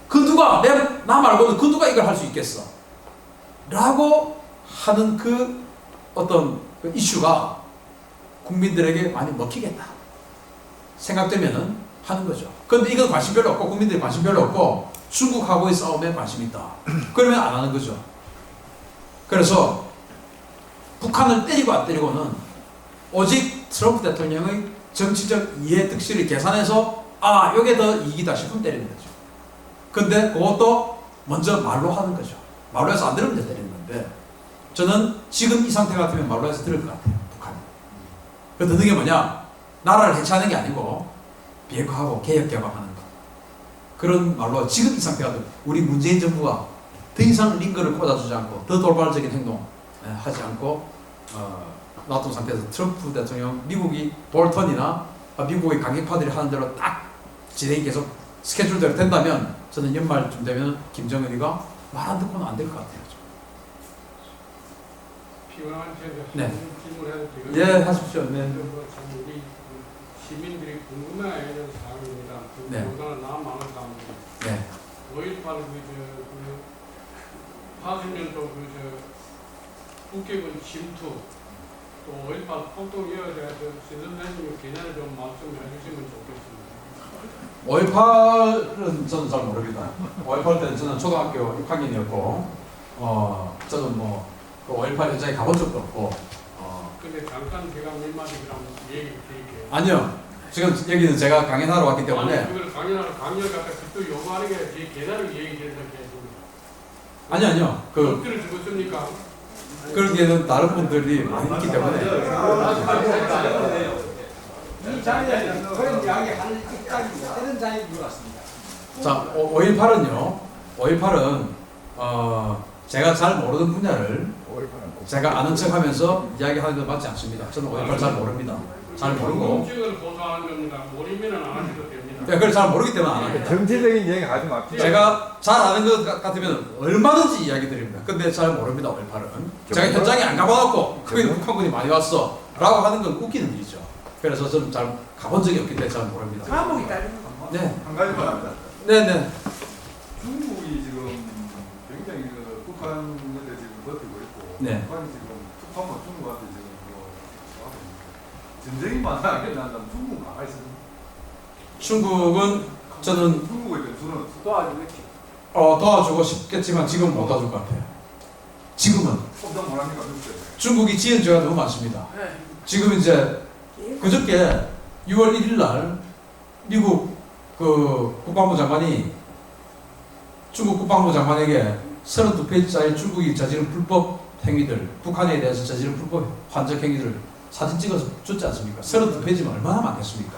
그 누가 나 말고는 그 누가 이걸 할 수 있겠어 라고 하는 그 어떤 그 이슈가 국민들에게 많이 먹히겠다 생각되면은 하는 거죠. 그런데 이건 관심 별로 없고 국민들이 관심 별로 없고 중국하고의 싸움에 관심이 있다 그러면 안 하는 거죠. 그래서 북한을 때리고 안 때리고는 오직 트럼프 대통령의 정치적 이해 득실을 계산해서 아 요게 더 이익이다 싶으면 때리는 거죠. 근데 그것도 먼저 말로 하는 거죠. 말로 해서 안 들으면 때리는 건데 저는 지금 이 상태 같으면 말로 해서 들을 것 같아요. 북한이. 그 듣는 게 뭐냐, 나라를 해체하는 게 아니고 비핵화하고 개혁 개방하는 것, 그런 말로 지금 이 상태가 우리 문재인 정부가 더 이상 링거를 꽂아주지 않고 더 돌발적인 행동 하지 않고 놔둔 상태에서 트럼프 대통령, 미국이 볼턴이나 미국의 강경파들이 하는 대로 딱 진행이 계속 스케줄대로 된다면 저는 연말쯤 되면 김정은이가 말 안 듣고는 안 될 것 같아요. 피곤한테 네. 질문해도 되거든요. 예, 하십시오. 네. 우리 시민들이 궁금해하는 사항입니다. 네. 그보다는 나 많은 사람들이 네. 5.18 80년도 북핵은 침투 또 5.18 폭동이어야 돼서 신선생님이 개념을 좀 말씀해 주시면 좋겠습니다. 5.18은 저는 잘 모릅니다. 5.18 때는 저는 초등학교 6학년이었고 저는 그 5.18 현장에 가본 적도 없고 근데 잠깐 제가 몇 마디 그럼 얘기 드릴게요. 아니요. 지금 여기는 제가 강연하러 왔기 때문에 아니, 그걸 강연을 갖다 그또 요구하는 게 제 계단을 얘기해서 아니요. 그 엎드려 죽었습니까? 그러기에는 다른 분들이 많이 있기 때문에 이 자리에는 그런 이야기 할 입장이 다른 자리인 것 같습니다. 자, 5.18은 제가 잘 모르는 분야를 제가 아는 척하면서 이야기하는 건 맞지 않습니다. 저는 5.18 잘 모릅니다. 잘 모르고. 공증을 보도하는 겁니다. 모르면 안 하셔도 됩니다. 네, 그걸 잘 모르기 때문에 안 합니다. 정치적인 얘기 하지 맙시다. 제가 잘 아는 것 같으면 얼마든지 이야기 드립니다. 근데 잘 모릅니다. 5.18은. 제가 현장에 안 가봐갖고 거기 북한군이 많이 왔어 라고 하는 건 웃기는 일이죠. 그래서 저는 잘 가본 적이 없기 때문에 잘 모릅니다. 감옥이 딸리는 건 네. 한 가지만 합니다. 네네. 중국이 지금 굉장히 북한 문제 지금 버티고 있고 네. 북한이 지금 특파원 중국한테 지금 전쟁이 만나게 난다면 중국 가만히 있으면 중국은 저는 중국에 대한 저는 도와주겠지. 도와주고 싶겠지만 지금 못 도와줄 것 같아요. 지금은. 꼼짝 못합니까 중국에. 중국이 지은 죄가 너무 많습니다. 지금 이제 그저께 6월 1일 날 미국 그 국방부 장관이 중국 국방부 장관에게 32페이지짜리 중국이 저지른 불법 행위들, 북한에 대해서 저지른 불법 환적 행위들 사진 찍어서 줬지 않습니까? 32페이지면 얼마나 많겠습니까?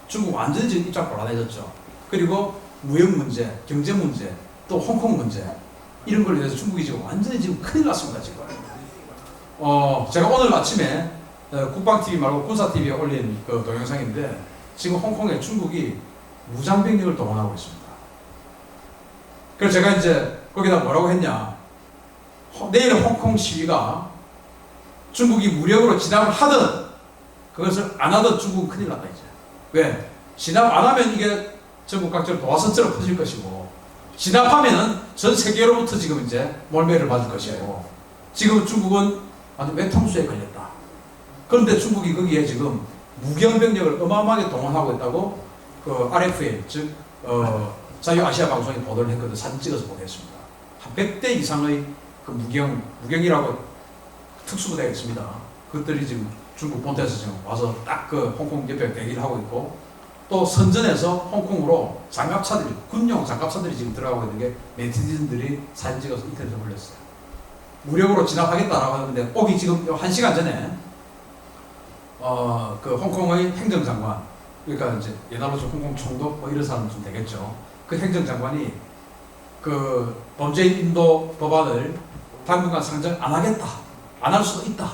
중국 완전히 지금 입장 곤란해졌죠. 그리고 무역 문제, 경제 문제, 또 홍콩 문제 이런 걸로 인해서 중국이 지금 완전히 지금 큰일 났습니다. 지금. 제가 오늘 아침에 국방TV 말고 군사TV에 올린 그 동영상인데 지금 홍콩에 중국이 무장병력을 동원하고 있습니다. 그래서 제가 이제 거기다 뭐라고 했냐. 내일 홍콩 시위가 중국이 무력으로 진압을 하든 그것을 안 하든 중국은 큰일 났다 이제. 왜? 진압 안 하면 이게 전국 각지로 도화선처럼 퍼질 것이고 진압하면은 전 세계로부터 지금 이제 몰매를 받을 것이고 지금 중국은 아주 외통수에 걸렸다. 그런데 중국이 거기에 지금 무경병력을 어마어마하게 동원하고 있다고 그 RFA 즉 자유아시아 방송이 보도를 했거든. 사진 찍어서 보냈습니다. 한 100대 이상의 그 무경이라고 특수부대가 있습니다. 그것들이 지금 중국 본토에서 지금 와서 딱 그 홍콩 옆에 대기를 하고 있고 또 선전에서 홍콩으로 장갑차들이 군용 장갑차들이 지금 들어가고 있는 게 네티즌들이 사진 찍어서 인터넷에 올렸어요. 무력으로 진압하겠다라고 하는데 오기 지금 1시간 전에 그 홍콩의 행정장관 그러니까 이제 옛날로 좀 홍콩 총독 뭐 이런 사람 좀 되겠죠. 그 행정장관이 그 범죄인 인도 법안을 당분간 상정 안 하겠다. 안 할 수도 있다.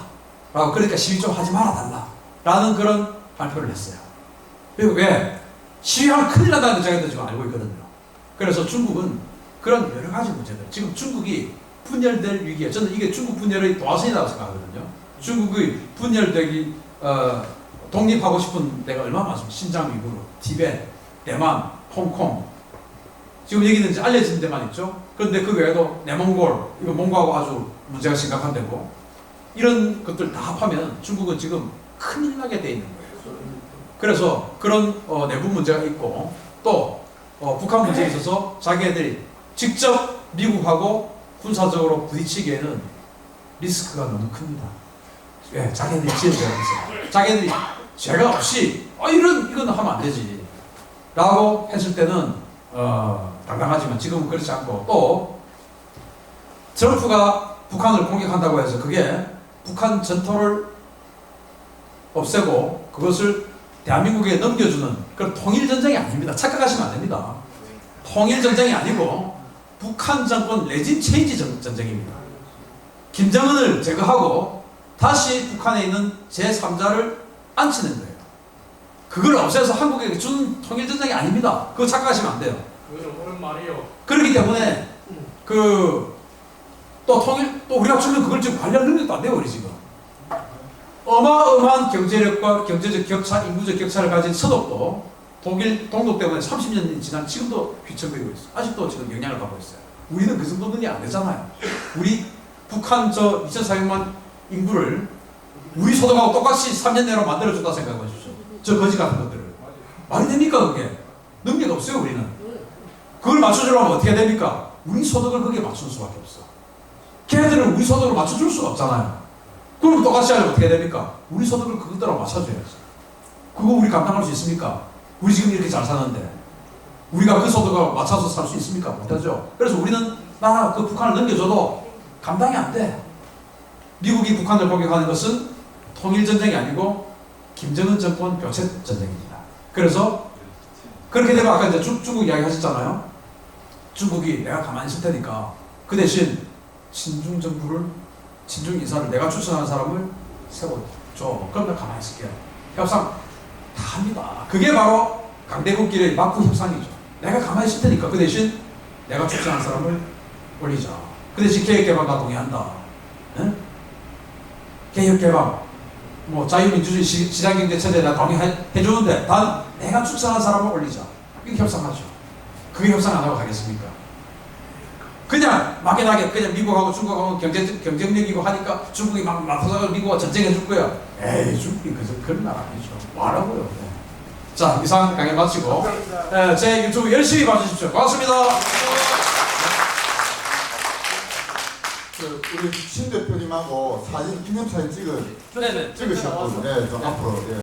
라고 그러니까 시위 좀 하지 말아 달라. 라는 그런 발표를 했어요. 그리고 왜? 시위하면 큰일 난다는 걸 자기들 지금 알고 있거든요. 그래서 중국은 그런 여러 가지 문제들. 지금 중국이 분열될 위기에 저는 이게 중국 분열의 도화선이라고 생각하거든요. 중국의 분열되기 독립하고 싶은 데가 얼마나 많습니까? 신장 위구르, 티베트, 대만, 홍콩. 지금 여기는 이제 알려진 데만 있죠. 그런데 그 외에도 내몽골, 이거 몽고하고 아주 문제가 심각한 데고 이런 것들 다 합하면 중국은 지금 큰일 나게 돼 있는 거예요. 그래서 그런 내부 문제가 있고 또 북한 문제에 있어서 자기네들이 직접 미국하고 군사적으로 부딪히기에는 리스크가 너무 큽니다. 예, 자기네들이 지은 죄가 있어요. 자기네들이 죄가 없이 이건 하면 안 되지 라고 했을 때는 당당하지만 지금은 그렇지 않고 또 트럼프가 북한을 공격한다고 해서 그게 북한 전토를 없애고 그것을 대한민국에 넘겨주는 그런 통일전쟁이 아닙니다. 착각하시면 안 됩니다. 통일전쟁이 아니고 북한 정권 레짐 체인지 전쟁입니다. 김정은을 제거하고 다시 북한에 있는 제3자를 앉히는 거예요. 그걸 없애서 한국에게 준 통일전쟁이 아닙니다. 그거 착각하시면 안 돼요. 그거는 옳은 말이요. 그렇기 때문에 또 우리가 주면 그걸 지금 관리할 능력도 안 돼요. 우리 지금 어마어마한 경제력과 경제적 격차, 인구적 격차를 가진 서독도 독일 동독 때문에 30년이 지난 지금도 휘청거리고 있어요. 아직도 지금 영향을 받고 있어요. 우리는 그 정도 능력이 안 되잖아요. 우리 북한 2,400만 인구를 우리 소득하고 똑같이 3년 내로 만들어준다 생각해 보십시오. 저 거지 같은 것들을. 말이 됩니까 그게? 능력 없어요 우리는. 그걸 맞춰주려면 어떻게 해야 됩니까? 우리 소득을 거기에 맞출 수밖에 없어. 걔네들은 우리 소득을 맞춰줄 수가 없잖아요. 그럼 똑같이 하려면 어떻게 해야 됩니까? 우리 소득을 그것대로 맞춰줘야지. 그거 우리 감당할 수 있습니까? 우리 지금 이렇게 잘 사는데 우리가 그 소득을 맞춰서 살 수 있습니까? 못하죠. 그래서 우리는 그 북한을 넘겨줘도 감당이 안 돼. 미국이 북한을 공격하는 것은 통일전쟁이 아니고 김정은 정권 교체 전쟁입니다. 그래서 그렇게 되면 아까 이제 중국 이야기 하셨잖아요. 중국이 내가 가만히 있을 테니까 그 대신 친중 정부를 친중 인사를 내가 추천하는 사람을 세워줘. 그럼 내가 가만히 있을게요. 협상 다 합니다. 그게 바로 강대국끼리의 막구 협상이죠. 내가 가만히 있을 테니까 그 대신 내가 추천하는 사람을 올리자. 그 대신 개혁개방 나 동의한다. 응? 개혁개방 뭐 자유민주주의 시장경제체제 나 동의해주는데 단 내가 추천한 사람을 올리자. 이게 협상하죠. 그게 협상 안 하고 가겠습니까? 그냥 막연하게 그냥 미국하고 중국하고 경쟁력이고 하니까 중국이 막 맞서서 미국과 전쟁해 줄 거야. 에이 중국이 그런 나라 아니죠. 뭐하라고요. 네. 자 이상 강의 마치고 제 유튜브 열심히 봐주십시오. 고맙습니다. 우리 신 대표님하고 사진 기념사진 네네. 찍으셨거든요. 네, 좀 앞으로. 예.